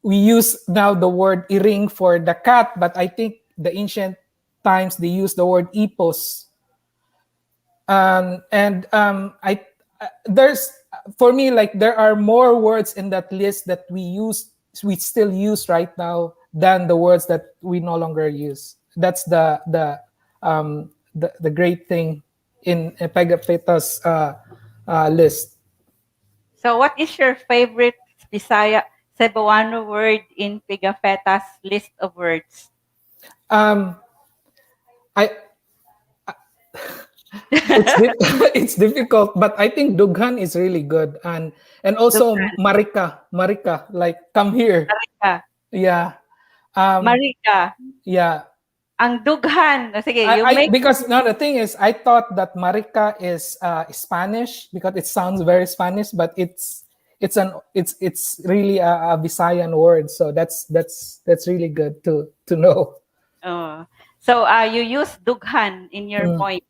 use now the word iring for the cat, but I think the ancient times they use the word ipos. There's, for me, like there are more words in that list that we still use right now than the words that we no longer use. That's the great thing in 𝒣𝒂𝒏𝒂𝒂's list. So what is your favorite Bisaya Cebuano word in 𝒣𝒂𝒏𝒂𝒂's list of words? It's difficult, but I think dughan is really good, and also marika, like come here. Marika. Yeah. Marika. Yeah. Ang dughan. Sige, because no, the thing is, I thought that marika is Spanish because it sounds very Spanish, but it's really a Visayan word. So that's really good to know. Oh. So you use dughan in your points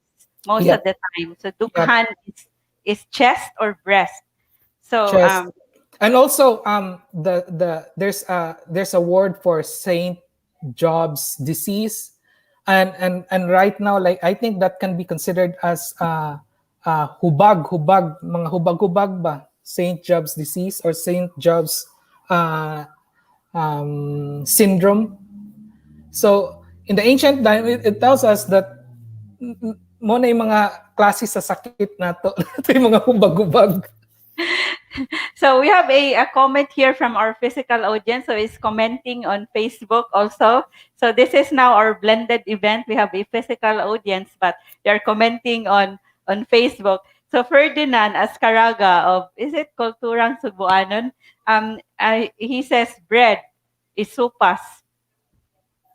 most of the time. So dughan is chest or breast. So chest. And also there's a word for St. Job's disease, and right now, like I think that can be considered as hubag mga hubag ba, St. Job's disease or St. Job's syndrome. So in the ancient time, it tells us that mo na yung mga klase sa sakit nato, yung mga hubag-hubag. So we have a comment here from our physical audience. So he's commenting on Facebook also. So this is now our blended event. We have a physical audience, but they are commenting on Facebook. So Ferdinand Ascaraga of, is it Kulturang Cebuanon? He says bread is supas.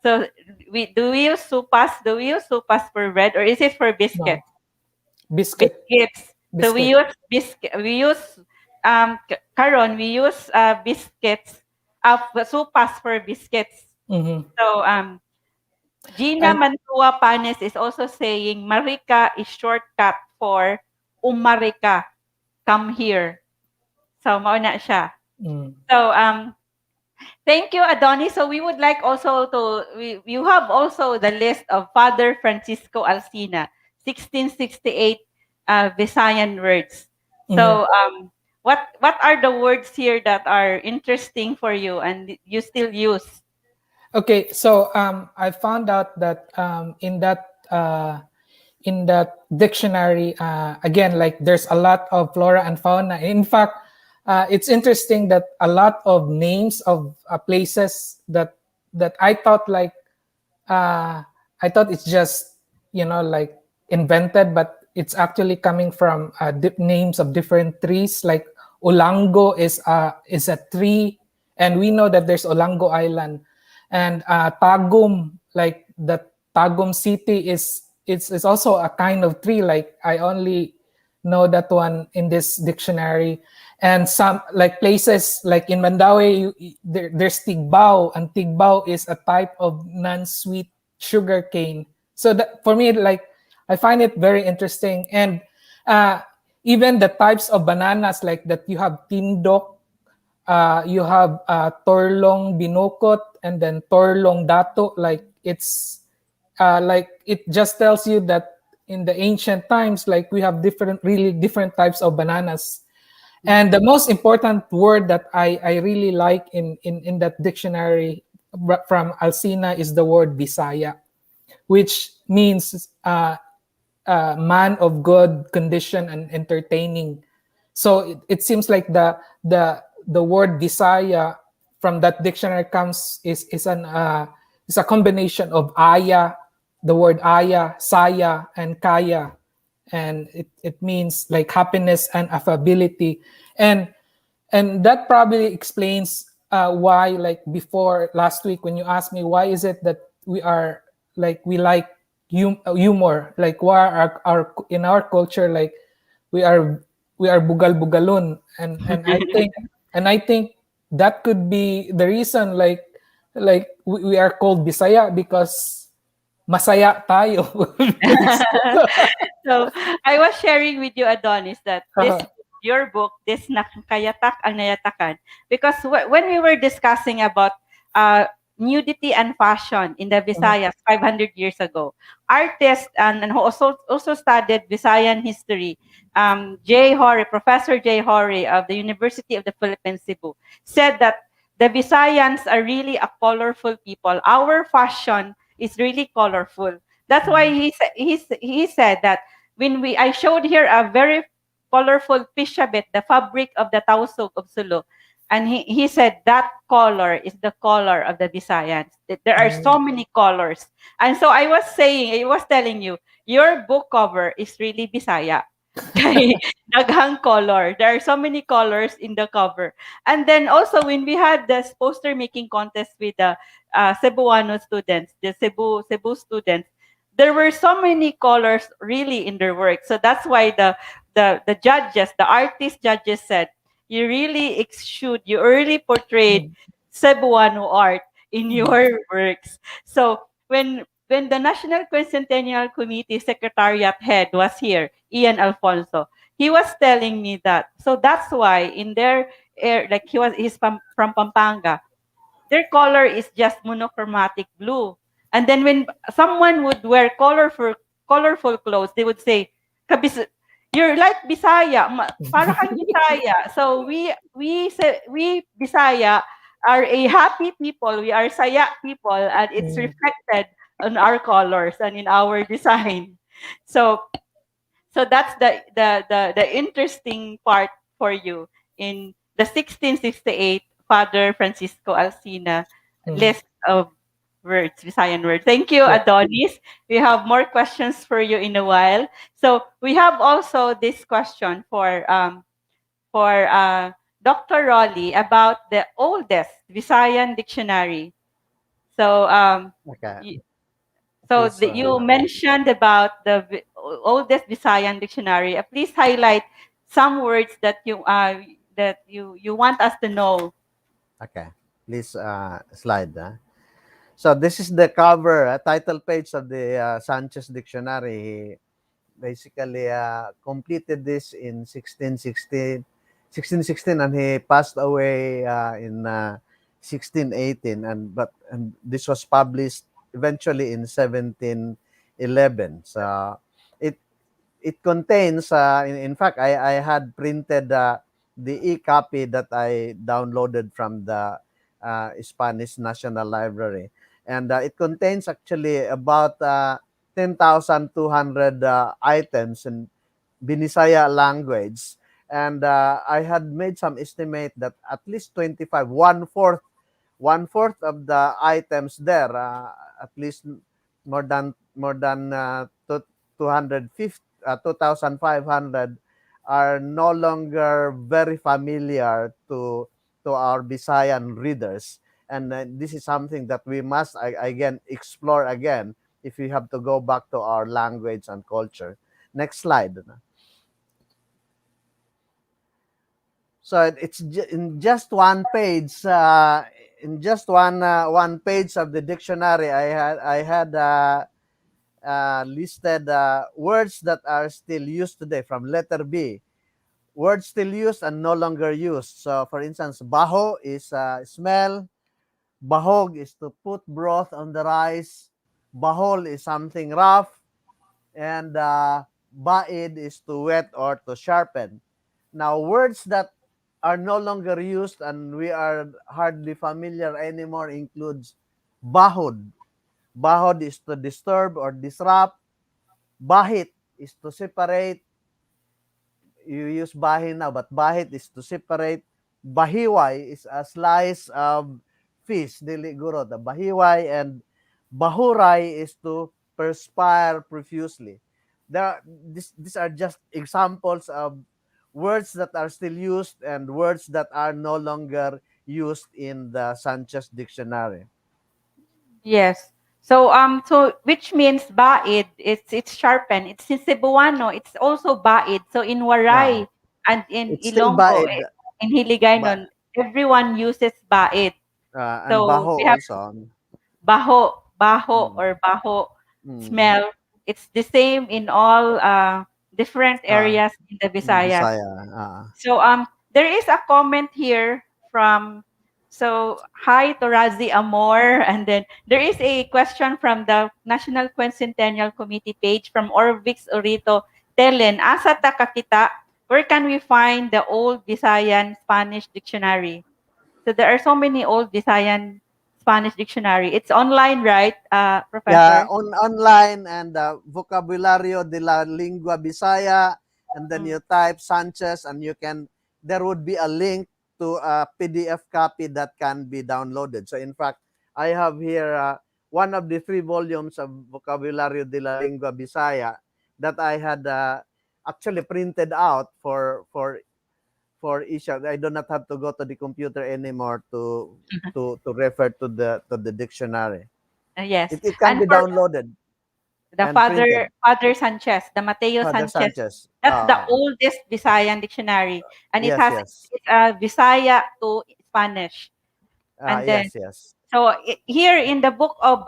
So do we use supas? Do we use supas for bread, or is it for biscuit? No. Biscuits. So we use biscuit. We use karon we use biscuits. Supas for biscuits. Mm-hmm. So Gina Mantua Panes is also saying Marika is shortcut for umarika. Come here. So mauna siya. So thank you, Adonis. So we would like also you have also the list of Father Francisco Alcina, 1668 Visayan words. So what are the words here that are interesting for you and you still use? Okay, so I found out that in that dictionary, again, like there's a lot of flora and fauna. In fact, it's interesting that a lot of names of places that I thought it's just like invented, but it's actually coming from names of different trees. Like Olango is a tree, and we know that there's Olango Island. And Tagum, like the Tagum city is also a kind of tree. Like I only know that one in this dictionary. And some like places like in Mandaue, there's Tigbao, and Tigbao is a type of non-sweet sugar cane. So that, for me, like I find it very interesting. And even the types of bananas, like that you have Tindok, you have Torlong Binokot, and then Torlong Dato. Like it's like it just tells you that in the ancient times, like we have really different types of bananas. And the most important word that I really like in that dictionary from Alcina is the word Bisaya, which means man of good condition and entertaining. So it seems like the word Bisaya from that dictionary is a combination of aya, the word aya, saya, and kaya, and it means like happiness and affability. and that probably explains why, like before last week when you asked me why is it that we are like we like humor, like why our in our culture, like we are bugal bugalon, and I think that could be the reason, like we are called Bisaya because masaya tayo. So I was sharing with you, Adonis, that your book, this Nakayatak ang Nayatakan, because when we were discussing about nudity and fashion in the Visayas 500 years ago, artists and who also studied Visayan history, Professor J. Hori of the University of the Philippines, Cebu, said that the Visayans are really a colorful people. Our fashion is really colorful. That's why he said that when I showed here a very colorful pishabit, the fabric of the tausog of Sulu, and he said that color is the color of the Bisayans. There are so many colors. And so I was telling you, your book cover is really Bisaya. Daghang color. There are so many colors in the cover. And then also when we had this poster making contest with the Cebuano students, the Cebu students, there were so many colors really in their work. So that's why the judges, the artist judges said, you really portrayed Cebuano art in your works. So when the National Quincentennial Committee Secretariat head was here, Ian Alfonso, he was telling me that. So that's why in their like he's from Pampanga, their color is just monochromatic blue. And then when someone would wear colorful clothes, they would say, "You're like Bisaya, para kang Bisaya." So we Bisaya are a happy people. We are saya people, and it's reflected on our colors and in our design. So that's the interesting part for you in the 1668 Father Francisco Alcina list of words, Visayan words. Thank you, Adonis. We have more questions for you in a while. So we have also this question for Dr. Rolly about the oldest Visayan dictionary. So you mentioned about the oldest Visayan dictionary. Please highlight some words that you want us to know. Okay, please slide. So this is the cover, title page of the Sanchez Dictionary. He basically completed this in 1616, and he passed away in 1618. And this was published eventually in 1711. So it contains, in fact, I had printed the e-copy that I downloaded from the Spanish National Library. And it contains actually about 10,200 items in Binisaya language. And I had made some estimate that at least 25, one-fourth of the items there, at least more than 2,500 are no longer very familiar to our Bisayan readers. And this is something that we must again explore again if we have to go back to our language and culture. Next slide. So it's in just one page. In just one page of the dictionary, I had listed words that are still used today from letter B. Words still used and no longer used. So, for instance, baho is smell. Bahog is to put broth on the rice. Bahol is something rough. And baid is to wet or to sharpen. Now, words that are no longer used and we are hardly familiar anymore includes bahod. Bahod is to disturb or disrupt. Bahit is to separate. You use bahin now, but bahit is to separate. Bahiway is a slice of fish, dili guro. The bahiway, and bahuray is to perspire profusely. These are just examples of words that are still used and words that are no longer used in the Sanchez Dictionary. Yes. So which means baid, it's sharpen. It's in Cebuano, it's also baid. So in Yeah, Waray and in it's still Ilonggo, baid, in but Hiligaynon, everyone uses baid. and So baho we have also. baho Mm. or baho Mm. smell. It's the same in all different Ah, areas in the in Visayas. Bisaya. Ah. So there is a comment here from hi to Razi Amor, and then there is a question from the National Quincentennial Committee page from 𝑹𝒐𝒍𝒂𝒏𝒅𝒐 Telen, asa ta kakita, where can we find the old Visayan Spanish dictionary? So there are so many old Visayan Spanish dictionary. It's online, right, Yeah, Professor? online and Vocabulario de la Lingua Bisaya, and then you type Sanchez, and there would be a link to a PDF copy that can be downloaded. So in fact, I have here one of the 3 volumes of Vocabulario de la Lingua Bisaya that I had actually printed out for issue. I do not have to go to the computer anymore to refer to the dictionary. Yes. It can And be for downloaded the and Father printed. Father Sanchez, the Mateo Father Sanchez. Sanchez. That's the oldest Visayan dictionary, and it Yes, has yes. it's Visaya to Spanish. And then Yes, yes. so here in the book of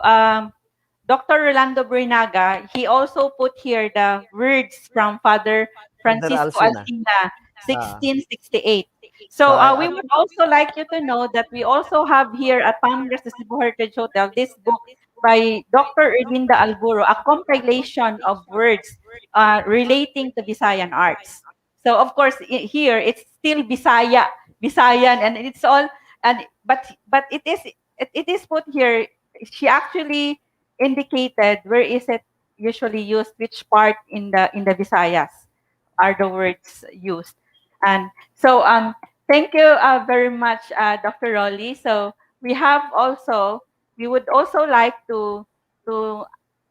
Dr. Rolando Brinaga, he also put here the words from Father Father Francisco Alcina. Alcina, Ah. 1668. So So I we would also like you to know that we also have here at Pamgras the Cebu Heritage Hotel this book by Dr. Erlinda Alburo, a compilation of words relating to Visayan arts. So of course here it's still Visayan, and it's all but it is put here. She actually indicated where is it usually used, which part in the Visayas are the words used. And so thank you very much, Dr. Rolly. So we would also like to to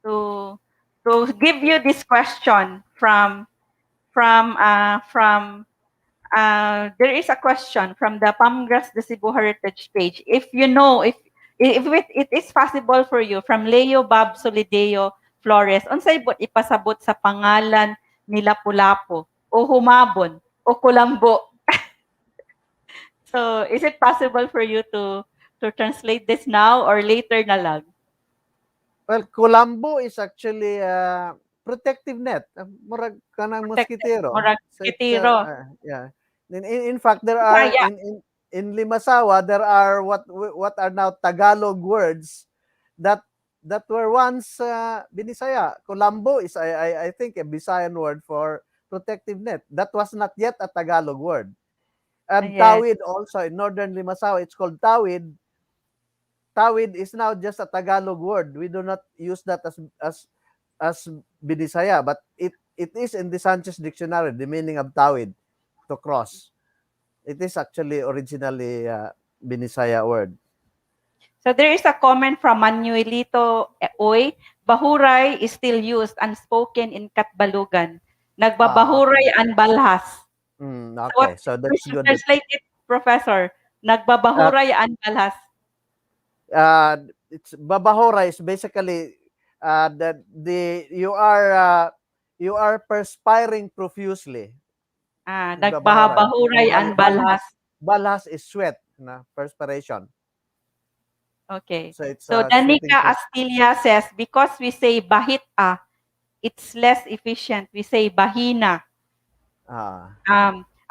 to give you this question from there is a question from the Pamgras the Cebu Heritage page. If you know, if it is possible for you, from Leo Bob Solideo Flores, unsay bot ipasabot sa pangalan ni Lapu-Lapu o humabon o kulambo? So, is it possible for you to translate this now or later na lang? Well, Colombo is actually protective net. Murag kanang mosquitero. Murag So it's kitiro. yeah. In fact, there are Bisaya. in Limasawa there are what are now Tagalog words that were once Binisaya. Colombo is I think a Bisayan word for protective net. That was not yet a Tagalog word. And Yes. Tawid also in northern Limasawa, it's called Tawid. Tawid is now just a Tagalog word. We do not use that as Binisaya, but it is in the Sanchez Dictionary, the meaning of Tawid, to cross. It is actually originally Binisaya word. So there is a comment from Manuelito Oy, Bahuray is still used and spoken in Katbalugan. Nagbabahuray Okay. ang balhas. Okay, so We that's should good. translate it, Professor. Nagbabahuray ang balhas. It's babahora is basically that you are perspiring profusely. Babahora. Nagbabahuray ang balhas. Balhas is sweat, na perspiration. Okay. So it's So sweating. Danica Astilla says, because we say bahit it's less efficient. We say bahina.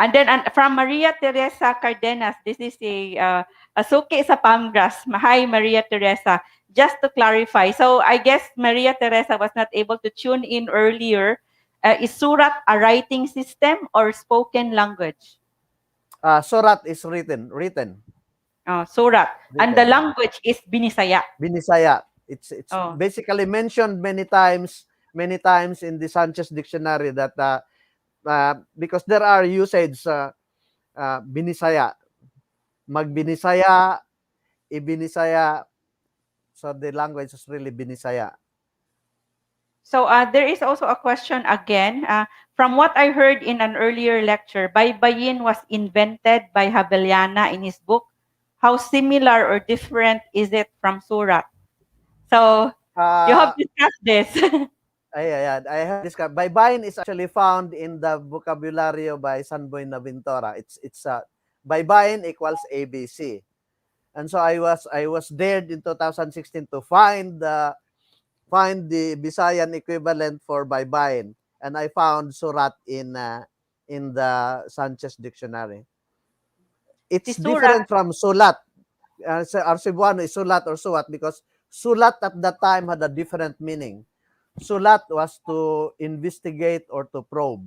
And then from Maria Teresa Cardenas, this is a suki sa Pamgras. Hi, Maria Teresa. Just to clarify, so I guess Maria Teresa was not able to tune in earlier. Is Surat a writing system or spoken language? Surat is written. Surat. And the language is Binisaya. Binisaya. It's basically mentioned many times in the Sanchez Dictionary that because there are usage Binisaya, Magbinisaya, Ibinisaya. So the language is really Binisaya. So there is also a question again. From what I heard in an earlier lecture, Baybayin was invented by Habeliana in his book. How similar or different is it from Surat? So you have discussed this. Ayan, I have this. Baybayin is actually found in the vocabulary by Sanboy Navintora. It's Baybayin equals ABC. And so I was there in 2016 to find the Bisayan equivalent for Baybayin, and I found Surat in the Sanchez dictionary. It's different from Sulat. Our Cebuano is Sulat or Suat because Sulat at that time had a different meaning. Sulat was to investigate or to probe.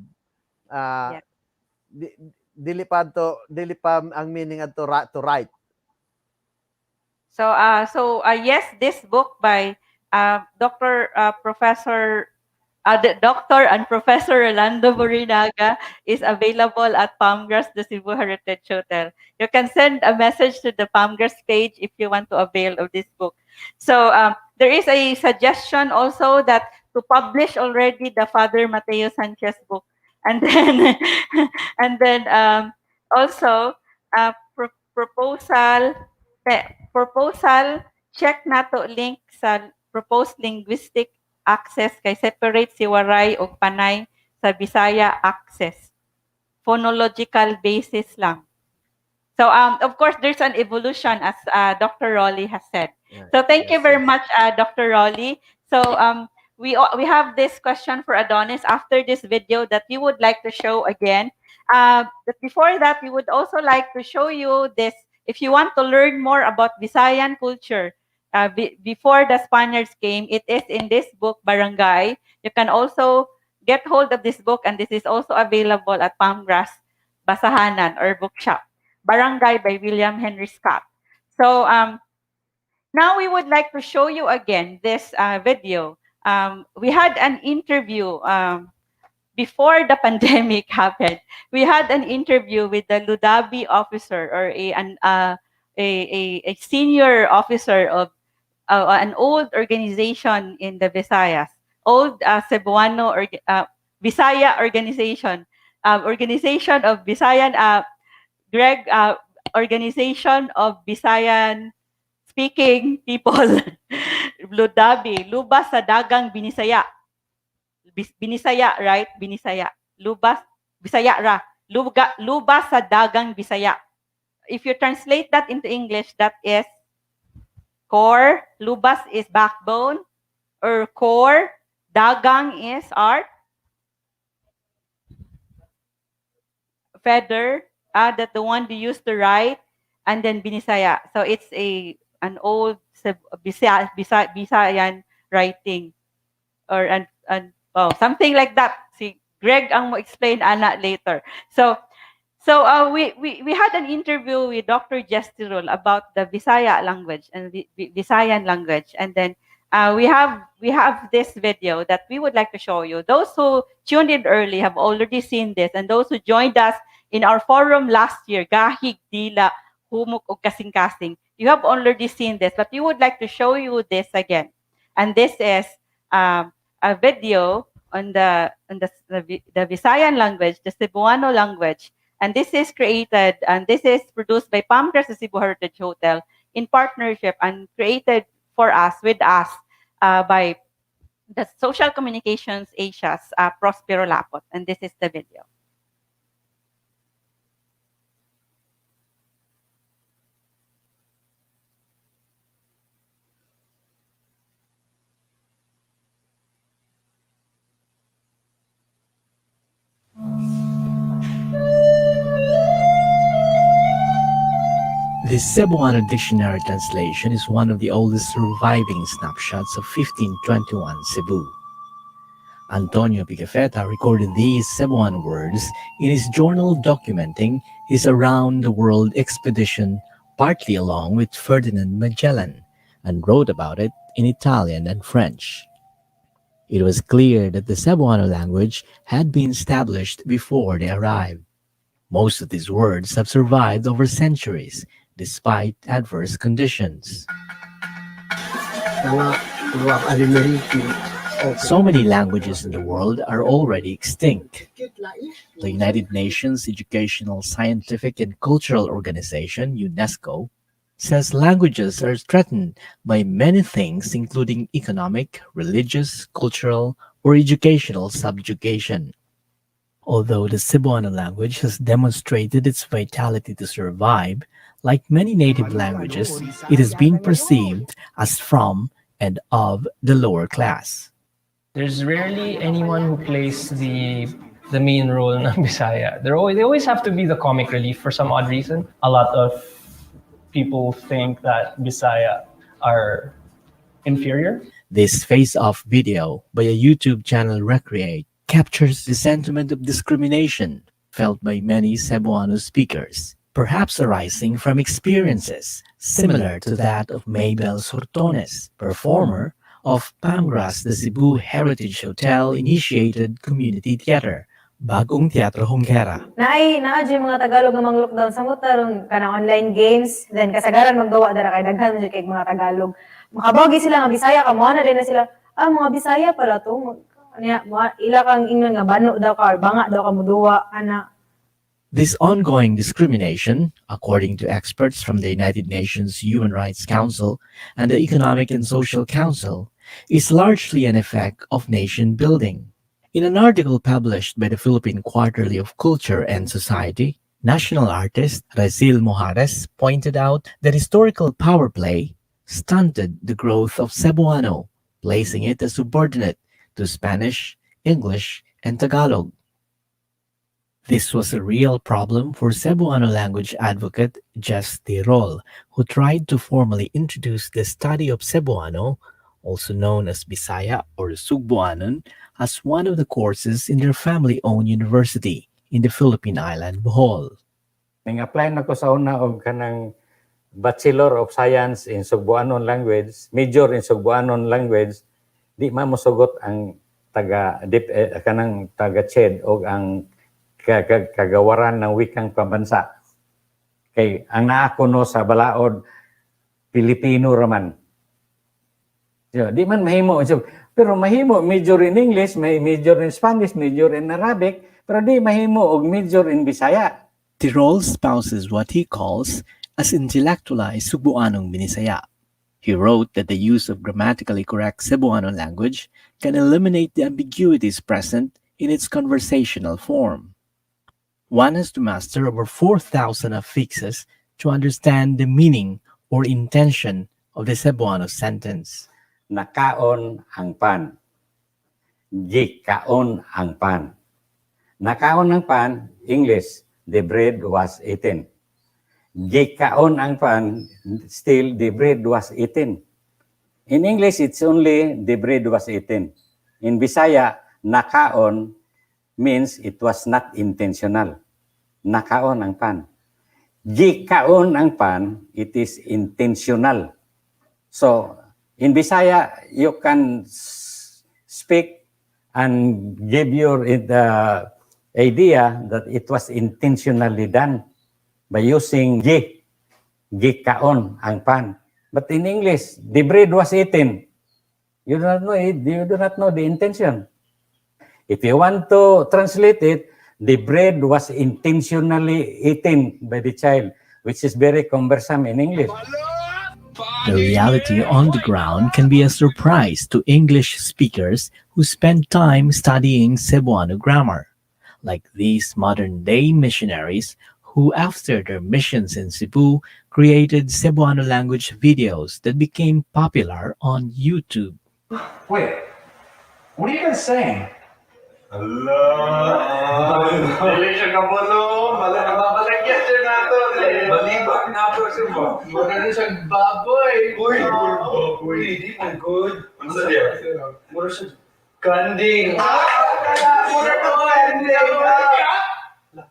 Dili pa ang meaning to write. So yes, this book by Dr. Professor Dr. and Professor Rolando Borinaga is available at 𝒂𝒏𝒅𝒐 the Cebu Heritage Hotel. You can send a message to the 𝒂𝒏𝒅𝒐 page if you want to avail of this book. So there is a suggestion also that to publish already the Father Mateo Sanchez book, and then also proposal check nato link sa proposed linguistic access kay separate si waray o panay sa Bisaya access. Phonological basis lang. So of course there's an evolution as Dr. Rolly has said. So thank you very much Dr. Rolly. So we have this question for Adonis after this video that we would like to show again. But before that, we would also like to show you this. If you want to learn more about Visayan culture, before the Spaniards came, it is in this book, Barangay. You can also get hold of this book, and this is also available at 𝒂𝒏𝒅𝒐 Basahanan or bookshop. Barangay by William Henry Scott. So now we would like to show you again this video. We had an interview before the pandemic happened. We had an interview with the Ludabi officer or a senior officer of an old organization in the Visayas, old Cebuano or Visaya organization, organization of Visayan, organization of Bisayan speaking people, Ludabi, Lubas sa Dagang Binisaya. Binisaya, right? Binisaya. Lubas, Bisaya ra. Lubas sa Dagang Bisaya. If you translate that into English, that is core, Lubas is backbone, or core, Dagang is art, feather, that the one they used to write, and then Binisaya. So it's an old Bisayan writing, or something like that. See, Greg ang mo explain ana later. So we had an interview with Dr. 𝒍𝒐𝒂𝒏𝒅𝒐 about the Visaya language and Visayan language, and then we have this video that we would like to show you. Those who tuned in early have already seen this, and those who joined us in our forum last year, Gahig, Dila, Humuk, o Kasing-Kasing, you have already seen this, but we would like to show you this again. And this is a video on the Visayan language, the Cebuano language, and this is created and this is produced by 𝒂𝒏𝒅𝒐 the Cebu Heritage Hotel in partnership and created for us with us by the Social Communications Asia's Prospero Lapot, and this is the video. The Cebuano dictionary translation is one of the oldest surviving snapshots of 1521 Cebu. Antonio Pigafetta recorded these Cebuano words in his journal documenting his around-the-world expedition, partly along with Ferdinand Magellan, and wrote about it in Italian and French. It was clear that the Cebuano language had been established before they arrived. Most of these words have survived over centuries, despite adverse conditions. Mga alimenti o So many languages in the world are already extinct. The United Nations Educational, Scientific and Cultural Organization, UNESCO, says languages are threatened by many things including economic, religious, cultural, or educational subjugation. Although the Cebuano language has demonstrated its vitality to survive, like many native languages, it has been perceived as from and of the lower class. There's rarely anyone who plays the main role ng Bisaya. They always have to be the comic relief for some odd reason. A lot of people think that Bisaya are inferior. This face-off video by a YouTube channel Recreate captures the sentiment of discrimination felt by many Cebuano speakers, perhaps arising from experiences similar to that of Mabel Sortones, performer of Pangras, the Cebu Heritage Hotel-initiated community theater, Bagong Teatro Hongkera. Naadyo mga Tagalog nga mga lockdown sa mutaron kana online games, then kasagaran magdawa dara kay daghan man kay mga Tagalog. Makabawgi sila nga Bisaya, kamuha na din na sila, mga Bisaya pala to. Ila kang ingon nga bano daw ka or banga daw ka muduwa ana. This ongoing discrimination, according to experts from the United Nations Human Rights Council and the Economic and Social Council, is largely an effect of nation building. In an article published by the Philippine Quarterly of Culture and Society, national artist Rizal Mojares pointed out that historical power play stunted the growth of Cebuano, placing it as subordinate to Spanish, English, and Tagalog. This was a real problem for Cebuano language advocate 𝑨𝒅𝒐𝒏𝒅𝒐, who tried to formally introduce the study of Cebuano, also known as Bisaya or Sugbuanon, as one of the courses in their family-owned university in the Philippine island Bohol. Nang-apply na ko sa una og kanang Bachelor of Science in Cebuanon language, major in Cebuanon language, di mamusugot ang kanang taga-CHED o ang kagawaran ng wikang pambansa. Kay ang naa ko no sa balaod Pilipino raman. Di man mahimo. Pero mahimo major in English, may major in Spanish, major in Arabic, pero di mahimo og major in Bisaya. Tirol spouses what he calls as intellectualized Cebuanong Binisaya. He wrote that the use of grammatically correct Cebuano language can eliminate the ambiguities present in its conversational form. One has to master over 4,000 affixes to understand the meaning or intention of the Cebuano sentence. Nakaon ang pan. Gikaon ang pan. Nakaon ang pan, English, the bread was eaten. Gikaon ang pan, still the bread was eaten. In English, it's only the bread was eaten. In Bisaya, nakaon means it was not intentional. Nakaon ang pan. Gikaon ang pan, it is intentional. So, in Bisaya, you can speak and give your idea that it was intentionally done by using gikaon ang pan. But in English, the bread was eaten. You do not know it. You do not know the intention. If you want to translate it, the bread was intentionally eaten by the child, which is very cumbersome in English. The reality on the ground can be a surprise to English speakers who spend time studying Cebuano grammar, like these modern-day missionaries who, after their missions in Cebu, created Cebuano language videos that became popular on YouTube. Wait, what are you guys saying? Allah! Dili siya kabalo, malalagyan siya nato. Balibak na po siya mo. Mura na siyang baboy. Uy, baboy. Hindi man good. Ano sa diya? Mura siya kanding. Mura ka kanding.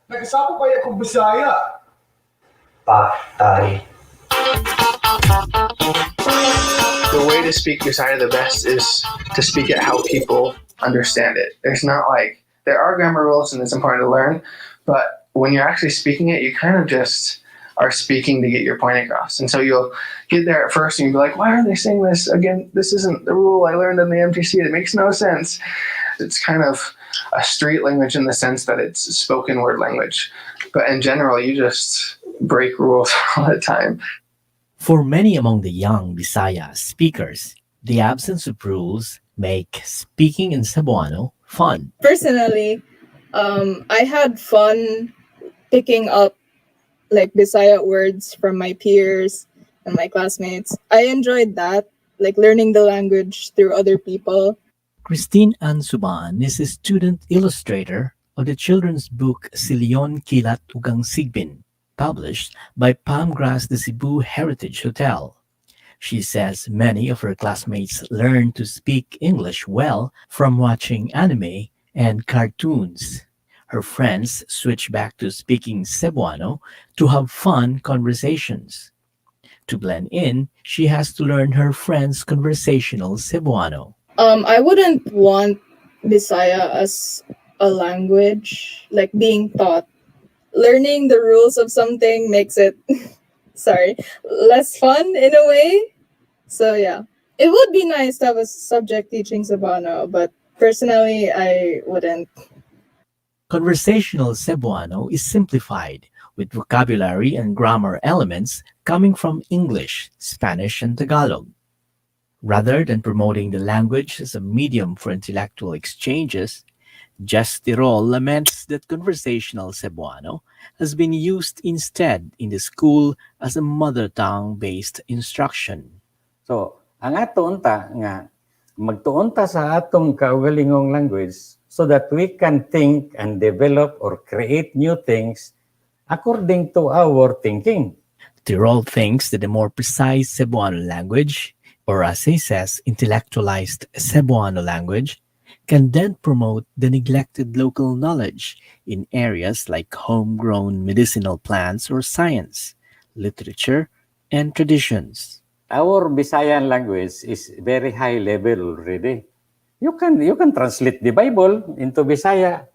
Nagsapo pa yung Bisaya. Patay. The way to speak Bisayan the best is to speak it how people understand it. There are grammar rules and it's important to learn, but when you're actually speaking it, you kind of just are speaking to get your point across. And so you'll get there at first and you'll be like, why are they saying this again? This isn't the rule I learned in the MTC. It makes no sense. It's kind of a street language in the sense that it's spoken word language. But in general, you just break rules all the time. For many among the young Bisaya speakers, the absence of rules make speaking in Cebuano fun. Personally, I had fun picking up like Bisaya words from my peers and my classmates. I enjoyed that, like learning the language through other people. Christine Ann Suban is a student illustrator of the children's book Silion Kilat Ugang Sigbin, published by Pamgras the Cebu Heritage Hotel. She says many of her classmates learned to speak English well from watching anime and cartoons. Her friends switch back to speaking Cebuano to have fun conversations. To blend in, she has to learn her friends' conversational Cebuano. I wouldn't want Bisaya as a language, like being taught. Learning the rules of something makes it, less fun in a way. So yeah, it would be nice to have a subject teaching Cebuano, but personally, I wouldn't. Conversational Cebuano is simplified, with vocabulary and grammar elements coming from English, Spanish, and Tagalog. Rather than promoting the language as a medium for intellectual exchanges, 𝑨𝒅𝒐𝒏𝒊𝒔 laments that conversational Cebuano has been used instead in the school as a mother tongue-based instruction. So, ang aton ta nga magtuon ta sa atong kaugalingong language so that we can think and develop or create new things according to our thinking. 𝒅𝒐𝒏𝒊𝒔 thinks that the more precise Cebuano language, or as he says, intellectualized Cebuano language, can then promote the neglected local knowledge in areas like homegrown medicinal plants or science, literature, and traditions. Our Bisayan language is very high level already. You can translate the Bible into Bisaya.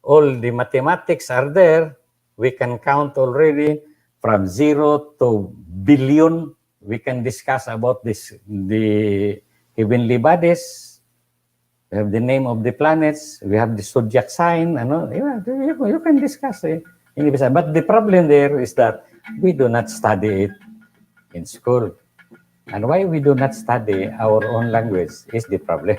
All the mathematics are there. We can count already from 0 to billion. We can discuss about the heavenly bodies. We have the name of the planets. We have the zodiac sign. You can discuss it in Bisaya. But the problem there is that we do not study it in school. And why we do not study our own language is the problem.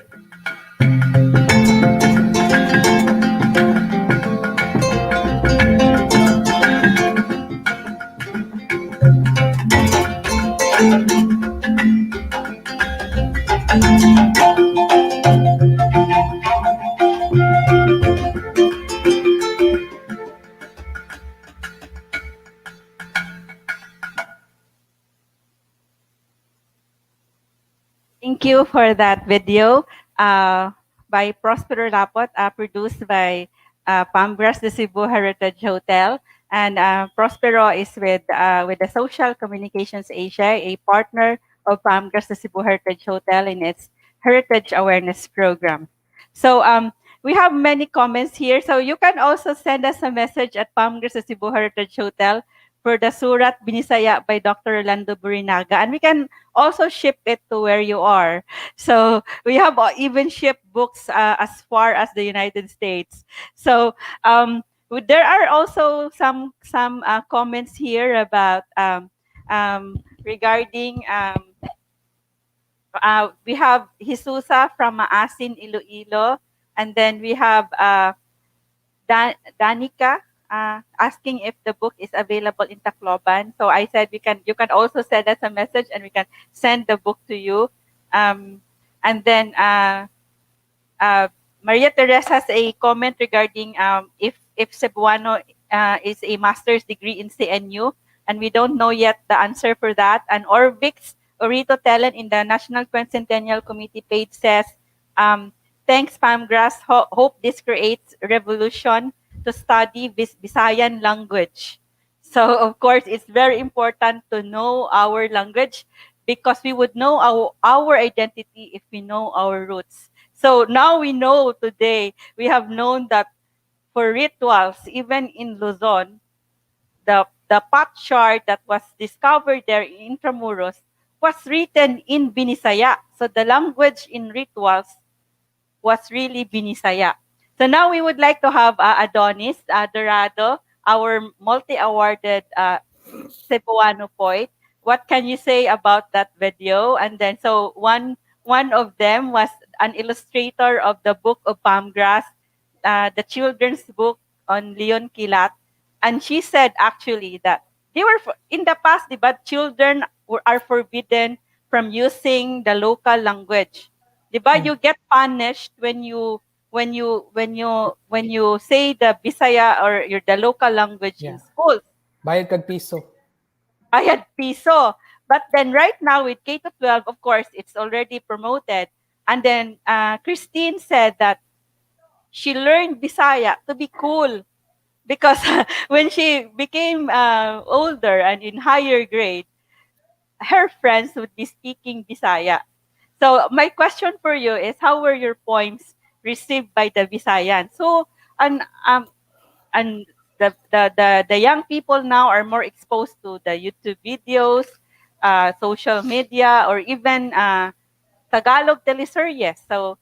Thank you for that video by Prospero Lapot, produced by Pamgras the Cebu Heritage Hotel. And Prospero is with the Social Communications Asia, a partner of Pamgras the Cebu Heritage Hotel in its Heritage Awareness Program. So we have many comments here. So you can also send us a message at Pamgras the Cebu Heritage Hotel for the Surat Binisaya by Dr. Orlando Burinaga. And we can also ship it to where you are. So we have even shipped books as far as the United States. So there are also some comments here about regarding we have Jesusa from Maasin, Iloilo, and then we have Danica asking if the book is available in Tacloban. So I said you can also send us a message and we can send the book to you. And then Maria Teresa has a comment regarding if Cebuano is a master's degree in CNU, and we don't know yet the answer for that. And Orvix Orito Telen in the National Quincentennial Committee page says, thanks Pamgras, hope this creates revolution to study Visayan language. So of course, it's very important to know our language because we would know our identity if we know our roots. So now we know today, we have known that for rituals, even in Luzon, the the potsherd that was discovered there in Intramuros was written in Binisaya. So the language in rituals was really Binisaya. So now we would like to have Adonis Dorado, our multi-awarded Cebuano poet. What can you say about that video? And then, so one of them was an illustrator of the book of Palmgrass, the children's book on Leon Kilat. And she said actually that they were, in the past, but children are forbidden from using the local language. Diba? You get punished when you say the Bisaya or the local language in school. Bayad kag piso. Bayad piso. But then right now with K to 12, of course, it's already promoted. And then Christine said that she learned Bisaya to be cool because when she became older and in higher grade, her friends would be speaking Bisaya. So my question for you is, how were your poems received by the Visayan? So and the young people now are more exposed to the YouTube videos, social media, or even Tagalog teleseries. So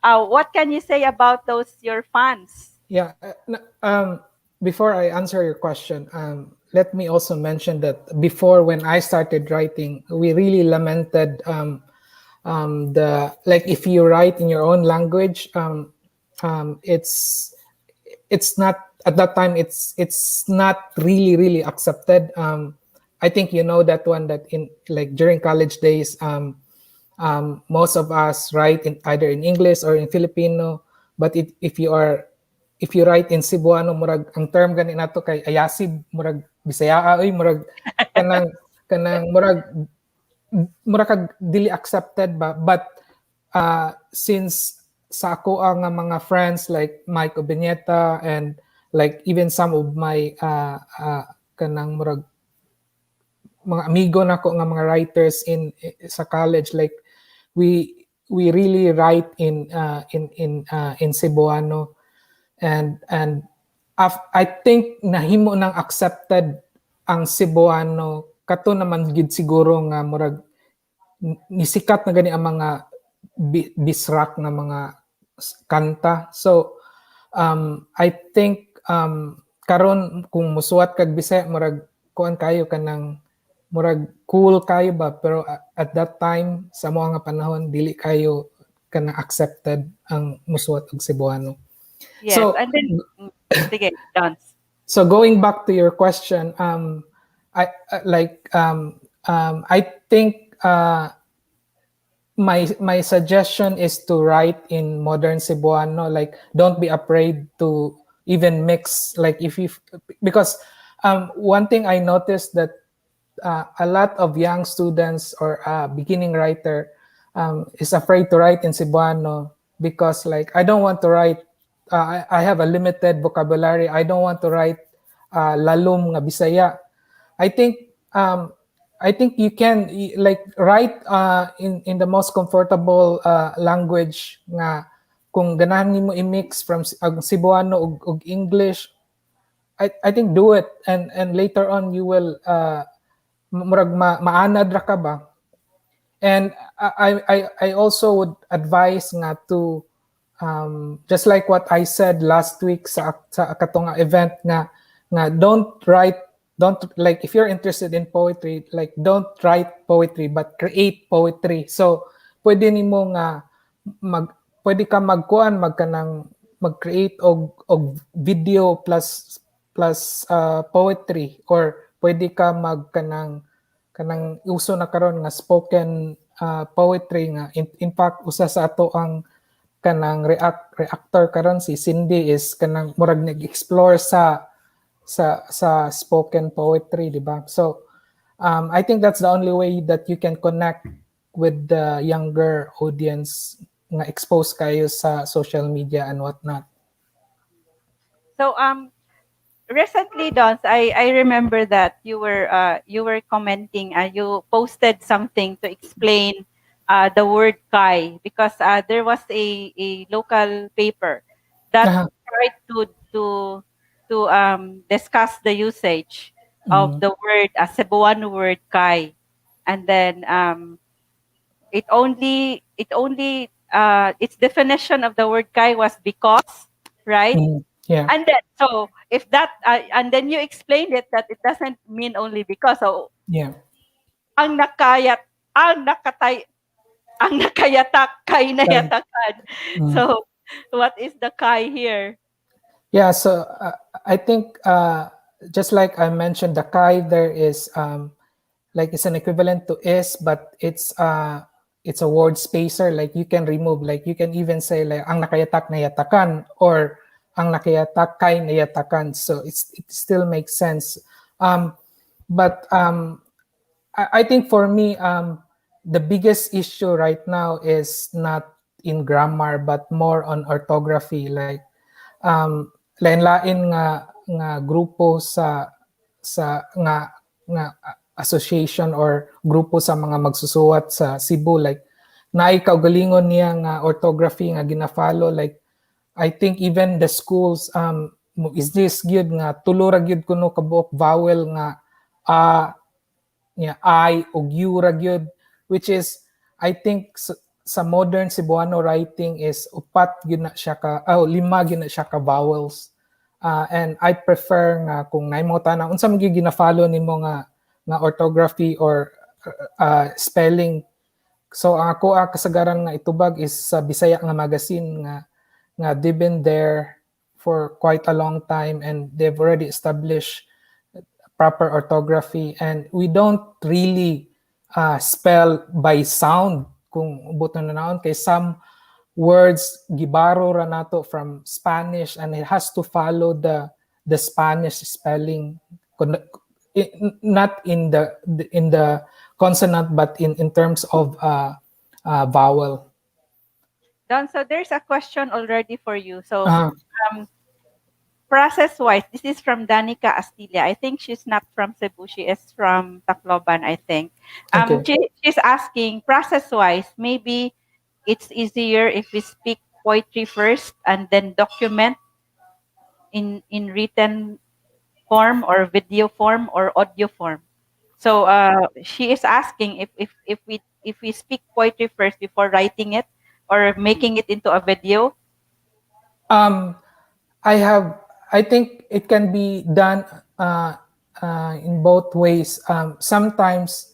what can you say about those your fans? Yeah. Before I answer your question, let me also mention that before, when I started writing, we really lamented if you write in your own language, it's not at that time. It's not really accepted. I think you know that one, that in during college days, most of us write either in English or in Filipino. But if you write in Cebuano, murag ang term gani nato kay ayasib, murag Bisaya oy, murag kanang murag kag dili accepted ba. But since sa ako ang mga friends like Mike Obeneta and even some of my kanang murag mga amigo nako nga mga writers sa college, we really write in Cebuano, and I think nahimo nang accepted ang Cebuano kato naman gid siguro nga murag nisikat na gani ang mga bisrak na mga kanta. So I think karon kung musuwat kag Bisaya, murag kuan kayo kanang murag cool kayo ba, pero at that time sa mga panahon dili kayo kanang accepted ang musuwat og Cebuano. Yes, so, and then sige, dance. So going back to your question, I think my suggestion is to write in modern Cebuano. Don't be afraid to even mix. Because one thing I noticed that a lot of young students or beginning writer is afraid to write in Cebuano because I don't want to write. I have a limited vocabulary. I don't want to write lalum nga Bisaya. I think you can write in the most comfortable language nga kung ganahan nimo i-mix from Cebuano ug English. I think do it, and later on you will murag maanad ra ka ba. And I also would advise nga to just like what I said last week sa katong event nga don't if you're interested in poetry, don't write poetry but create poetry. So pwede nimo nga pwede ka mag-create og video plus poetry, or pwede ka kanang uso na karon nga spoken poetry nga in fact usa sa ato ang kanang reactor karon si Cindy is kanang murag nag-explore sa spoken poetry, di ba? So I think that's the only way that you can connect with the younger audience nga exposed kayo sa social media and whatnot. So recently, Dons, I remember that you were commenting. You posted something to explain the word "kai" because there was a local paper that tried to to discuss the usage of the word, a Cebuano word, kai. And then its definition of the word kai was because, right? Yeah. And then, so if that, and then you explained it that it doesn't mean only because. So, Yeah. ang nakayatak, kay nayatakan. So, what is the kai here? Yeah, so I think just like I mentioned, the kai there is like it's an equivalent to is, but it's a word spacer. Like you can remove, like you can even say like ang nakayatak nayatakan or ang nakayatak kay nayatakan. So it still makes sense. But I think for me, the biggest issue right now is not in grammar, but more on orthography. Like lain-lain nga grupo sa association or grupo sa mga magsusuwat sa Cebu, like naay kaugalingon niya nga orthography nga gina-follow. Like I think even the schools is this gyud nga tulo ra gyud kuno kabuok vowel nga I o U ra gyud, which is I think sa modern Cebuano writing is upat gyud na siya ka lima gyud na siya ka vowels. And I prefer nga kung naay mo tanang unsa man gyud gina-follow nimo nga orthography or spelling. So ang ako kasagaran nga itubag is sa Bisaya nga magazine nga they've been there for quite a long time and they've already established proper orthography, and we don't really spell by sound kung buto na naon kay some words gibaro ra nato from Spanish and it has to follow the Spanish spelling, not in the consonant but in terms of vowel. Don, so there's a question already for you. So process-wise, this is from Danica Astilla. I think she's not from Cebu. She is from Tacloban, I think. She's asking, process-wise, maybe it's easier if we speak poetry first and then document in written form or video form or audio form. So she is asking if we speak poetry first before writing it or making it into a video. I think it can be done in both ways. Sometimes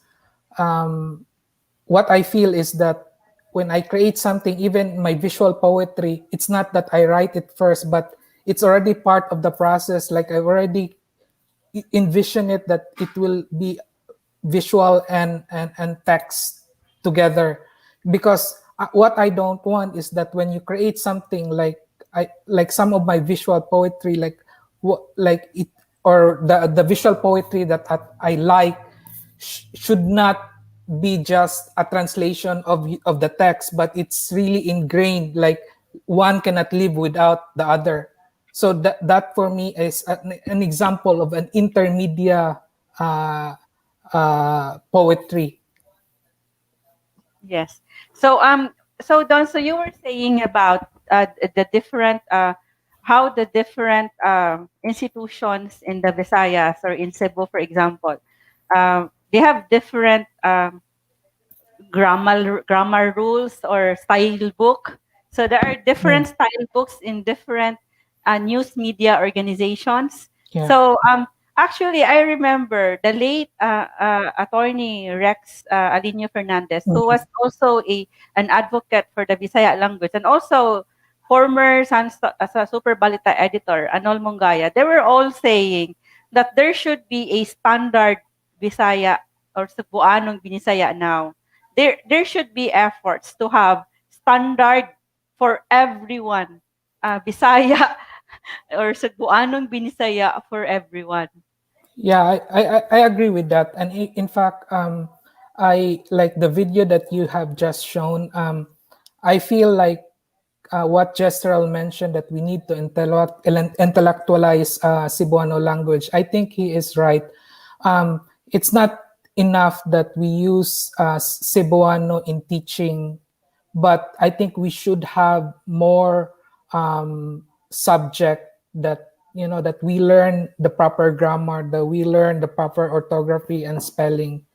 what I feel is that when I create something, even my visual poetry, it's not that I write it first, but it's already part of the process. Like I've already envisioned it that it will be visual and text together. Because what I don't want is that when you create something like some of my visual poetry, like it or the visual poetry that I like should not be just a translation of the text, but it's really ingrained. Like one cannot live without the other. So that for me is an example of an intermedia poetry. Yes. So Don, so you were saying about the different how the different institutions in the Visayas or in Cebu, for example, they have different grammar rules or style book. So there are different style books in different news media organizations. Yeah. So actually, I remember the late attorney Rex Alinio Fernandez, who was also an advocate for the Bisaya language and also former as a Super Balita editor, Anol Mongaya. They were all saying that there should be a standard Bisaya or Cebuanong Binisaya now. There should be efforts to have standard for everyone, Bisaya or Cebuanong Binisaya for everyone. Yeah, I agree with that. And in fact, I like the video that you have just shown. I feel like what Jezreel mentioned, that we need to intellectualize Cebuano language. I think he is right. It's not enough that we use Cebuano in teaching, but I think we should have more subject that you know, that we learn the proper grammar, that we learn the proper orthography and spelling.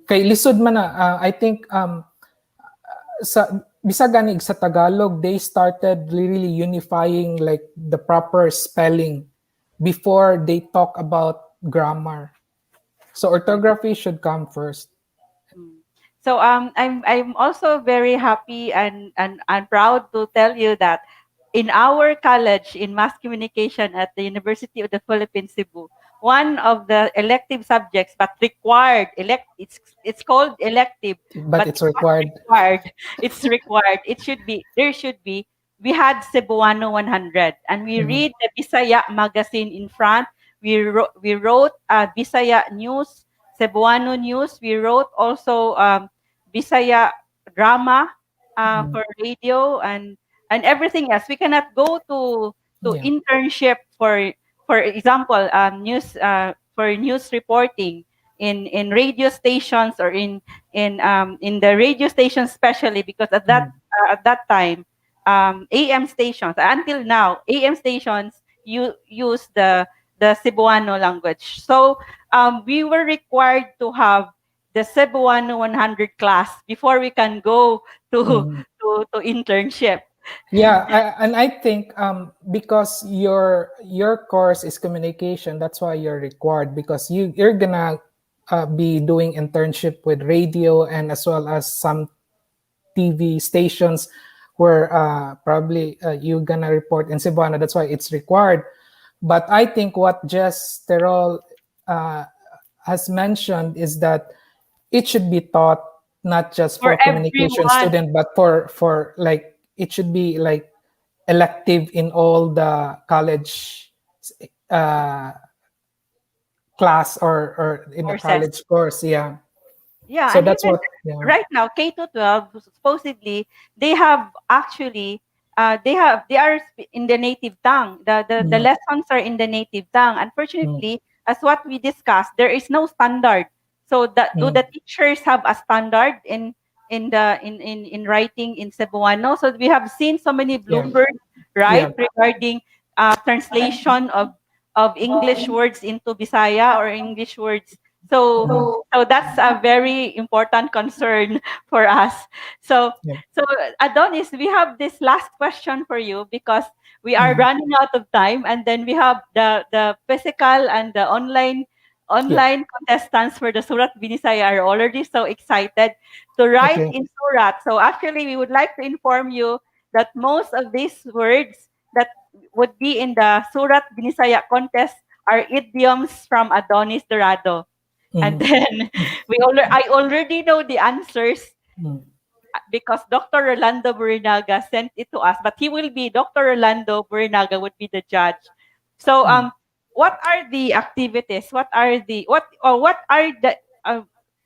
Kay lisod man na, I think sa Bisagan sa Tagalog, they started really unifying like the proper spelling before they talk about grammar. So orthography should come first. So I'm also very happy and proud to tell you that in our college in mass communication at the University of the Philippines, Cebu, one of the elective subjects but required it's called elective, But it's required. It's required. There should be. We had Cebuano 100 and we read the Bisaya magazine in front. We wrote Bisaya news, Cebuano news. We wrote also Bisaya drama for radio and everything else. We cannot go to internship for example news for news reporting in radio stations or in the radio stations especially because at that time AM stations until now AM stations use the Cebuano language. So we were required to have the Cebuano 100 class before we can go to internship. Yeah, and I think because your course is communication, that's why you're required because you're gonna be doing internship with radio and as well as some TV stations where probably you're gonna report in Cebuano. That's why it's required. But I think what 𝒍𝒂𝒏𝒅𝒐 has mentioned is that it should be taught not just for communication everyone. student, but for like it should be like elective in all the college class or in the college course. Yeah. Yeah, So and that's even what. right now K to 12 supposedly they have actually they are in the native tongue. The lessons are in the native tongue. Unfortunately, as what we discussed, there is no standard. So do the teachers have a standard in writing in Cebuano? So we have seen so many bloopers, right, regarding translation of English words into Bisaya or English words. So that's a very important concern for us. So Adonis, we have this last question for you because we are running out of time, and then we have the physical and the online contestants for the Surat Binisaya are already so excited to write in Surat. So actually, we would like to inform you that most of these words that would be in the Surat Binisaya contest are idioms from Adonis Dorado. And then I already know the answers because Dr. Rolando Burinaga sent it to us, but Dr. Rolando Burinaga would be the judge. So what are the activities? What are the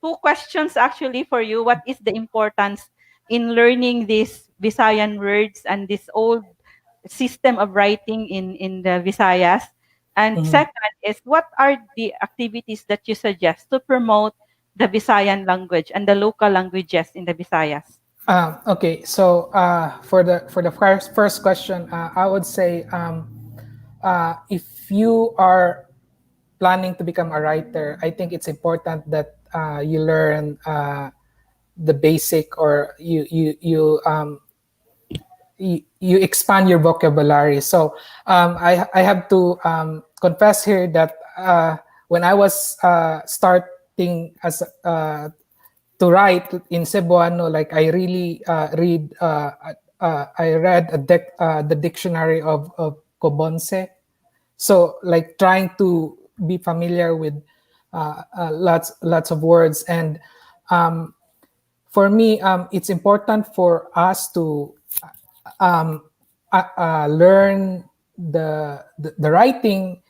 two questions actually for you? What is the importance in learning these Visayan words and this old system of writing in the Visayas? And second is, what are the activities that you suggest to promote the Visayan language and the local languages in the Visayas? Okay, so for the first question, I would say if you are planning to become a writer, I think it's important that you learn the basic, or you expand your vocabulary. So I have to confess here that when I was starting as to write in Cebuano, like I really read the dictionary of Cobonce. So like trying to be familiar with lots of words, and for me it's important for us to learn the writing.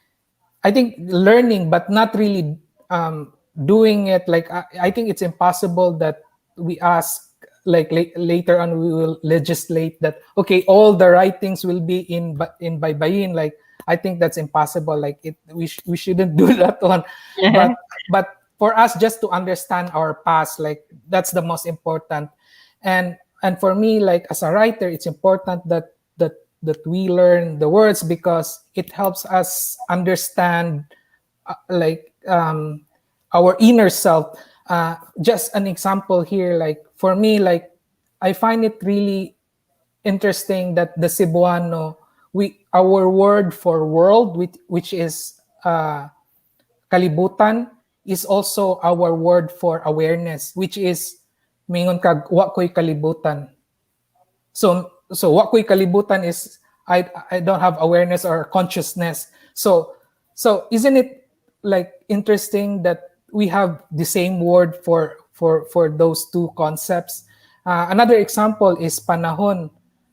I think learning, but not really doing it. Like I think it's impossible that we ask like later on we will legislate that okay, all the writings will be in Baybayin. Like I think that's impossible. Like we shouldn't do that one. But for us just to understand our past, like that's the most important. And for me, like as a writer, it's important that that we learn the words because it helps us understand our inner self. Just an example here, like for me, like I find it really interesting that the Cebuano, our word for world, which is kalibutan, is also our word for awareness, which is mingon kag wa ko'y kalibutan. So wa ko'y kalibutan is I don't have awareness or consciousness. So isn't it like interesting that we have the same word for those two concepts? Another example is panahon.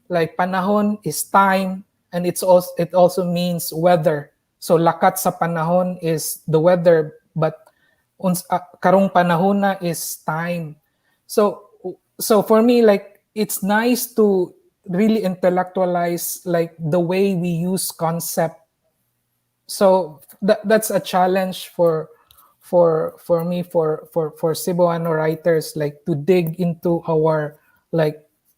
Like panahon is time, and it also means weather. So lakat sa panahon is the weather, but karong panahon na is time. So for me, like it's nice to really intellectualize like the way we use concept. So that's a challenge for me for Cebuano writers, like to dig into our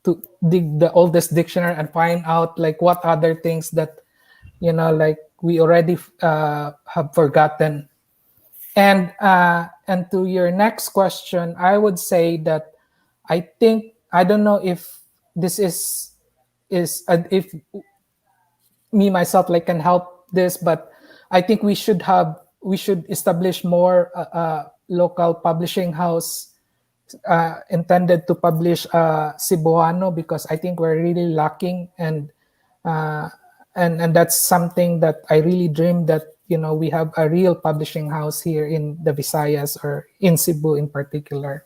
to dig the oldest dictionary and find out like what other things that like we already have forgotten. And to your next question, I would say that I think I don't know if this is if me myself like can help this, but I think we should establish more local publishing house intended to publish Cebuano, because I think we're really lacking, and that's something that I really dream that we have a real publishing house here in the Visayas or in Cebu in particular.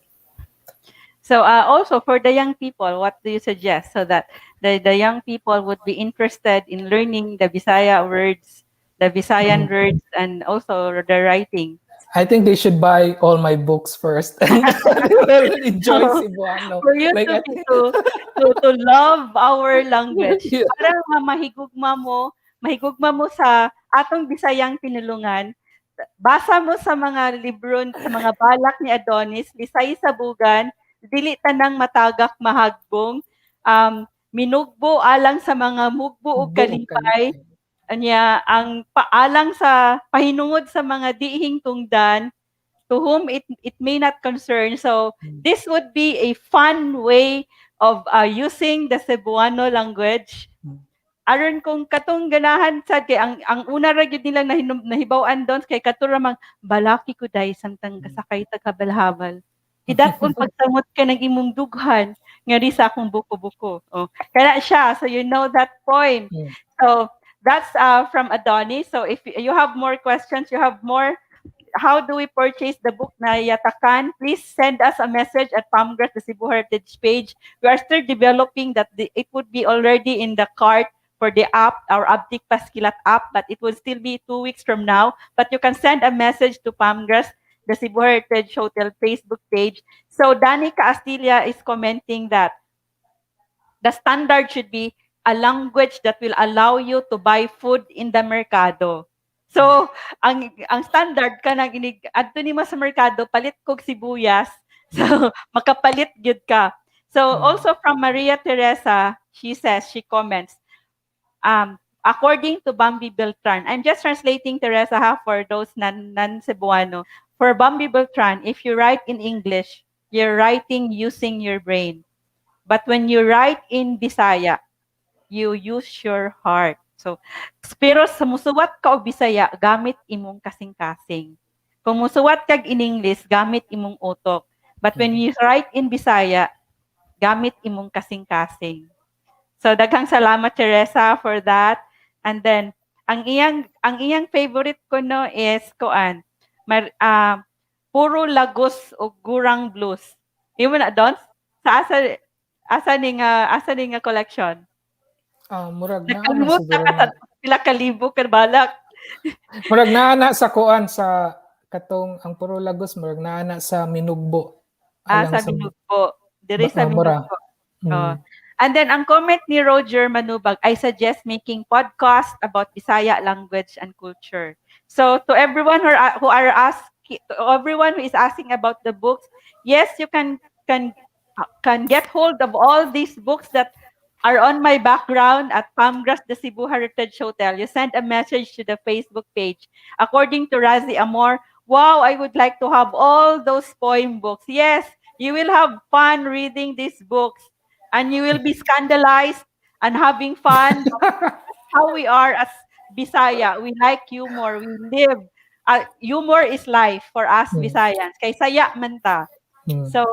So also for the young people, what do you suggest so that the young people would be interested in learning the Bisaya words, the Visayan words, and also the writing? I think they should buy all my books first and they will enjoy Cebuano. For you Like, to love our language. Para mahigugma mo sa atong Bisayang pinulungan. Basa mo sa mga libro, sa mga balak ni Adonis, Lisay sa bugan, dili tanang matagak mahagbong, minugbo alang sa mga mugbo ug kalipay. Anya ang paalang sa pahinungod sa mga diihing tungdan, to whom it may not concern. So this would be a fun way of using the Cebuano language. Aron kung katong ganahan sad kay ang una ra gyud nilang nahibaw-an doon kay katuramang balaki ko day samtang kasakay ta kabalhabal. Hidat kung pagsamot ka ng imong dughan nga di sa akong buko-buko. Oh, kaya siya, so you know that poem. So that's from Adonis. So if you have more questions, you have more, how do we purchase the book na Yatakan? Please send us a message at 𝒂𝒏𝒅𝒐, the Cebu Heritage page. We are still developing that it would be already in the cart for the app, our 𝒂𝒐𝒏𝒂𝒈𝒂 app, but it will still be 2 weeks from now. But you can send a message to 𝒂𝒏𝒅𝒐, the Cebu Heritage Hotel Facebook page. So Danica Astilla is commenting that the standard should be a language that will allow you to buy food in the mercado. So, ang standard ka nang adto nimo sa merkado, palit kog sibuyas. So, makapalit gyud ka. So, also from Maria Teresa, she comments, according to Bambi Beltran, I'm just translating Teresa for those non-Cebuano. For Bambi Beltran, if you write in English, you're writing using your brain. But when you write in Bisaya, you use your heart. So, pero sa musuwat ka og Bisaya, gamit imong kasing-kasing. Kung musuwat kag in English, gamit imong utok. But when you write in Bisaya, gamit imong kasing-kasing. So, daghang salamat Teresa for that. And then, ang iyang favorite ko no is puro lagos o gurang blues. Di mo na doon? Sa asa ning collection? Murag na siguro na. Pila ka libo ka balak. Murag na sa kuan sa katong ang puro lagos, murag na sa Minugbo. Sa Minugbo. Diri sa Minugbo. And then ang comment ni Roger Manubag, I suggest making podcast about Bisaya language and culture. So to everyone everyone who is asking about the books, yes, you can get hold of all these books that are on my background at 𝒂𝒏𝒂𝒂 Cebu Heritage Hotel. You sent a message to the Facebook page. According to Razi Amor, wow, I would like to have all those poem books. Yes, you will have fun reading these books and you will be scandalized and having fun. That's how we are as Bisaya. We like humor. We live. Humor is life for us Visayans. Kay saya man ta. So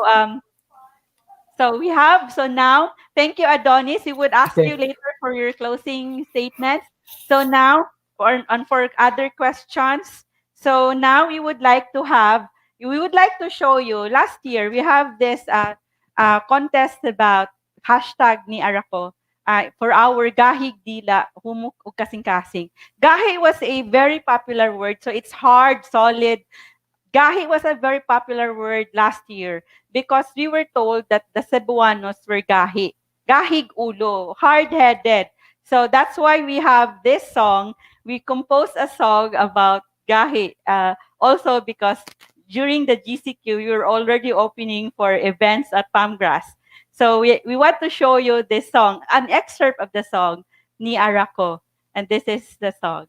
so now, thank you, Adonis. We would ask Okay. you later for your closing statements. So now, for other questions, so now we would like to show you, last year, we have this contest about hashtag ni Arako for our gahig dila, humuk ug kasing-kasing. Gahi was a very popular word, so it's hard, solid. Gahi was a very popular word last year because we were told that the Cebuanos were gahi. Gahig ulo, hard-headed. So that's why we have this song. We composed a song about gahi. Also because during the GCQ, we were already opening for events at 𝒂𝒏𝒂𝒂. So we want to show you this song, an excerpt of the song, Ni Arako. And this is the song.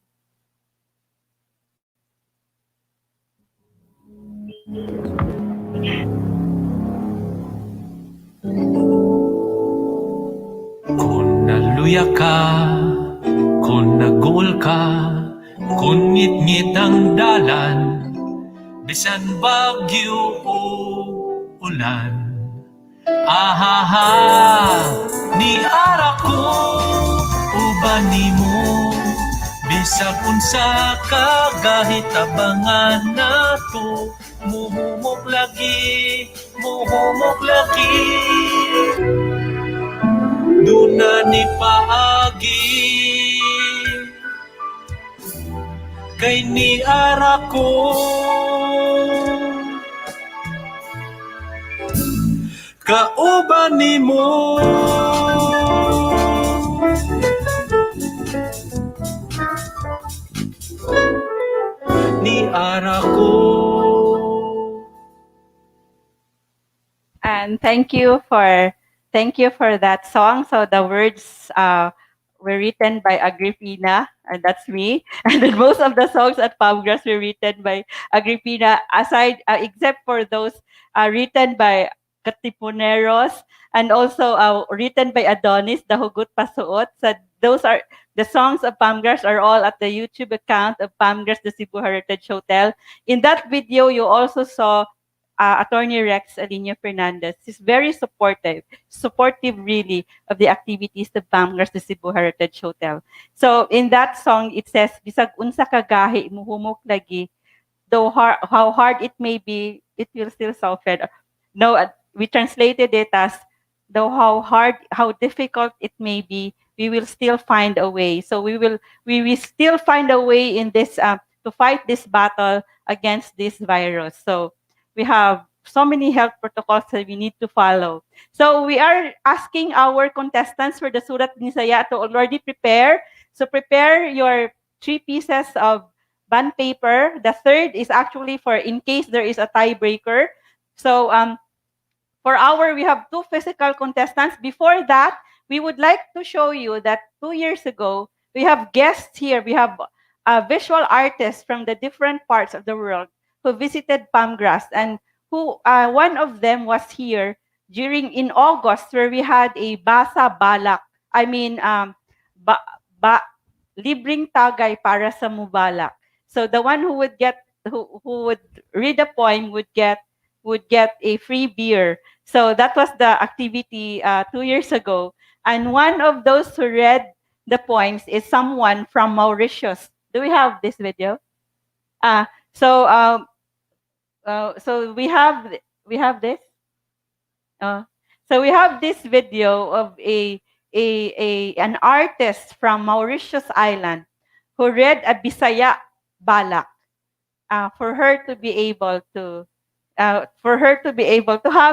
Kung naluya ka, kung nagul ka, kung ngit-ngit ang dalan, bisan bagyo o ulan. Ahaha, ni ara ko, uban nimo, bisag unsa ka kahit abangan nato, muhumok lagi, muhumok lagi. Duna ni paagi kay ni ara ko kauban nimo ni ara ko. And thank you for that song. So the words were written by Agripina, and that's me. And then most of the songs at 𝒂𝒏𝒂𝒂 were written by Agripina, aside except for those written by Katipuneros and also written by Adonis, the Hugot Pasuot. So those are the songs of 𝒂𝒏𝒂𝒂 are all at the YouTube account of 𝒂𝒏𝒂𝒂, the Cebu Heritage Hotel. In that video, you also saw Attorney Rex Alinio Fernandez. He's very supportive really of the activities of 𝒂𝒏𝒂𝒂, the Cebu Heritage Hotel. So in that song, it says, bisag unsa ka gahi muhumok lagi, though how hard it may be, it will still soften. No, we translated it as, though how difficult it may be, we will still find a way. So we will still find a way in this to fight this battle against this virus. So we have so many health protocols that we need to follow. So we are asking our contestants for the Surat Nisaya to already prepare. So prepare your 3 pieces of bond paper. The third is actually for in case there is a tiebreaker. So we have 2 physical contestants. Before that, we would like to show you that 2 years ago, we have guests here. We have visual artists from the different parts of the world who visited 𝒂𝒏𝒂𝒂, and who one of them was here in August, where we had a basa balak. I mean, libreng tagay para sa mubalak. So the one who would read a poem would get a free beer. So that was the activity 2 years ago. And one of those who read the poems is someone from Mauritius. Do we have this video? So we have this. So we have this video of an artist from Mauritius Island who read a Bisaya balak for her to be able to have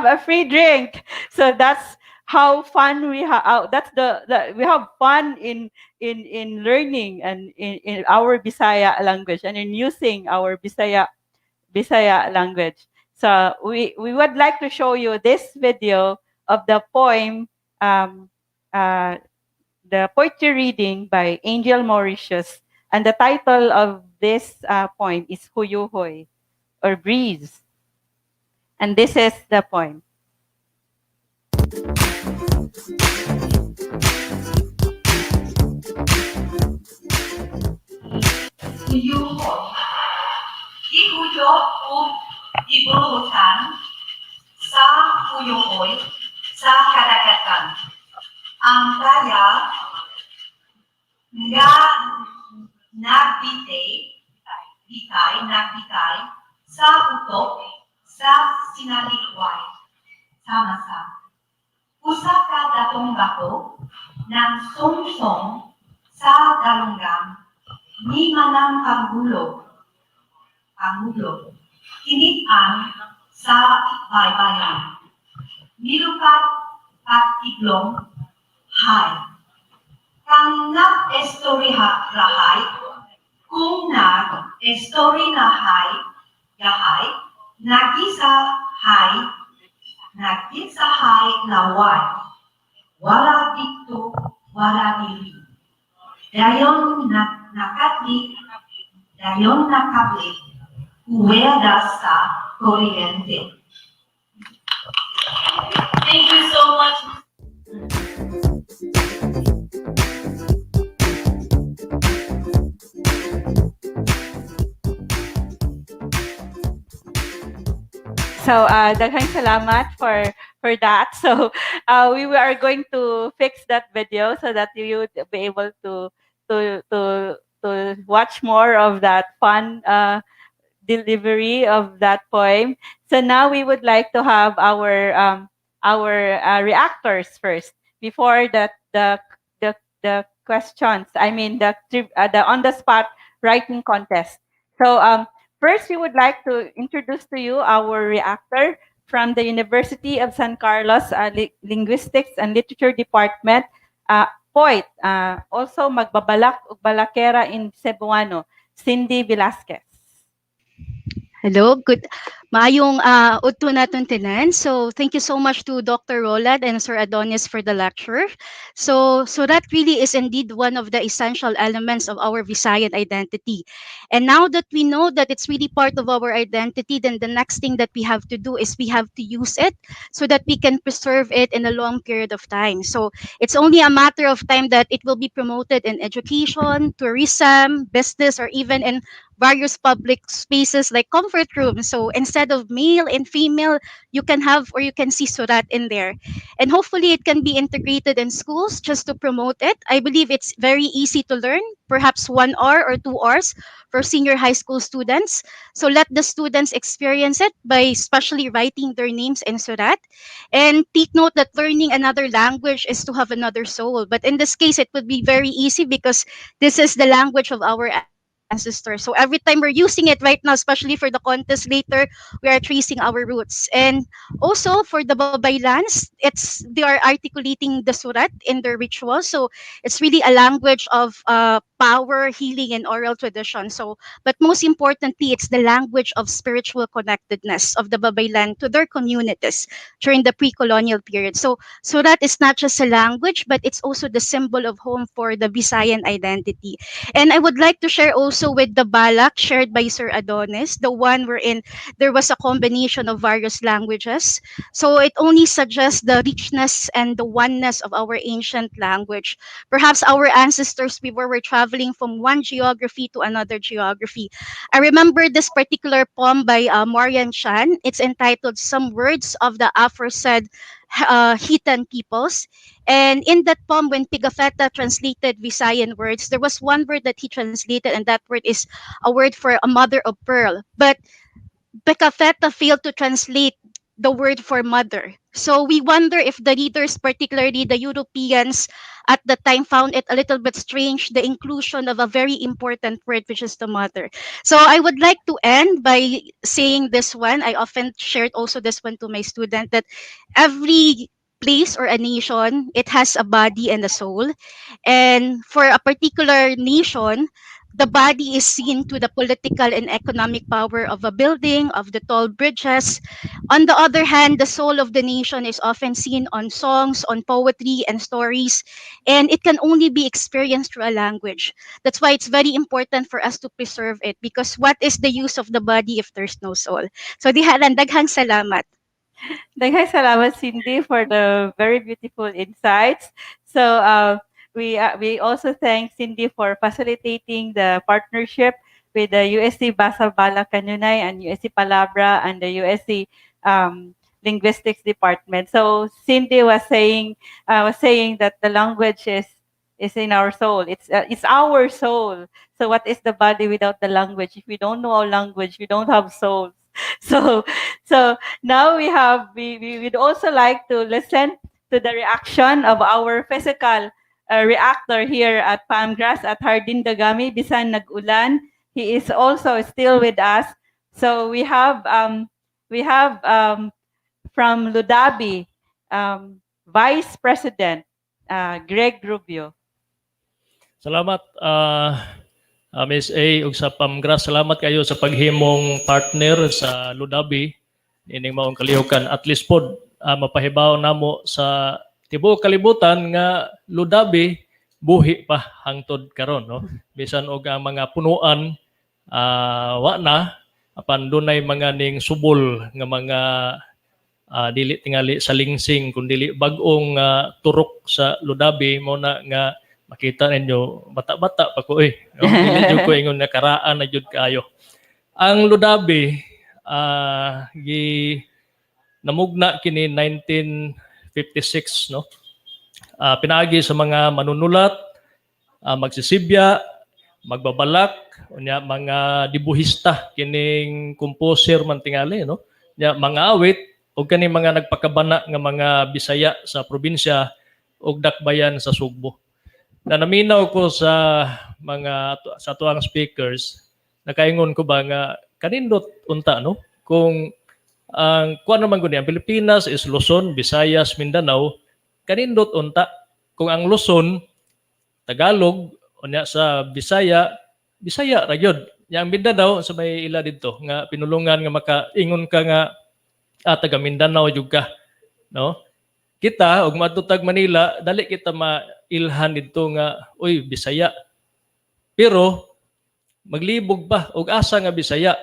a free drink. So that's how fun we have. We have fun in learning and in our Bisaya language and in using our Bisaya language. So we would like to show you this video of the poem the poetry reading by Angel Mauritius, and the title of this poem is Huyuhoy, or Breeze. And this is the poem. Huyuhoy, ihuyok o iburutan sa huyuhoy sa kadagatan. Ang kaya nga nagbitay sa utok sa sinalikway sama-sama. Usa ka datong bato ng song-song sa galunggam ni manang pangulo kinitan sa baybayan nilupat at iglong hay kang nag-estoryahay kung nag-estoryahay nagisahay laway wala dito wala dili dayon nakabli huweda sa kuryente. Thank you so much. So, daghang salamat for that. So, we are going to fix that video so that you would be able to watch more of that fun delivery of that poem. So now we would like to have our reactors first before the questions. I mean the on the spot writing contest. So first, we would like to introduce to you our reactor from the University of San Carlos Linguistics and Literature Department, poet, also magbabalak ug balakera in Cebuano, Cindy Velasquez. Hello, good maayong udto naton tanan. So thank you so much to Dr. Roland and Sir Adonis for the lecture. So that really is indeed one of the essential elements of our Visayan identity. And now that we know that it's really part of our identity, then the next thing that we have to do is we have to use it so that we can preserve it in a long period of time. So it's only a matter of time that it will be promoted in education, tourism, business, or even in various public spaces like comfort rooms. So instead of male and female, you can have or you can see Surat in there. And hopefully it can be integrated in schools just to promote it. I believe it's very easy to learn, perhaps 1 hour or 2 hours for senior high school students. So let the students experience it by especially writing their names in Surat. And take note that learning another language is to have another soul. But in this case, it would be very easy because this is the language of our ancestors. So every time we're using it right now, especially for the contest later, we are tracing our roots. And also for the Babaylans, they are articulating the Surat in their rituals. So it's really a language of power, healing, and oral tradition. So, but most importantly, it's the language of spiritual connectedness of the Babaylan to their communities during the pre-colonial period. So Surat is not just a language, but it's also the symbol of home for the Visayan identity. And I would like to share also with the Balak shared by Sir Adonis, the one wherein there was a combination of various languages. So it only suggests the richness and the oneness of our ancient language. Perhaps our ancestors before were traveling from one geography to another geography. I remember this particular poem by Marian Chan. It's entitled Some Words of the 𝑹𝒐𝒍𝒂𝒏𝒅𝒐 peoples. And in that poem, when Pigafetta translated Visayan words, there was one word that he translated, and that word is a word for a mother of pearl. But Pigafetta failed to translate the word for mother. So we wonder if the readers, particularly the Europeans at the time, found it a little bit strange, the inclusion of a very important word, which is the mother. So I would like to end by saying this one. I often shared also this one to my student, that every place or a nation, it has a body and a soul. And for a particular nation, the body is seen to the political and economic power of a building, of the tall bridges. On the other hand, the soul of the nation is often seen on songs, on poetry and stories, and it can only be experienced through a language. That's why it's very important for us to preserve it, because what is the use of the body if there's no soul? So daghang salamat. Daghang salamat, Cindy, for the very beautiful insights. So we also thank Cindy for facilitating the partnership with the USC 𝒂𝒏𝒂𝒈𝒂 and USC Palabra and the USC Linguistics Department. So Cindy was saying that the language is in our soul. It's our soul. So what is the body without the language? If we don't know our language, we don't have soul. So now we'd also like to listen to the reaction of our physical reactor here at Palmgrass at Hardin Dagami, Bisan Nag-Ulan. He is also still with us. So we have from Ludabi, Vice President Greg Rubio. Salamat Ms. A ug sa Palmgrass, salamat kayo sa paghimong partner sa Ludabi ining maong kalihukan. At least pod mapahibaw namo sa tibuok kalibutan nga Ludabi buhi pa hangtod karon, no? Bisan og ang mga punuan wa na apan dunay mga ning subol nga mga dili tingali sa lingsing kundi bag-ong turok sa Ludabi mo na nga makita ninyo, bata-bata pa ko no? Dili jud ko ingon nga karaan na jud kaayo. Ang Ludabi namugna kini 1956, no? Pinaagi sa mga manunulat, magsisibya, magbabalak, unya mga dibuhista kining composer man tingali, no? Nya mga awit ug kani mga nagpakabana nga mga Bisaya sa probinsya ug dakbayan sa Sugbo. Na naminaw ko sa mga sa tuang speakers, nakaingon ko ba nga kanindot unta, no? Kung ang kuan naman guni ang Pilipinas is Luzon, Visayas, Mindanao, kanindot unta. Kung ang Luzon Tagalog unya sa Bisaya ra gyud. Yang Mindanao sa may ila didto nga pinulungan nga makaingon ka nga taga Mindanao jud ka, no? Kita og matutag Manila dali kita mailhan didto nga uy Bisaya. Pero maglibog pa og asa nga Bisaya.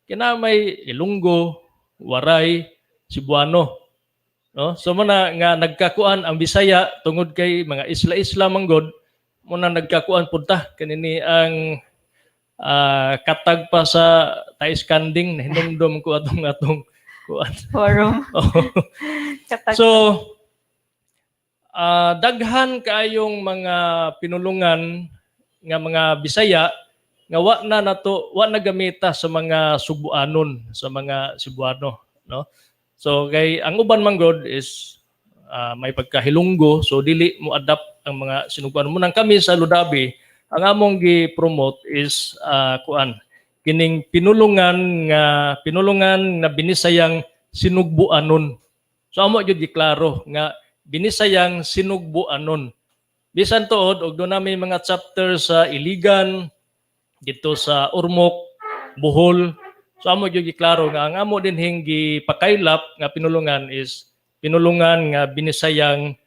Kinamay Ilonggo, Waray, Cebuano, no? So muna nga nagkakuan ang Bisaya tungod kay mga isla-isla manggod muna nagkakuan punta kanini ang katag pa sa Taiskanding na hinumdum ko atong kuan forum. So daghan kaayong mga pinulungan nga mga Bisaya nga wa na gamita sa mga Subuanon, sa mga Cebuano, no? So kay ang uban manggod is may pagkahilunggo, so dili mo adapt ang mga sinubuan mo nang kami sa Ludabi. Ang among gi-promote is kining pinulungan nga binisayang sinugbuanon. So amo gyud giklaro nga binisayang sinugbuanon. Bisan tuod og do namin mga chapter sa Iligan, dito sa Ormoc, Bohol. So amo gyud giklaro nga ang amo dinhing gipakaylap nga pinulungan is pinulungan nga binisayang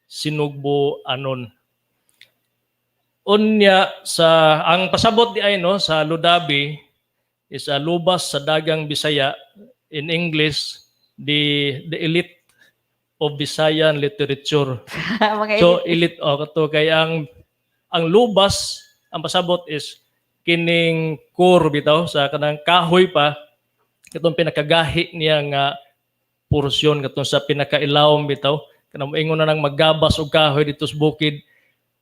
sinugbuanon. Unya sa ang pasabot di ay no sa Ludabi is lubas sa dagang Bisaya, in English the elite of Visayan literature. So elite kato kay ang lubas ang pasabot is kining core bitaw sa kanang kahoy pa katong pinakagahi niya nga porsyon katong sa pinakailawom bitaw kanang moingon na nang maggabas og kahoy dito sa bukid.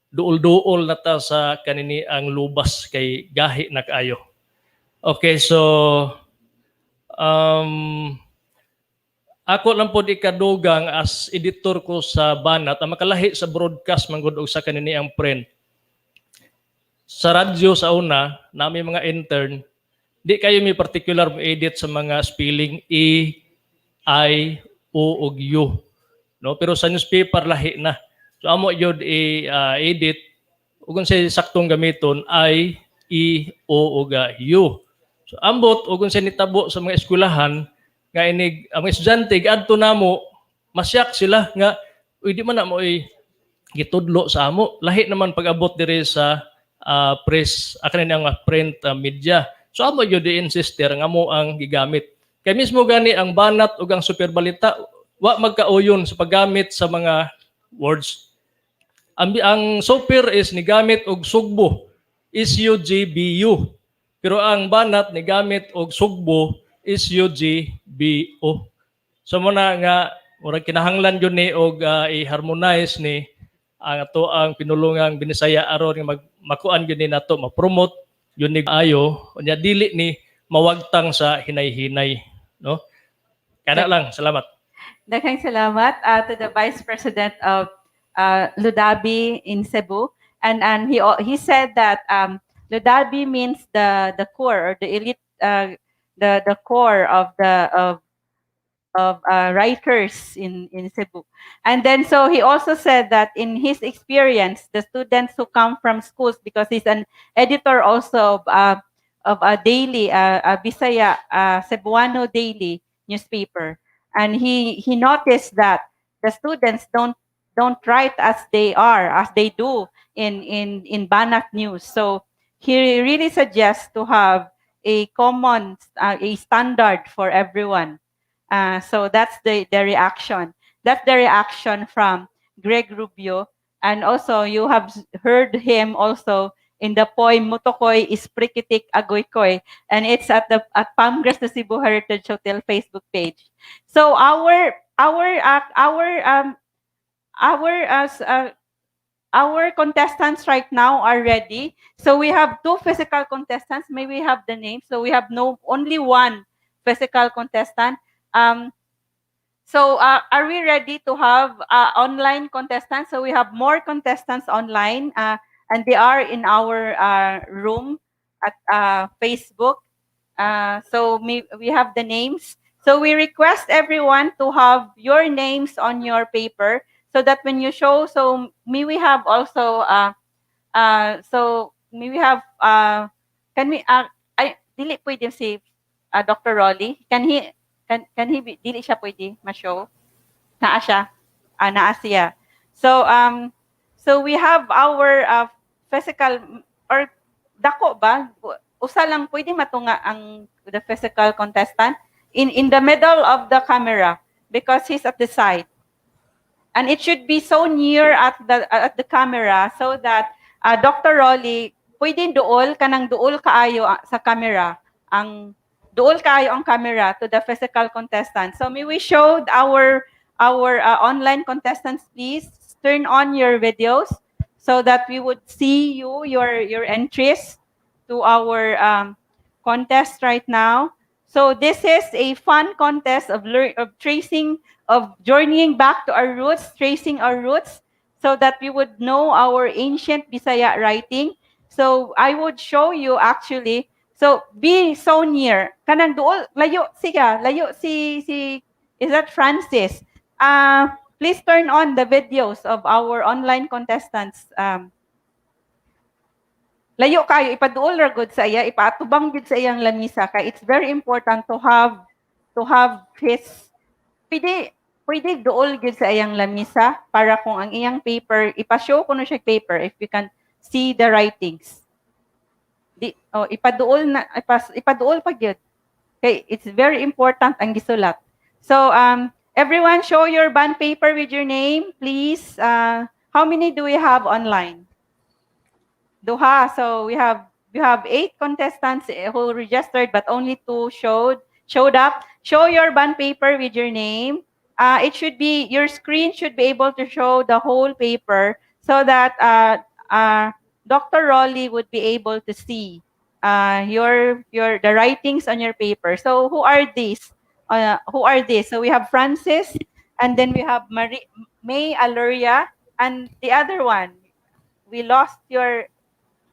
Duol-duol na ta sa kanini ang lubas kay gahi na kaayo. Okay, so ako lang po ikadugang as editor ko sa Banat, ang makalahi sa broadcast manggod og sa kanini ang print. Sa radyo sa una, nami mga intern, di kayo may particular mo edit sa mga spelling E, I, O ug U. No, pero sa newspaper lahi na. So amo yun i-edit, kung say saktong gamiton, I, I, O, ug U. So ambot ug unsa nitabo sa mga eskwelahan nga inig ang mga estudyante adto namo masyak sila nga uy di man na mo gitudlo sa amo. Lahi naman pag-abot diri sa press akan ang print media. So amo gyud di-insister nga mo ang gigamit. Kay mismo gani ang banat ug ang superbalita wa magkauyon sa paggamit sa mga words. Ang super is nigamit og sugbo, SUGBU. Pero ang banat nigamit og sugbo, SUGBO. So muna nga murag kinahanglan yun ni og i-harmonize ni ang ato ang pinulungang Binisaya aron nga makuan gyud ni nato ma-promote yun ni ayo unya dili ni mawagtang sa hinay-hinay, no? Kana lang, salamat. Daghang salamat to the Vice President of 𝒂𝒏𝒂𝒂 in Cebu, and he said that 𝒂𝒏𝒂𝒂 means the core or the elite, the core of writers in Cebu. And then so he also said that in his experience, the students who come from schools, because he's an editor also of a daily, Bisaya, Cebuano daily newspaper. And he noticed that the students don't write as they do in Banat News. So he really suggests to have a common, a standard for everyone. So that's the reaction. That's the reaction from Greg Rubio. And also, you have heard him also in the poem Mutokoy 𝒣𝒐𝒏𝒂𝒈𝒂 𝒂𝒂, and it's at 𝒣𝒐𝒍𝒂𝒏𝒂𝒂 Cebu Heritage Hotel Facebook page. So our contestants right now are ready. So we have 2 physical contestants. May we have the names? So we have only 1 physical contestant. So are we ready to have online contestants? So we have more contestants online, and they are in our room at Facebook. So we have the names. So we request everyone to have your names on your paper so that when you show, so may we have also, so may we have, can we, dili pwede si Dr. Rolly? Can he dili siya pwede ma-show? Naa siya? Naa siya. So we have our physical, or dako ba? Usa lang pwede matunga the physical contestant in the middle of the camera because he's at the side. And it should be so near at the camera so that Dr. Rolly, pwede kanang duol kaayo sa camera, duol kaayo ang camera to the physical contestant. So may we show our online contestants, please turn on your videos so that we would see your entries to our contest right now. So this is a fun contest of tracing, of journeying back to our roots, tracing our roots, so that we would know our ancient Bisaya writing. So I would show you actually. So be so near. Kanang duol, layo siya, layo si is that Francis? Please turn on the videos of our online contestants. Layo kayo, ipaduol ra gud sa iya, ipatubang gud sa iyang lamisa kay it's very important to have his pwede duol gud sa iyang lamisa para kung ang iyang paper, ipa-show ko na siya paper if you can see the writings. Ipaduol pa gyud. Okay, it's very important ang gisulat. So everyone show your bond paper with your name, please. How many do we have online? Duha. So we have 8 contestants who registered, but only 2 showed up. Show your bond paper with your name. It should be, your screen should be able to show the whole paper so that Dr. Rolly would be able to see the writings on your paper. So who are these? So we have Francis, and then we have May Aluria, and the other one, we lost your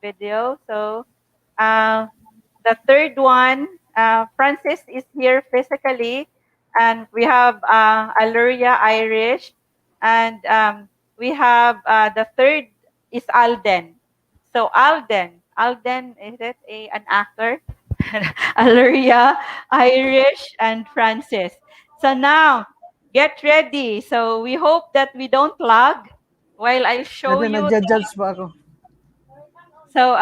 video. So the third one, Francis is here physically, and we have Aluria Irish, and we have the third is Alden. So Alden, Alden, is it an actor? Aluria, Irish, and Francis. So now, get ready. So we hope that we don't lag while I show Kasi you. nagja-judge pa ako. So,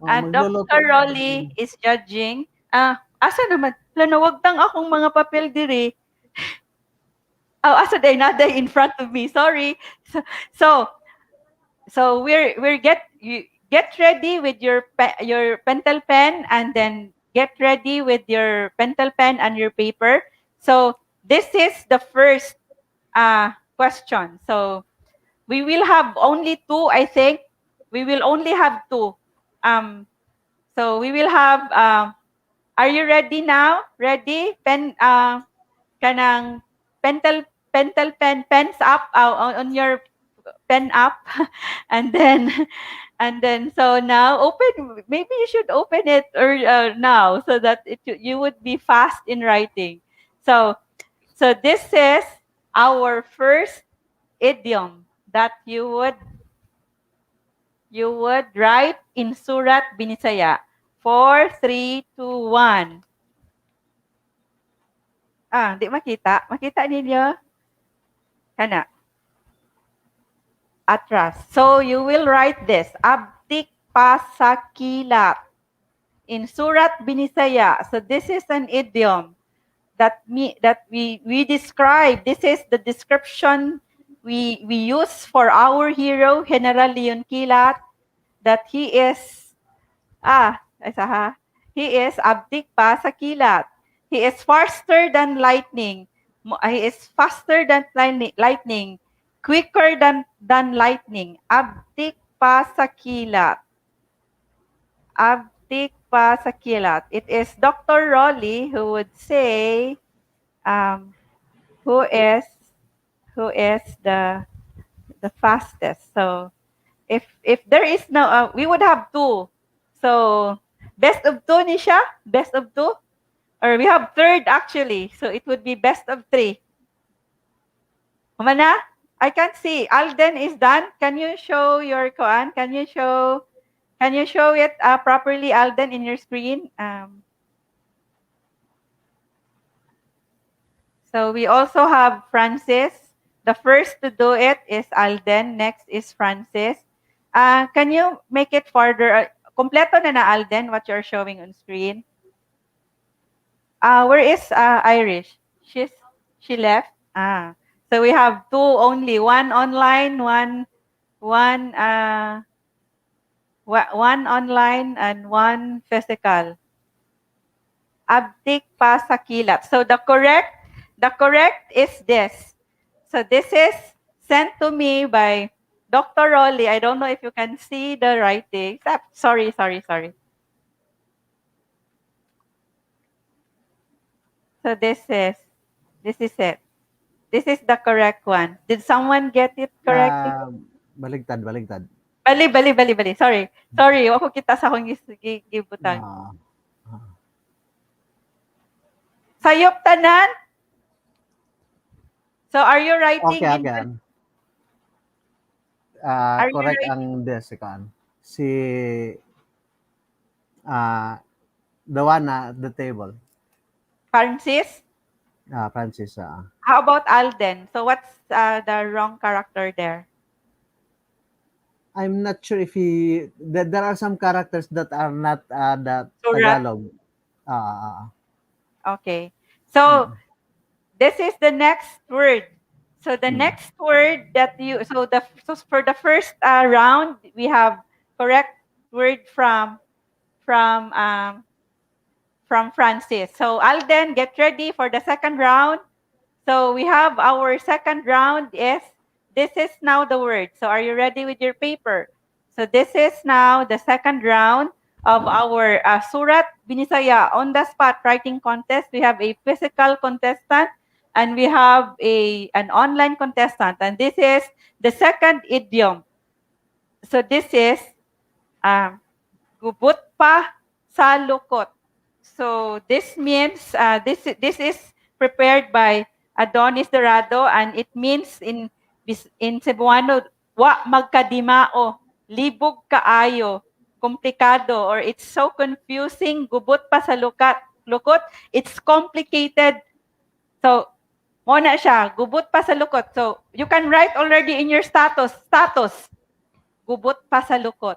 Magluluto Dr. na. Rolly is judging. Asa naman? Lano, wag tang akong mga papel diri. Oh, asa day na day in front of me. Sorry. So we're get ready with your pentel pen, and then get ready with your pentel pen and your paper. So this is the first question. So we will have only two, I think. We will only have two. So we will have. Are you ready now? Ready? Kanang pentel pen, pens up on your pen up, and then so now open. Maybe you should open it or now, so that you would be fast in writing. So this is our first idiom that you would write in Surat Binisaya. 4, 3, 2, 1. Di makita? Makita ninyo? Kana. Atras. So you will write this. 𝒣𝒐𝒏𝒂𝒏𝒂𝒈𝒂 in Surat Binisaya. So this is an idiom that we describe. This is the description we use for our hero, General Leon Quilat, that he is he is 𝒣𝒐𝒏𝒂𝒏𝒂𝒈𝒂. He is faster than lightning. He is faster than lightning, quicker than lightning. 𝒣𝒐𝒏𝒂𝒈𝒂. 𝒣𝒐𝒏𝒂𝒈𝒂. It is Dr. Rolly who would say who is the fastest. So if there is no, we would have two. So best of two ni siya? Best of two? Or we have third actually. So it would be best of three. Humana? I can't see. Alden is done. Can you show your koan? Can you show it properly, Alden, in your screen? So we also have Francis. The first to do it is Alden. Next is Francis. Can you make it further? Kompleto na Alden, what you're showing on screen. Where is Irish? She left. So we have two only. One online, one online, and one physical. 𝒣𝒐𝒏𝒂𝒂𝒈𝒂. So the correct is this. So this is sent to me by Dr. Rolly. I don't know if you can see the writing. Sorry. So this is it. This is the correct one. Did someone get it correctly? Baligtad. Bali. Sorry. Ako kita sa akong gibutan. Sayop tanan? So are you writing? Okay, again. Correct ang desikan. The one at the table. Francis? Francis. How about Alden? So what's the wrong character there? I'm not sure if there are some characters that are not the Surat. Tagalog. Okay. So this is the next word. So the next word that so for the first round, we have correct word from Francis. So Alden, get ready for the second round. So we have our second round this is now the word. So are you ready with your paper? So this is now the second round of our Surat Binisaya on the spot writing contest. We have a physical contestant and we have an online contestant, and this is the second idiom. So this is gubot pa sa lukot. So this means this is prepared by Adonis Dorado, and it means in Cebuano, wa magkadimao, libog kaayo, komplikado or it's so confusing, gubot pa sa lukot, it's complicated. So, mo na siya, gubot pa sa lukot. So, you can write already in your status, gubot pa sa lukot.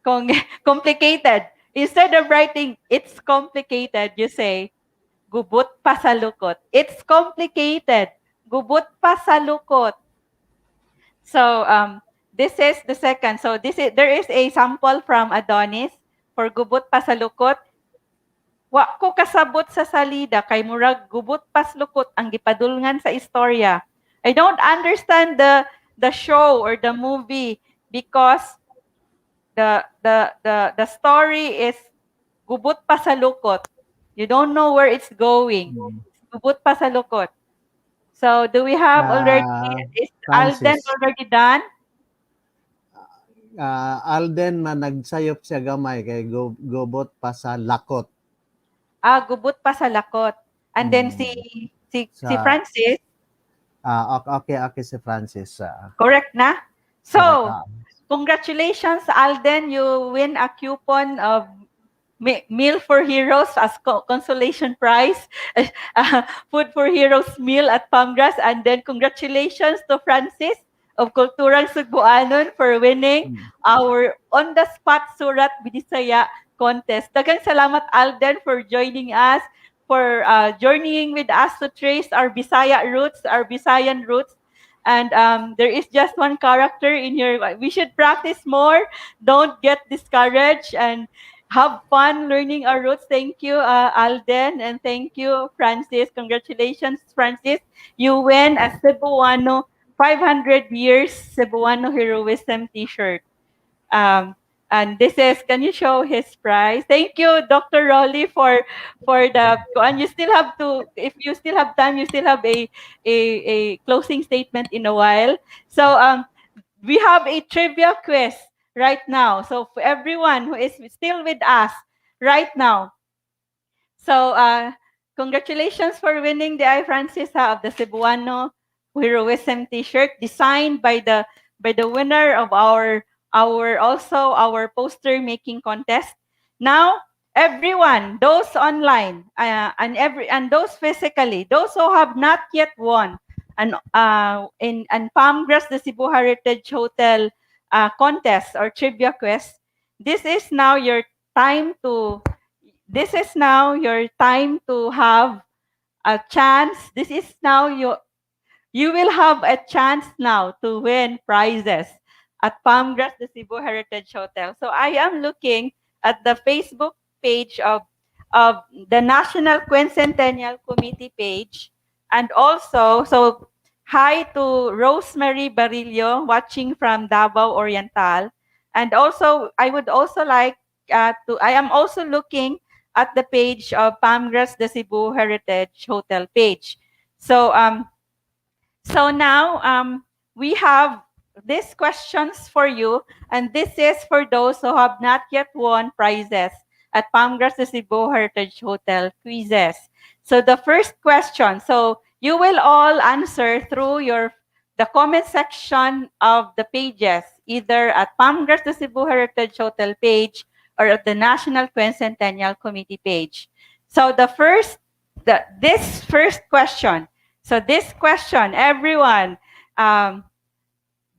Kung complicated, instead of writing, it's complicated, you say, gubot pa sa lukot. It's complicated, gubot pa sa lukot. So, this is the second. So, there is a sample from Adonis for gubot pa sa lukot. Wa ko kasabot sa salida kay murag gubot pas lukot ang gipadulngan sa istorya. I don't understand the show or the movie because the story is gubot pa sa lukot. You don't know where it's going. Gubot pa sa lukot. So, do we have already, is Alden already done? Alden na nagsayop siya gamay kay gubot pa sa lakot. Gubot pa sa lakot. And then si Francis. Okay si Francis. Correct na? So, congratulations Alden, you win a coupon of Meal for Heroes as consolation prize. Food for Heroes meal at Pamgras. And then congratulations to Francis of Kulturang Cebuano for winning our on-the-spot Surat Bidisaya contest. Daghang salamat Alden for joining us, for journeying with us to trace our Bisaya roots, our Bisayan roots. And there is just one character in your, we should practice more. Don't get discouraged and have fun learning our roots. Thank you, Alden, and thank you, Francis. Congratulations, Francis. You win a Cebuano 500 years Cebuano heroism T-shirt. And this is, can you show his prize? Thank you, Dr. Rolly, for the, and you still have to, if you still have time, you still have a closing statement in a while. So we have a trivia quiz right now. So for everyone who is still with us right now. So congratulations for winning the Francis of the Cebuano heroism T-shirt designed by the winner of our poster making contest. Now, everyone, those online and those physically, those who have not yet won in Pamgras, the Cebu Heritage Hotel contest or trivia quest, this is now your time to have a chance. This is now you will have a chance now to win prizes at Pamgras, the Cebu Heritage Hotel. So I am looking at the Facebook page of the National Quincentennial Committee page. And also, so hi to Rosemary Barillo watching from Davao Oriental. And also, I would also like I am also looking at the page of Pamgras, the Cebu Heritage Hotel page. So, so now we have these questions for you, and this is for those who have not yet won prizes at Pamgras, the Cebu Heritage Hotel quizzes. So the first question, so you will all answer through the comment section of the pages, either at Pamgras, the Cebu Heritage Hotel page or at the National Quincentennial Committee page. So this first question. So this question, everyone,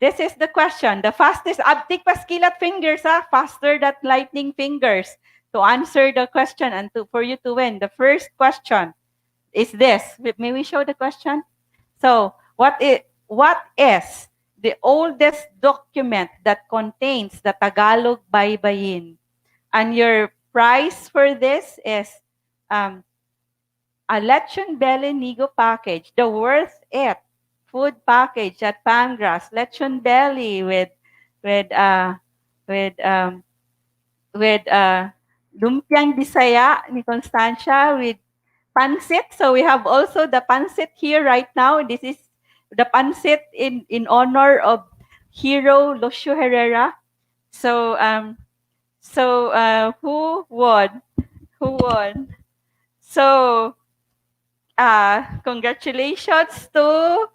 this is the question. The fastest, 𝒍𝒂𝒏𝒅𝒐 fingers, faster than lightning fingers, to answer the question and for you to win. The first question is this. May we show the question? So, what is the oldest document that contains the Tagalog baybayin? And your prize for this is a lechon belly nigo package, the worth it food package at Pamgras, lechon belly with lumpiang Bisaya ni Constancia with pancit. So we have also the pancit here right now. This is the pancit in honor of hero Lucio Herrera. So who won? So congratulations to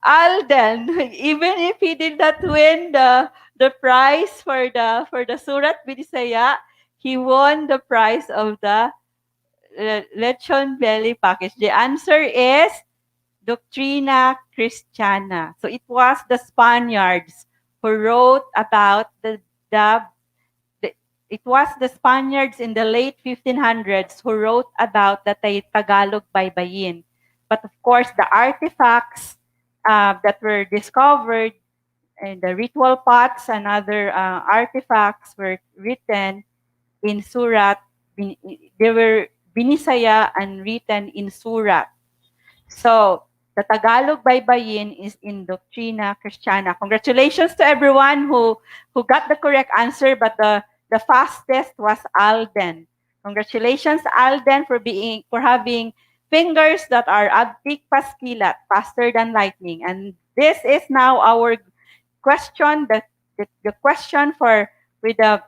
Alden, even if he did not win the the prize for the Surat Binisaya. He won the prize of the Lechon Belly package. The answer is Doctrina Christiana. So it was the Spaniards who wrote about it was the Spaniards in the late 1500s who wrote about the Tagalog Baybayin. But of course, the artifacts that were discovered and the ritual pots and other artifacts were written in Surat. They were Binisaya and written in Surat. So, the Tagalog Baybayin is in Doctrina Christiana. Congratulations to everyone who got the correct answer, but the fastest was Alden. Congratulations, Alden, for having fingers that are 𝒣𝒐𝒏𝒂𝒈𝒂, faster than lightning. And this is now our question, the question for with the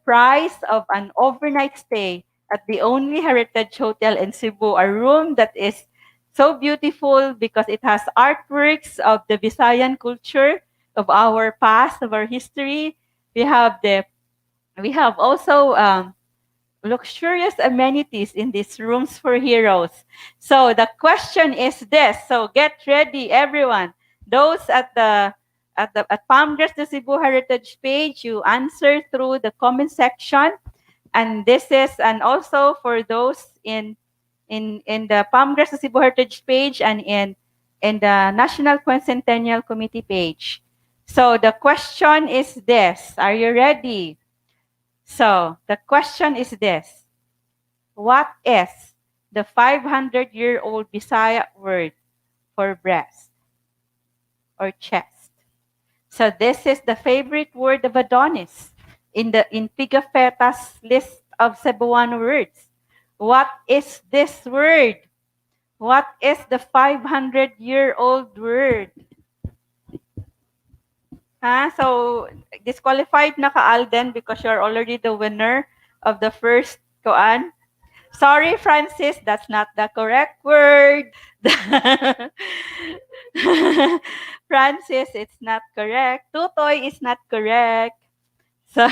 prize of an overnight stay at the only heritage hotel in Cebu, a room that is so beautiful because it has artworks of the Visayan culture, of our past, of our history. We have also luxurious amenities in these rooms for heroes. So the question is this. So get ready, everyone. Those at 𝒐𝒏𝒂𝒂 Cebu Heritage page, you answer through the comment section. And this is, and also for those in the 𝒐𝒏𝒂𝒂 Cebu Heritage page and in the National Quincentennial Committee page. So the question is this. Are you ready? So the question is this. What is the 500-year-old Bisaya word for breast or chest? So this is the favorite word of Adonis in Pigafetta's list of Cebuano words. What is this word? What is the 500-year-old word? So disqualified na ka Alden because you're already the winner of the first koan. Sorry, Francis, that's not the correct word. Francis, it's not correct. Tutoy is not correct. So,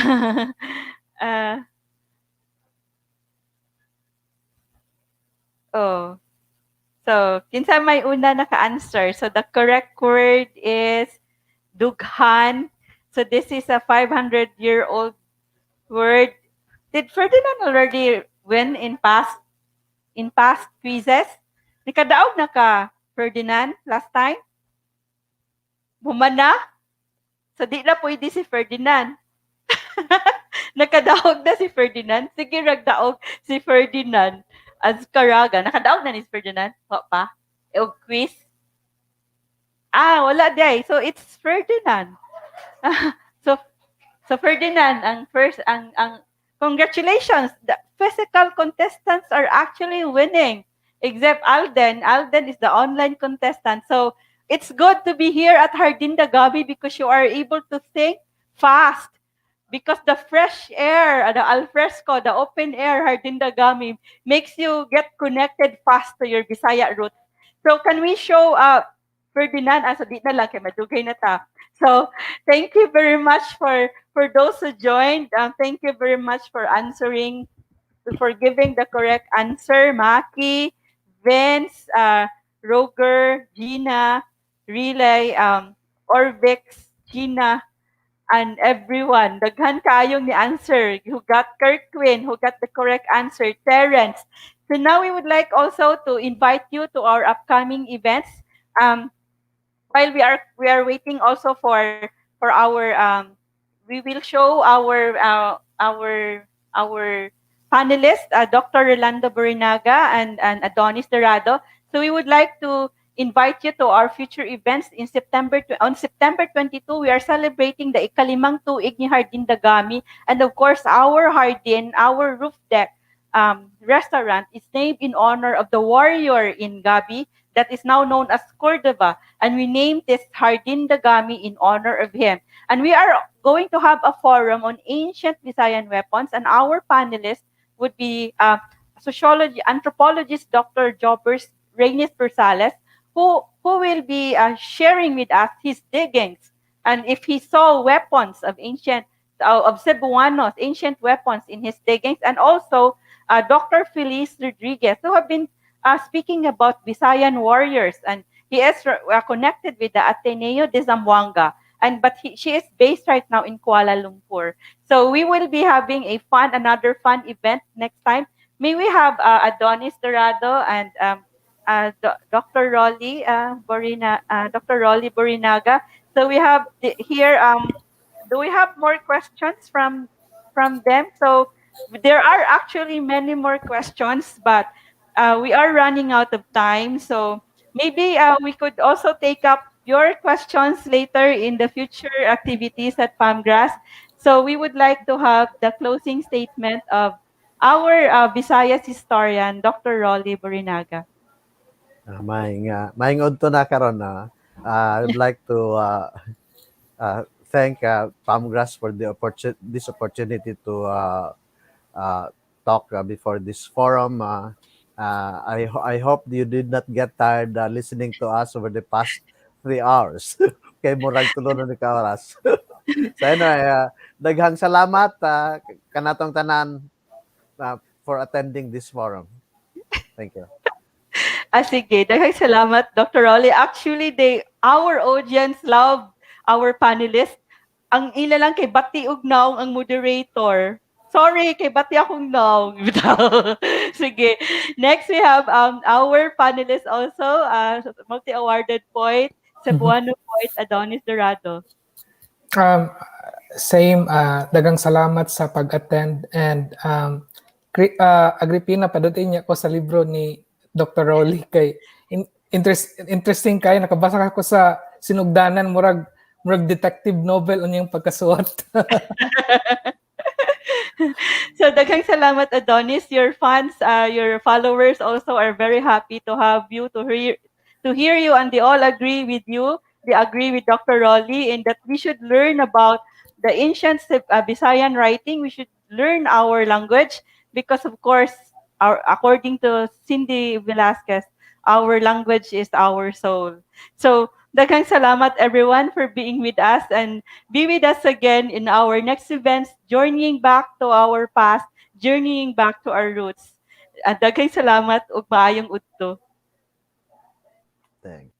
kinsa may una naka-answer. So, the correct word is dughan. So, this is a 500-year-old word. Did Ferdinand already win in past quizzes? Nikadaog na ka, Ferdinand, last time? Bumana? So, di na pwede si Ferdinand. Nakadaog na si Ferdinand. Sige, ragdaog si Ferdinand as karaga. Nakadaog na ni Ferdinand? O pa? O quiz? Wala day. So, it's Ferdinand. So Ferdinand, congratulations. The physical contestants are actually winning. Except Alden. Alden is the online contestant. So, it's good to be here at 𝒍𝒲𝒃𝒂𝒂 because you are able to think fast. Because the fresh air, the alfresco, the open air 𝒍𝒲𝒃𝒂𝒂𝒂 makes you get connected fast to your Bisaya roots. So can we show Ferdinand? So di na lang, kaya madugay na ta. So thank you very much for those who joined. Thank you very much for giving the correct answer. Maki, Vince, Roger, Gina, Relay, Orvix, Gina, and everyone. Daghan kayong ni answer. Who got Kirkwin, who got the correct answer, Terence. So now we would like also to invite you to our upcoming events. While we are waiting also for our we will show our panelists, Dr. Rolando Borinaga and Adonis Dorado. So we would like to invite you to our future events on September 22. We are celebrating the ikalimang tuig ni 𝒍𝒲𝒃𝒂𝒂, and of course our our roof deck restaurant is named in honor of the warrior in Gabi that is now known as Cordova, and we named this 𝒍𝒲𝒃𝒂𝒂 in honor of him. And we are going to have a forum on ancient Visayan weapons, and our panelists would be anthropologist Dr. 𝒍𝒂𝒏𝒂𝒈𝒂, who who will be sharing with us his diggings, and if he saw weapons of Cebuanos, ancient weapons in his diggings, and also Dr. Feliz Rodriguez, who have been speaking about Visayan warriors, and he is connected with the Ateneo de Zamboanga, but she is based right now in Kuala Lumpur. So we will be having another fun event next time. May we have Adonis Dorado and Dr. Rolly Borinaga. So we have here. Do we have more questions from them? So there are actually many more questions, but we are running out of time. So maybe we could also take up your questions later in the future activities at PAMGRAS. So we would like to have the closing statement of our Visayas historian, Dr. Rolly Borinaga. Maing udto na karon na. I would like to thank PAMGRAS for this opportunity to talk before this forum. I hope you did not get tired listening to us over the past 3 hours. Kay murag tulo na ni ka oras. So anyway, daghang salamat kanatong tanan for attending this forum. Thank you. Sige, daghang salamat, Dr. Rolly. Actually, our audience love our panelists. Ang ila lang kay Bati Ugnaw ang moderator. Sorry, kay Bati akong naong. Sige. Next, we have our panelists also, multi-awarded poet, Cebuano poet Adonis Dorado. Same, dagang salamat sa pag-attend, and Agripina, padutin niya ko sa libro ni Dr. Rolly kay interesting kayo, nakabasa ko sa sinugdanan, murag detective novel unyang pagkasuot. So daghang salamat, Adonis. Your fans, your followers also are very happy to have you, to hear you, and they all agree with you. They agree with Dr. Rolly in that we should learn about the ancient Bisayan writing. We should learn our language because, of course, according to Cindy Velasquez, our language is our soul. So daghang salamat, everyone, for being with us, and be with us again in our next events, journeying back to our past, journeying back to our roots. Daghang salamat ug maayong udto. Thanks.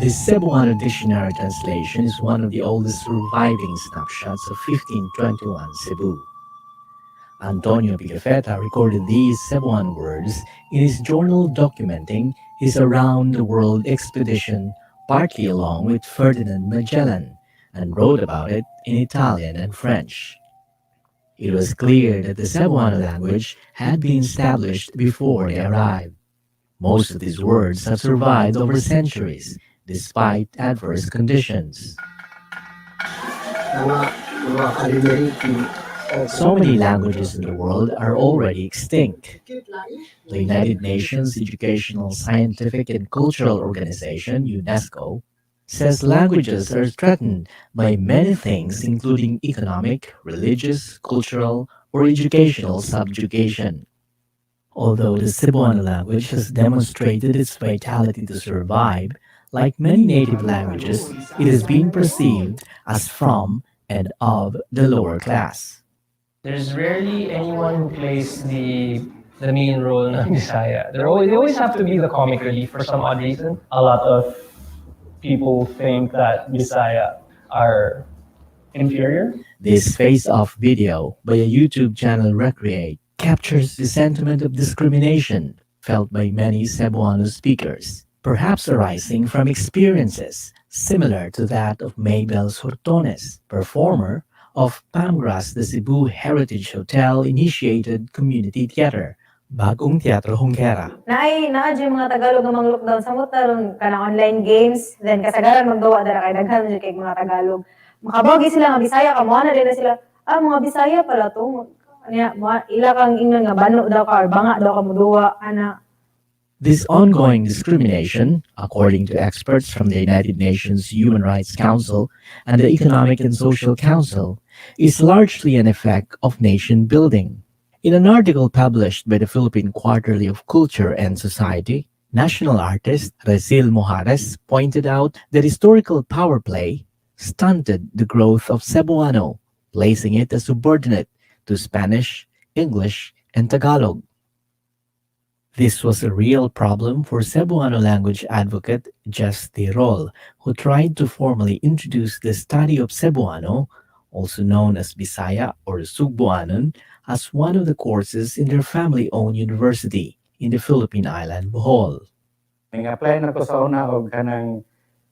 The Cebuano dictionary translation is one of the oldest surviving snapshots of 1521 Cebu. Antonio Pigafetta recorded these Cebuano words in his journal documenting his around-the-world expedition, partly along with Ferdinand Magellan, and wrote about it in Italian and French. It was clear that the Cebuano language had been established before they arrived. Most of these words have survived over centuries, despite adverse conditions. So many languages in the world are already extinct. The United Nations Educational, Scientific and Cultural Organization, UNESCO, says languages are threatened by many things, including economic, religious, cultural, or educational subjugation. Although the Cebuano language has demonstrated its vitality to survive, like many native languages, it has been perceived as from and of the lower class. There's rarely anyone who plays the main role ng Bisaya. They always have to be the comic relief for some odd reason. A lot of people think that Bisaya are inferior. This face-off video by a YouTube channel, Recreate, captures the sentiment of discrimination felt by many Cebuano speakers, perhaps arising from experiences similar to that of Maybel's Hortones, performer of PAMGRAS, the Cebu Heritage Hotel-initiated community theater Bagong Teatro Hongkera. Naadyo yung mga Tagalog nga mga lockdown sa mutaron kana online games, then kasagaran maggawa dara kay daghan man kay mga Tagalog. Makabogi sila nga Bisaya, kamuha na din na sila. Mga Bisaya pala to. Ila kang ingon nga bano daw ka or banga daw ka muduwa ana. This ongoing discrimination, according to experts from the United Nations Human Rights Council and the Economic and Social Council, is largely an effect of nation building. In an article published by the Philippine Quarterly of Culture and Society, national artist 𝑨𝒅𝒐𝒏𝒂𝒈𝒂 pointed out that historical power play stunted the growth of Cebuano, placing it as subordinate to Spanish, English, and Tagalog. This was a real problem for Cebuano language advocate 𝑨𝒅𝒐𝒏𝒂𝒂𝒈𝒂, who tried to formally introduce the study of Cebuano, also known as Bisaya or Sugbuanon, as one of the courses in their family-owned university in the Philippine island Bohol. Nang-apply na ko sa una og kanang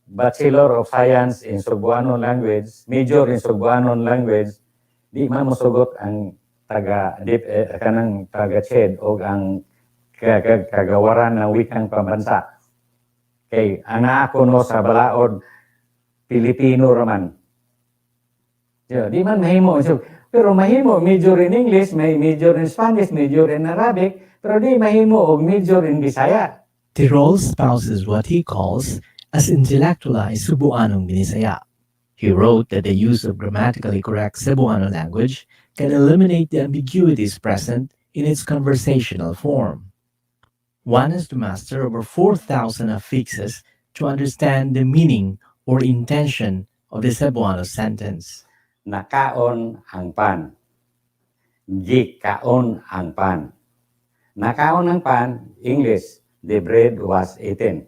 Bachelor of Science in Cebuano Language, major in Cebuano Language, di man mosugot ang kanang taga-CHED o ang kagawaran ng wikang pambansa. Kay ana ako no sa balaod Pilipino raman. Di man mahimo. Pero mahimo major in English, may major in Spanish, major in Arabic, pero di mahimo og major in Bisaya. Tirol spouses what he calls as intellectualized Cebuanong Binisaya. He wrote that the use of grammatically correct Cebuano language can eliminate the ambiguities present in its conversational form. One is to master over 4,000 affixes to understand the meaning or intention of the Cebuano sentence. Nakaon ang pan. Gikaon ang pan. Nakaon ang pan, English, the bread was eaten.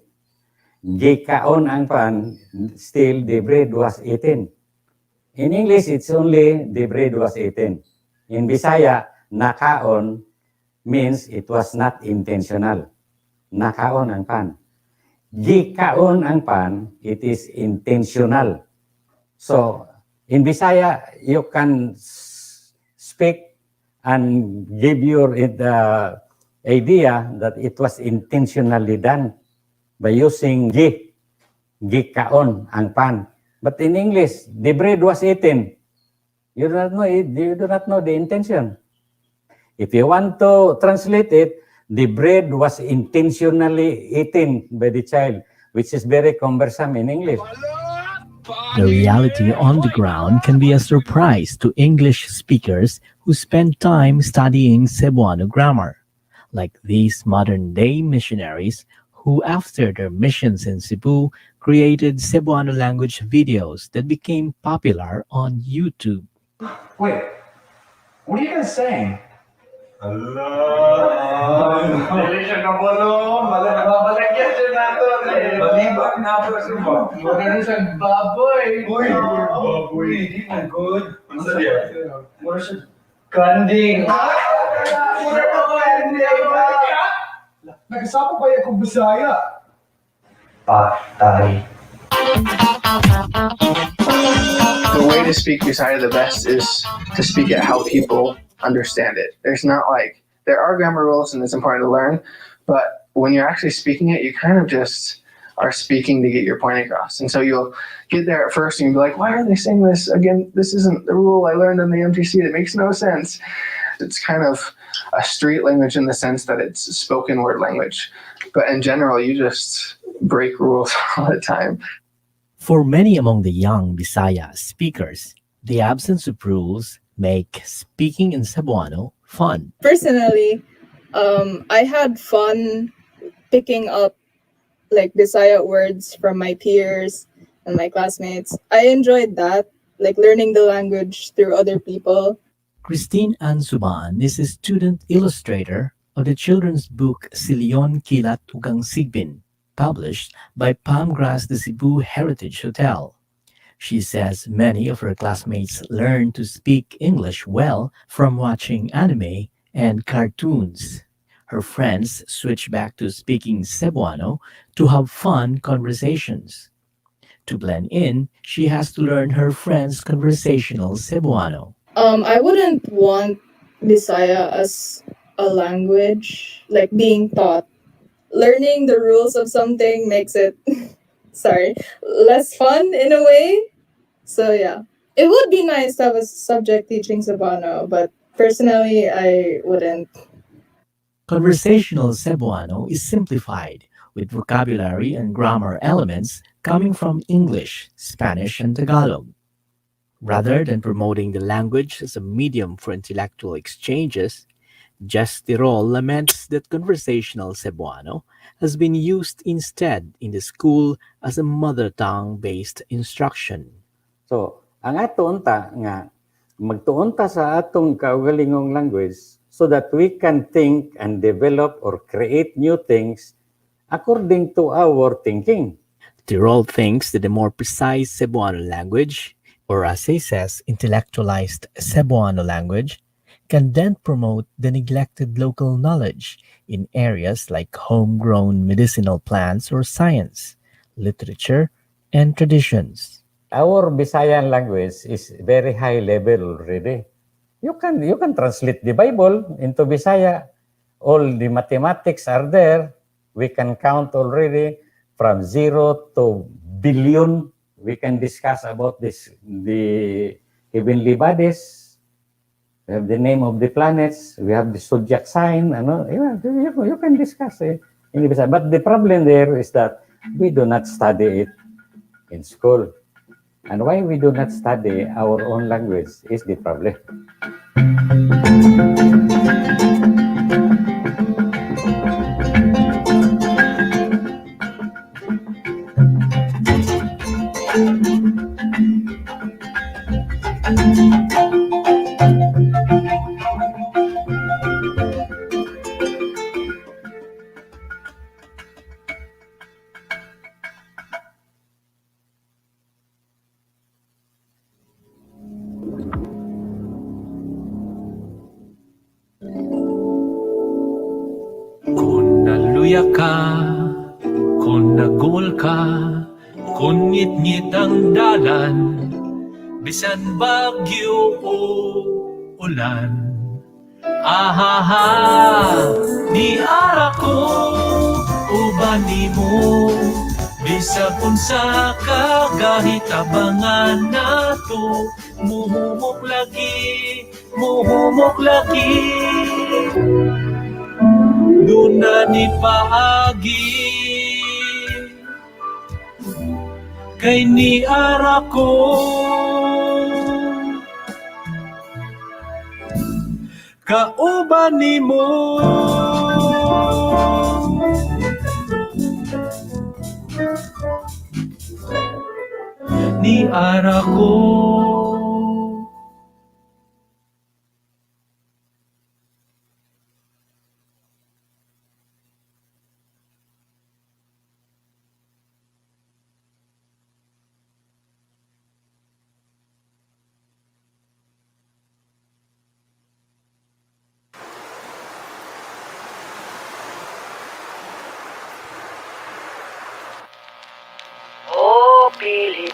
Gikaon ang pan, still the bread was eaten. In English, it's only the bread was eaten. In Bisaya, nakaon means it was not intentional. Nakaon ang pan. Gikaon ang pan, it is intentional. So, in Bisaya, you can speak and give your idea that it was intentionally done by using gikaon ang pan. But in English, the bread was eaten. You do not know the intention. If you want to translate it, the bread was intentionally eaten by the child, which is very cumbersome in English. The reality on the ground can be a surprise to English speakers who spend time studying Cebuano grammar, like these modern-day missionaries who, after their missions in Cebu, created Cebuano language videos that became popular on YouTube. Wait, what are you guys saying? Ďalejšia kabalo, mabalagyan siya nato. Balibak na po siya mo. Mura siya baboy. Uy, baboy. Hindi mo good. Ano sa diya? Mura siya kanding. Mura pa ko kanding. Nagsasapo ba yung Bisaya? Patay. The way to speak Bisaya the best is to speak it how people understand it. There's not like, there are grammar rules and it's important to learn, but when you're actually speaking it, you kind of just are speaking to get your point across. And so you'll get there at first and you'll be like, why are they saying this? Again, this isn't the rule I learned in the MTC. That makes no sense. It's kind of a street language in the sense that it's spoken word language. But in general, you just break rules all the time. For many among the young Bisaya speakers, the absence of rules make speaking in Cebuano fun. Personally, I had fun picking up like Bisaya words from my peers and my classmates. I enjoyed that, like learning the language through other people. Christine Ann Suban is a student illustrator of the children's book Silion Kilat Ugang Sigbin, published by Palmgrass de Cebu Heritage Hotel. She says many of her classmates learned to speak English well from watching anime and cartoons. Her friends switch back to speaking Cebuano to have fun conversations. To blend in, she has to learn her friends' conversational Cebuano. I wouldn't want Bisaya as a language, like being taught. Learning the rules of something makes it, sorry, less fun in a way. So yeah, it would be nice to have a subject teaching Cebuano, but personally, I wouldn't. Conversational Cebuano is simplified with vocabulary and grammar elements coming from English, Spanish, and Tagalog. Rather than promoting the language as a medium for intellectual exchanges, 𝒍𝒐𝒏𝒅𝒐 laments that conversational Cebuano has been used instead in the school as a mother tongue-based instruction. So, ang aton ta nga magtuon ta sa atong kaugalingong language so that we can think and develop or create new things according to our thinking. Tirol thinks that the more precise Cebuano language, or as he says, intellectualized Cebuano language, can then promote the neglected local knowledge in areas like homegrown medicinal plants or science, literature, and traditions. Our Bisayan language is very high level already. You can translate the Bible into Bisaya. All the mathematics are there. We can count already from 0 to billion. We can discuss about the heavenly bodies. We have the name of the planets. We have the zodiac sign. You can discuss it in Bisaya. But the problem there is that we do not study it in school. And why we do not study our own language is the problem. Kung naluya ka, kung nagul ka, kung ngit-ngit ang dalan, bisan bagyo o ulan. Ahaha, ni ara ko, uban nimo, bisag unsa ka kahitabangan nato, muhumok lagi, muhumok lagi. Duna ni paagi kay ni ara ko kauban nimo ni ara ko. O Pilipinas,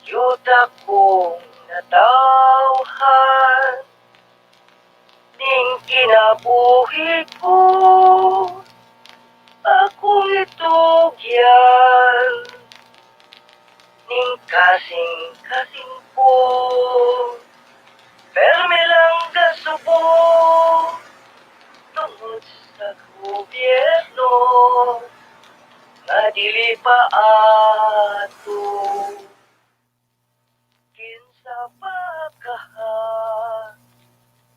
yuta kong natawhan, ning kinabuhi ko, akong itugyan, ning kasing-kasing ko, perme lang kasubo, tungod sa gobyerno, nga dili pa ato. Kinsa pa kaha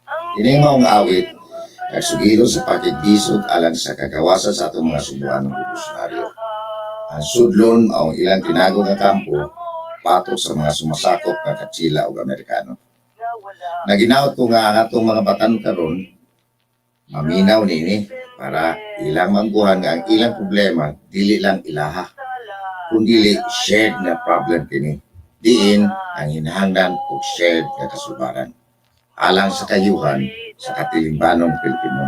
ang Ining maong awit, nagsugiro sa pakikisog alang sa kagawasan sa atong mga Cebuanong revolusyonaryo. Ang sudlon ang ilang tinago nga kampo, patok sa mga sumasakop nga katsila o Amerikano. Naginaot ko nga ang atong mga batan karon, maminaw nini, para ilang mambuhan nga ang ilang problema, dili lang ilaha, kundi shared na problem kini. Diin ang hinahanglan o shared na kasubaran. Alang sa kayuhan sa katilingbanong Pilipino.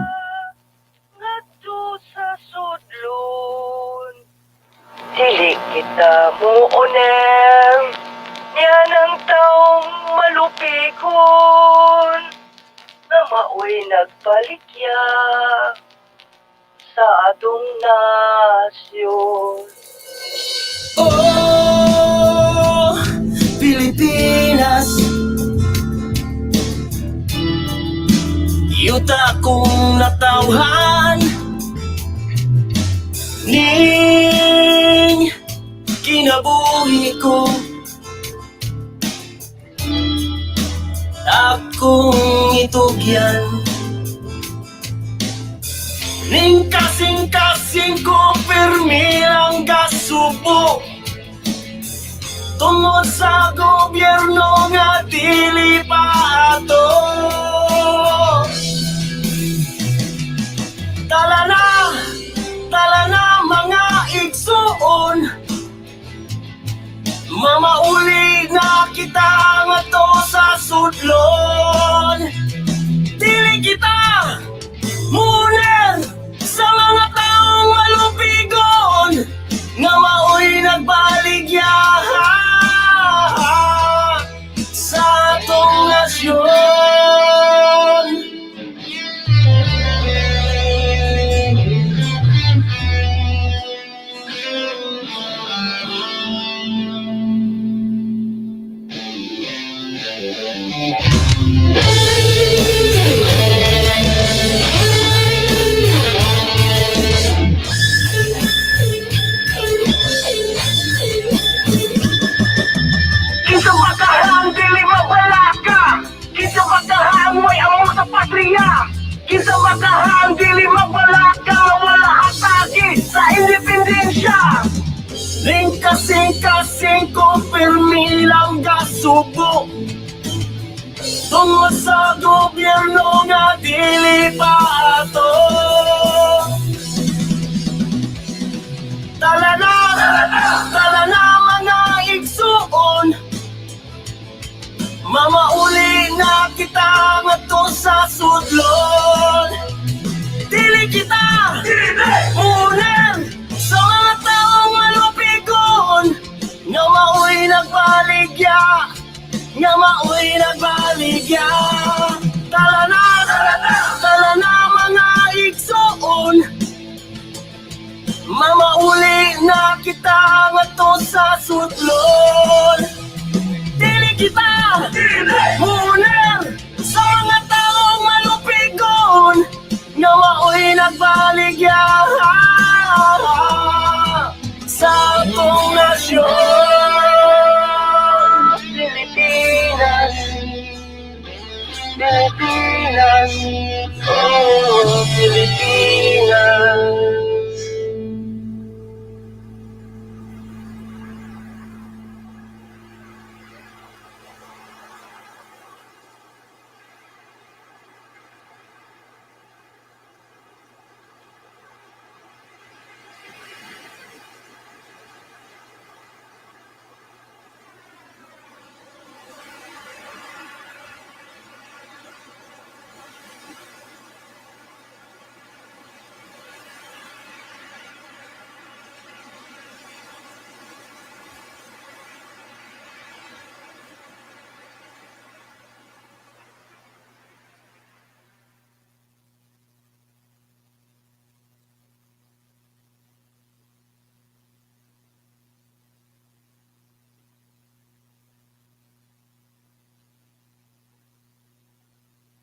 ngadto sa sudlon, dili kita mo onem, yan ang taong malupikon, ako'y nagbaligya sa atong nasyon. Oh, Pilipinas, yuta kong natawhan ning kinabuhi ko. Akong itugyan ning kasing-kasing ko pirmi ang gasubo tungod sa gobyerno nga dili pa ato. Tala na mga igsuon, mamauli na kita nga to sa sudlon. Dili kita muner sa mga taong malupigon nga mao'y nagbaligya sa atong nasyon. Kinsa bakahang dili mabalaka, kinsa bakahang may amo sa patriya, kinsa bakahang dili mabalaka, wala hatagi sa independensya. Ning kasing-kasing ko pirmi lang gasubo tungod sa gobyerno nga dili pa ato. Tala na mga igsuon, mamauli na kita ngadto sa sudlon. Dili kita muner sa mga taong malupigon nga mao'y nagbaligya, nga mao'y nagbaligya. Tala na mga igsuon, mamauli na kita ngadto sa sudlon. Dili kita muner sa mga taong malupigon nga mao'y nagbaligya sa atong nasyon.